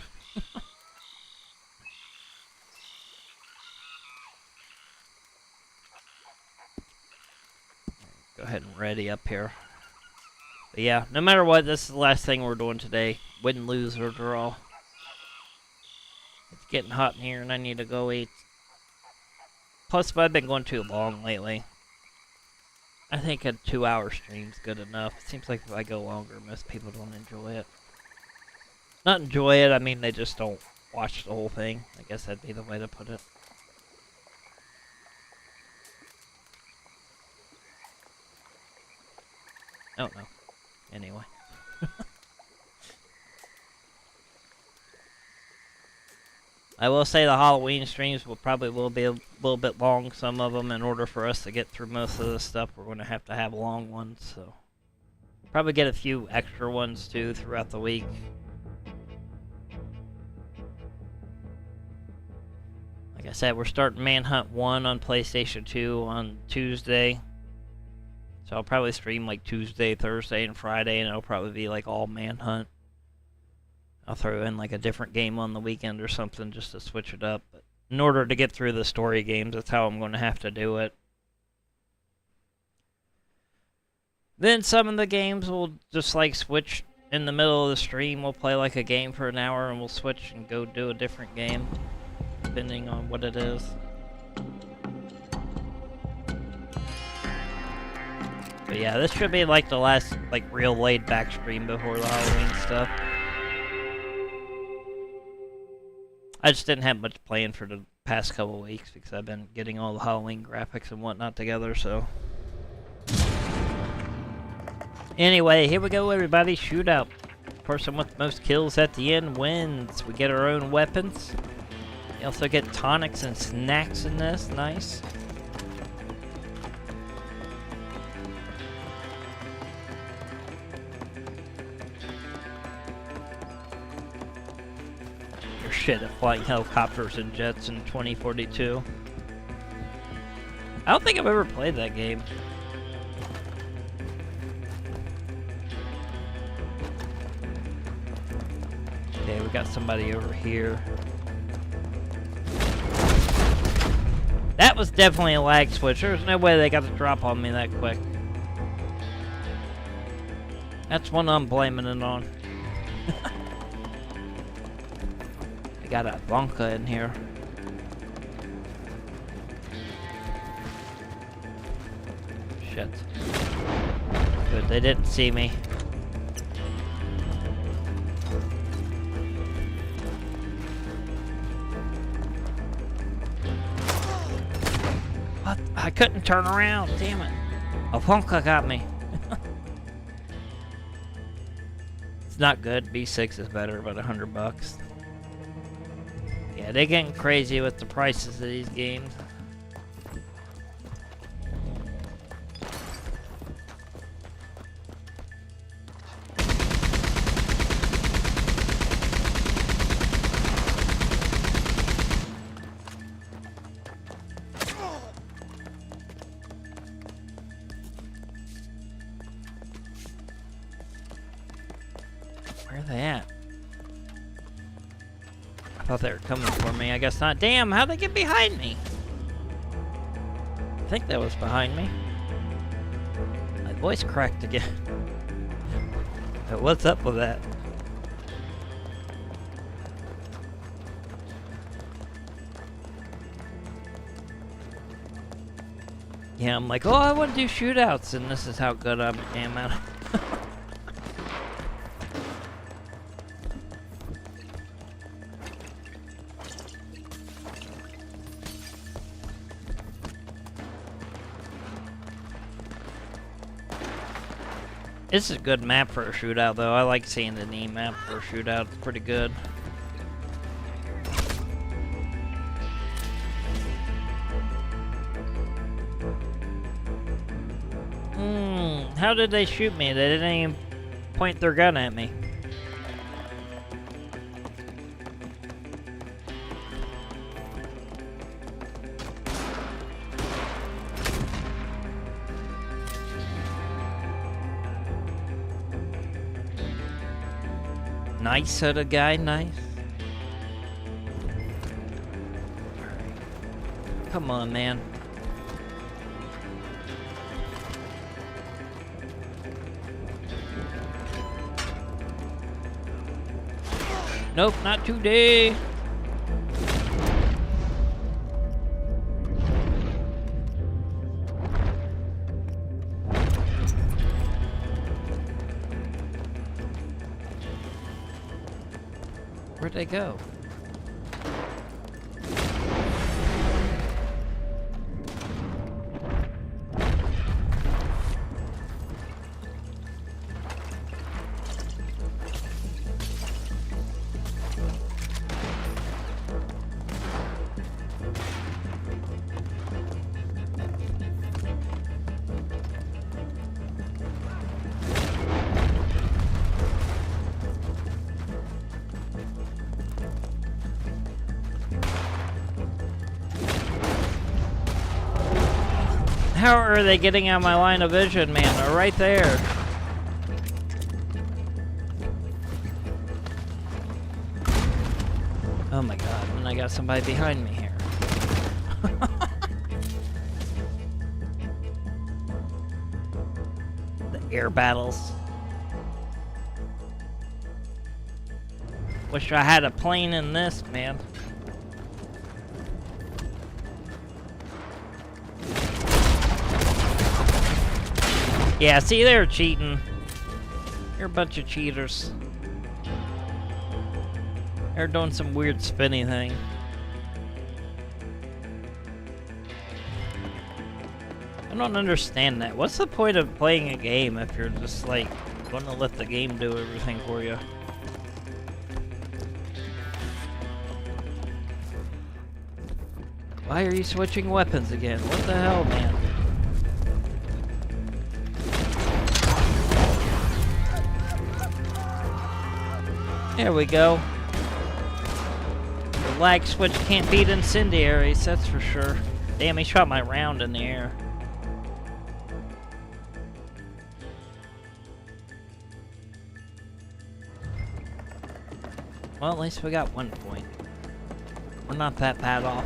Go ahead and ready up here. But yeah, no matter what, this is the last thing we're doing today. Win, lose, or draw. It's getting hot in here and I need to go eat. Plus, I've been going too long lately. I think a 2-hour stream's good enough. It seems like if I go longer, most people don't enjoy it. Not enjoy it, I mean they just don't watch the whole thing. I guess that'd be the way to put it. Oh no. Anyway. I will say the Halloween streams will be a little bit long, some of them, in order for us to get through most of this stuff. We're going to have long ones, so probably get a few extra ones too throughout the week. Like I said, we're starting Manhunt 1 on PlayStation 2 on Tuesday. So I'll probably stream like Tuesday, Thursday, and Friday, and it'll probably be like all Manhunt. I'll throw in like a different game on the weekend or something just to switch it up. But in order to get through the story games, that's how I'm going to have to do it. Then some of the games will just like switch in the middle of the stream, we'll play like a game for an hour and we'll switch and go do a different game, depending on what it is. But yeah, this should be like the last like real laid back stream before the Halloween stuff. I just didn't have much planned for the past couple weeks because I've been getting all the Halloween graphics and whatnot together, so. Anyway, here we go, everybody. Shootout. Person with the most kills at the end wins. We get our own weapons. We also get tonics and snacks in this. Nice. You're shit at flying helicopters and jets in 2042. I don't think I've ever played that game. Okay, we got somebody over here. That was definitely a lag switch. There's no way they got the drop on me that quick. That's one I'm blaming it on. I got a Blanca in here. Shit. Good, they didn't see me. What? I couldn't turn around, damn it. A Blanca got me. It's not good. B6 is better, but $100. Yeah, they're getting crazy with the prices of these games. Where are they at? I thought they were coming for me. I guess not. Damn, how'd they get behind me? I think that was behind me. My voice cracked again. What's up with that? Yeah, I'm like, oh, I want to do shootouts, and this is how good I am at it. This is a good map for a shootout, though. I like seeing the knee map for a shootout. It's pretty good. How did they shoot me? They didn't even point their gun at me. Nice of the guy, nice. Come on, man. Nope, not today. Where'd they go? How are they getting out of my line of vision, man? They're right there. Oh my god, and I got somebody behind me here. The air battles. Wish I had a plane in this, man. Yeah, see, they're cheating. You're a bunch of cheaters. They're doing some weird spinny thing. I don't understand that. What's the point of playing a game if you're just like gonna let the game do everything for you? Why are you switching weapons again? What the hell, man? There we go. The lag switch can't beat incendiaries, that's for sure. Damn, he shot my round in the air. Well, at least we got 1 point. We're not that bad off.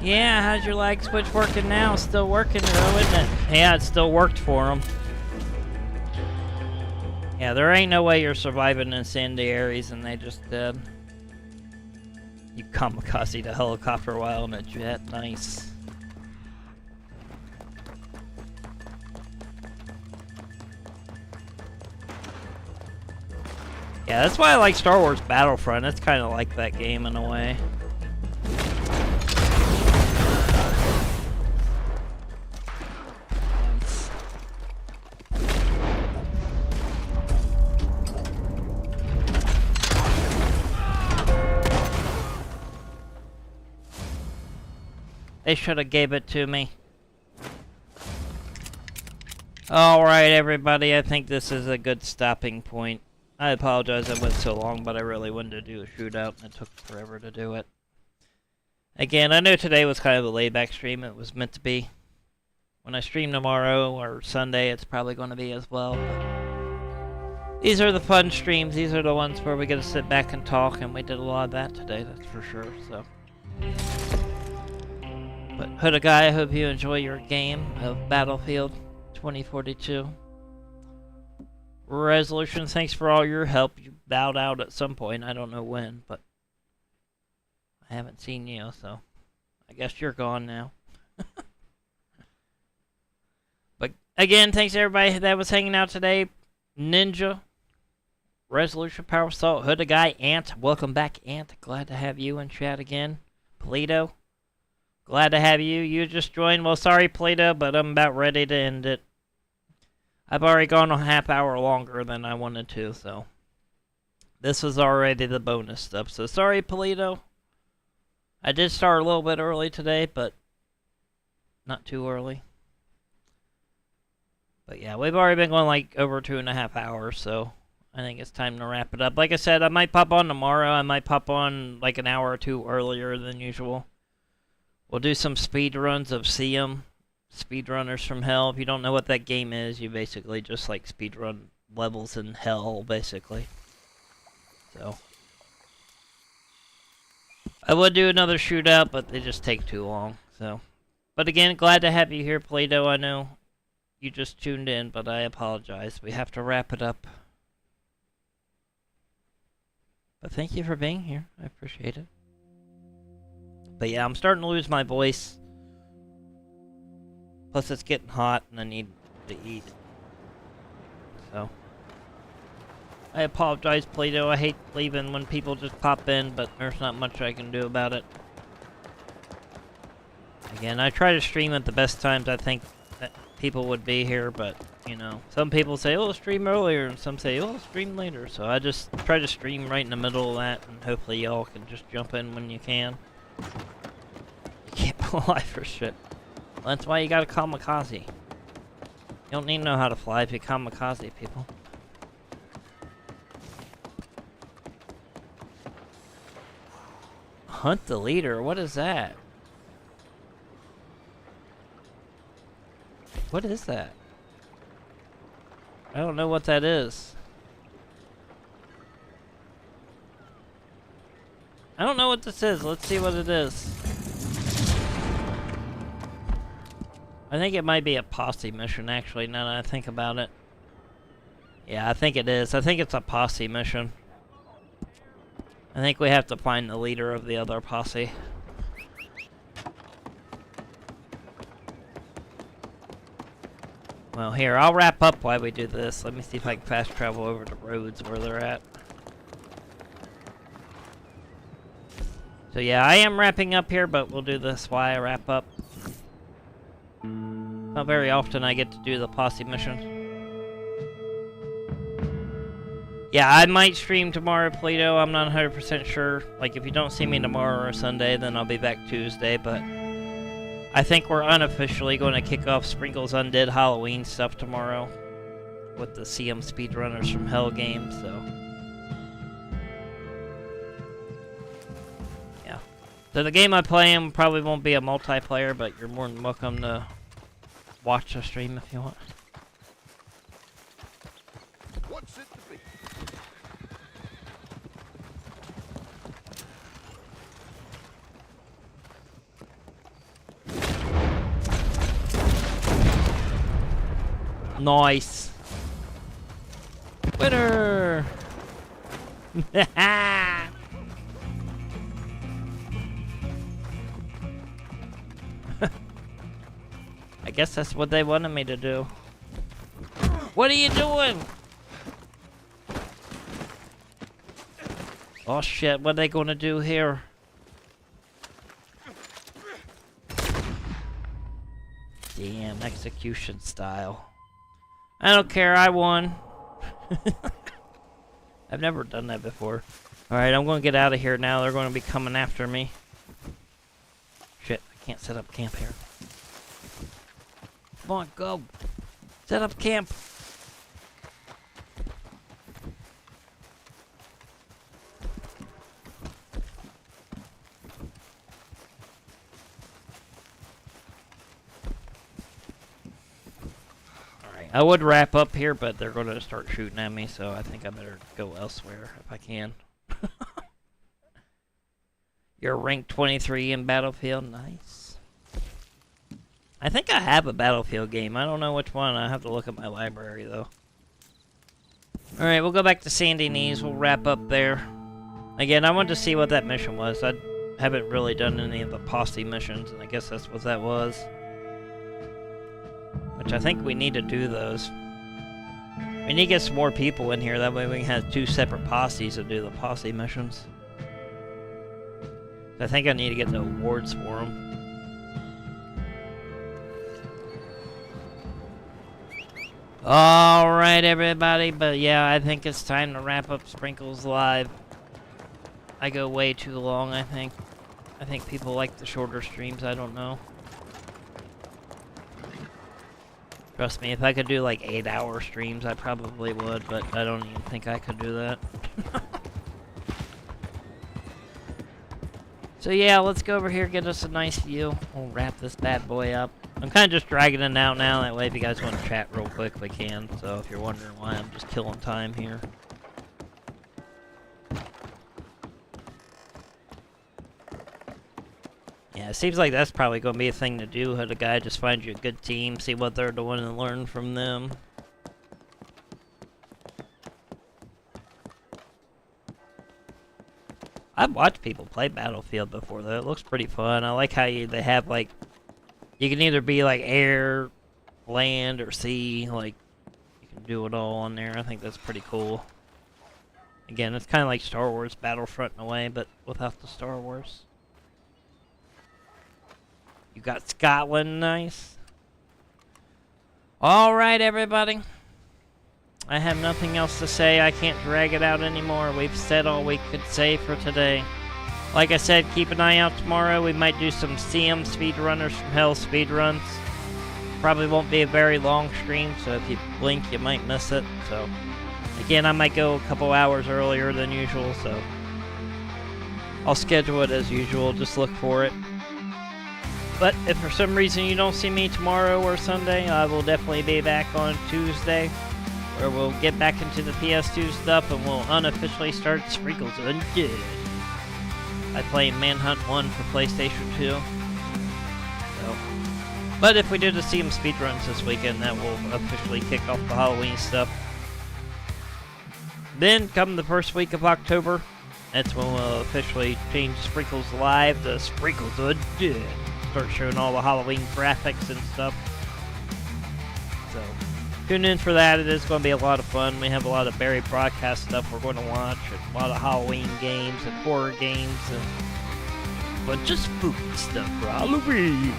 Yeah, how's your lag switch working now? Still working though, isn't it? Yeah, it still worked for him. Yeah, there ain't no way you're surviving incendiaries and they just dead. You kamikazed a helicopter while in a jet. Nice. Yeah, that's why I like Star Wars Battlefront. It's kind of like that game in a way. They should have gave it to me. Alright, everybody. I think this is a good stopping point. I apologize I went so long, but I really wanted to do a shootout, and it took forever to do it. Again, I know today was kind of a laid-back stream. It was meant to be. When I stream tomorrow or Sunday, it's probably going to be as well. But these are the fun streams. These are the ones where we get to sit back and talk, and we did a lot of that today, that's for sure. So, but Hooded Guy, I hope you enjoy your game of Battlefield 2042. Resolution, thanks for all your help. You bowed out at some point. I don't know when, but I haven't seen you, so I guess you're gone now. But again, thanks to everybody that was hanging out today. Ninja, Resolution, Power Assault, Hooded Guy, Ant. Welcome back, Ant. Glad to have you in chat again. Polito, glad to have you. You just joined. Well, sorry, Polito, but I'm about ready to end it. I've already gone a half hour longer than I wanted to, so this was already the bonus stuff. So sorry, Polito. I did start a little bit early today, but not too early. But yeah, we've already been going like over 2.5 hours, so I think it's time to wrap it up. Like I said, I might pop on tomorrow. I might pop on like an hour or two earlier than usual. We'll do some speed runs of CM. Speedrunners from Hell. If you don't know what that game is, you basically just like speedrun levels in Hell, basically. So I would do another shootout, but they just take too long. So, but again, glad to have you here, Play-Doh. I know you just tuned in, but I apologize. We have to wrap it up. But thank you for being here. I appreciate it. But yeah, I'm starting to lose my voice. Plus, it's getting hot, and I need to eat. So, I apologize, Play-Doh. I hate leaving when people just pop in, but there's not much I can do about it. Again, I try to stream at the best times I think that people would be here, but, you know, some people say, oh, stream earlier, and some say, oh, stream later. So I just try to stream right in the middle of that, and hopefully y'all can just jump in when you can. You can't apply for shit. That's why you got a kamikaze. You don't need to know how to fly if you kamikaze people. Hunt the leader? What is that? What is that? I don't know what that is. I don't know what this is. Let's see what it is. I think it might be a posse mission, actually, now that I think about it. Yeah, I think it is. I think it's a posse mission. I think we have to find the leader of the other posse. Well, here, I'll wrap up while we do this. Let me see if I can fast travel over to Rhodes where they're at. So yeah, I am wrapping up here, but we'll do this while I wrap up. Not very often I get to do the posse mission. Yeah, I might stream tomorrow, Polito. I'm not 100% sure. Like, if you don't see me tomorrow or Sunday, then I'll be back Tuesday, but I think we're unofficially going to kick off Sprinkle's Undead Halloween stuff tomorrow with the CM Speedrunners from Hell game, so yeah. So the game I play in probably won't be a multiplayer, but you're more than welcome to watch the stream if you want. What's it to be? Nice. Winner! I guess that's what they wanted me to do. What are you doing? Oh shit, what are they gonna do here? Damn, execution style. I don't care, I won. I've never done that before. Alright, I'm gonna get out of here now. They're gonna be coming after me. Shit, I can't set up camp here. Come on, go. Set up camp. I would wrap up here, but they're going to start shooting at me, so I think I better go elsewhere if I can. You're rank 23 in Battlefield. Nice. I think I have a Battlefield game. I don't know which one. I have to look at my library, though. Alright, we'll go back to Sandy Knees. We'll wrap up there. Again, I wanted to see what that mission was. I haven't really done any of the posse missions, and I guess that's what that was. Which I think we need to do those. We need to get some more people in here, that way we can have 2 separate posses to do the posse missions. I think I need to get the awards for them. Alright everybody, but yeah, I think it's time to wrap up Sprinkles Live. I go way too long, I think. I think people like the shorter streams, I don't know. Trust me, if I could do like 8-hour streams, I probably would, but I don't even think I could do that. So yeah, let's go over here, get us a nice view. We'll wrap this bad boy up. I'm kind of just dragging it out now, that way if you guys want to chat real quick, we can. So if you're wondering why I'm just killing time here. Yeah, it seems like that's probably going to be a thing to do. Have a guy just find you a good team, see what they're doing, and learn from them. I've watched people play Battlefield before, though. It looks pretty fun. I like how they have, like, you can either be, like, air, land, or sea. Like, you can do it all on there. I think that's pretty cool. Again, it's kind of like Star Wars Battlefront in a way, but without the Star Wars. You got Scotland, nice. Alright, everybody. I have nothing else to say. I can't drag it out anymore. We've said all we could say for today. Like I said, keep an eye out tomorrow. We might do some CM speedrunners from Hell speedruns. Probably won't be a very long stream, so if you blink, you might miss it. So, again, I might go a couple hours earlier than usual, so I'll schedule it as usual. Just look for it. But if for some reason you don't see me tomorrow or Sunday, I will definitely be back on Tuesday, where we'll get back into the PS2 stuff and we'll unofficially start Sprinkles Undead. I play Manhunt 1 for PlayStation 2. So, but if we do the CM speedruns this weekend, that will officially kick off the Halloween stuff. Then, come the first week of October, that's when we'll officially change Sprinkles Live to Sprinkles Undead. Start showing all the Halloween graphics and stuff. So, tune in for that. It is going to be a lot of fun. We have a lot of Barry broadcast stuff we're going to watch, and a lot of Halloween games and horror games, and a bunch of spooky stuff for Halloween.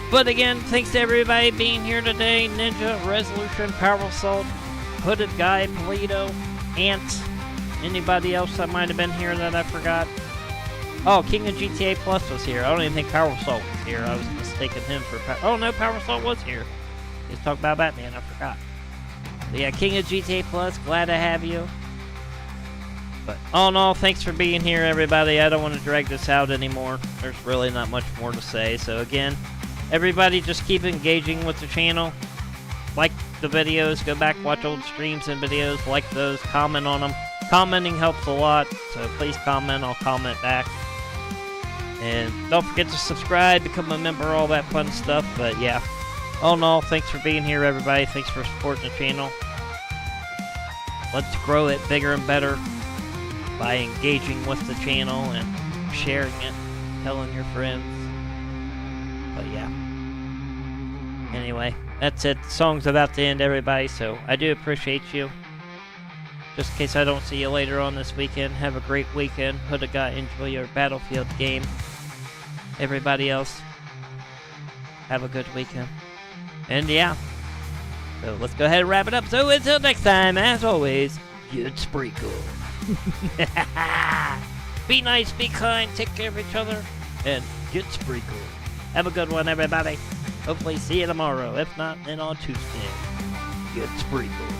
But again, thanks to everybody being here today. Ninja, Resolution, Power Assault, Hooded Guy, Polito, Ant, anybody else that might have been here that I forgot. Oh, King of GTA Plus was here. I don't even think Power Assault was here. I was mistaking him for Oh no, Power Assault was here. He's talking about Batman, I forgot. But yeah, King of GTA Plus, glad to have you. But all in all, thanks for being here, everybody. I don't want to drag this out anymore. There's really not much more to say. So again, everybody just keep engaging with the channel. Like the videos, go back, watch old streams and videos, like those, comment on them. Commenting helps a lot, so please comment, I'll comment back. And don't forget to subscribe, become a member, all that fun stuff. But yeah, all in all, thanks for being here, everybody. Thanks for supporting the channel. Let's grow it bigger and better by engaging with the channel and sharing it, telling your friends. But yeah. Anyway, that's it. The song's about to end, everybody, so I do appreciate you. Just in case I don't see you later on this weekend, have a great weekend. Hooded Guy, enjoy your Battlefield game. Everybody else, have a good weekend. And yeah, so let's go ahead and wrap it up. So until next time, as always, get sprinkled. Be nice, be kind, take care of each other, and get sprinkled. Have a good one, everybody. Hopefully see you tomorrow. If not, then on Tuesday. Get sprinkled.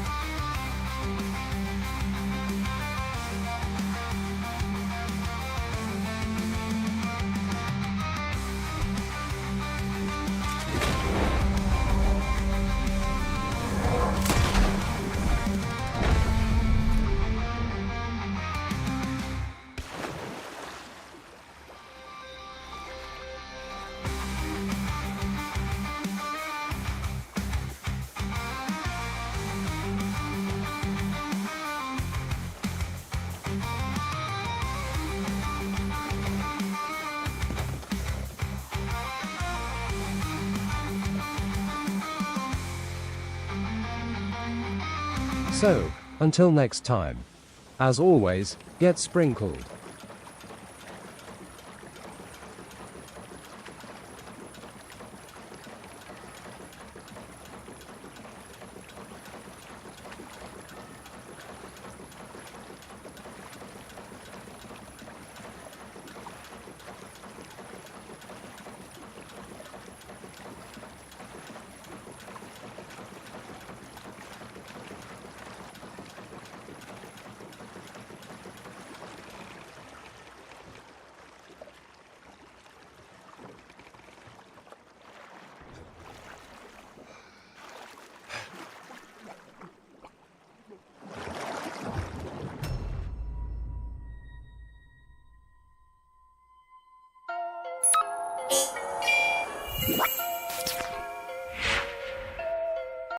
So, until next time. As always, get sprinkled.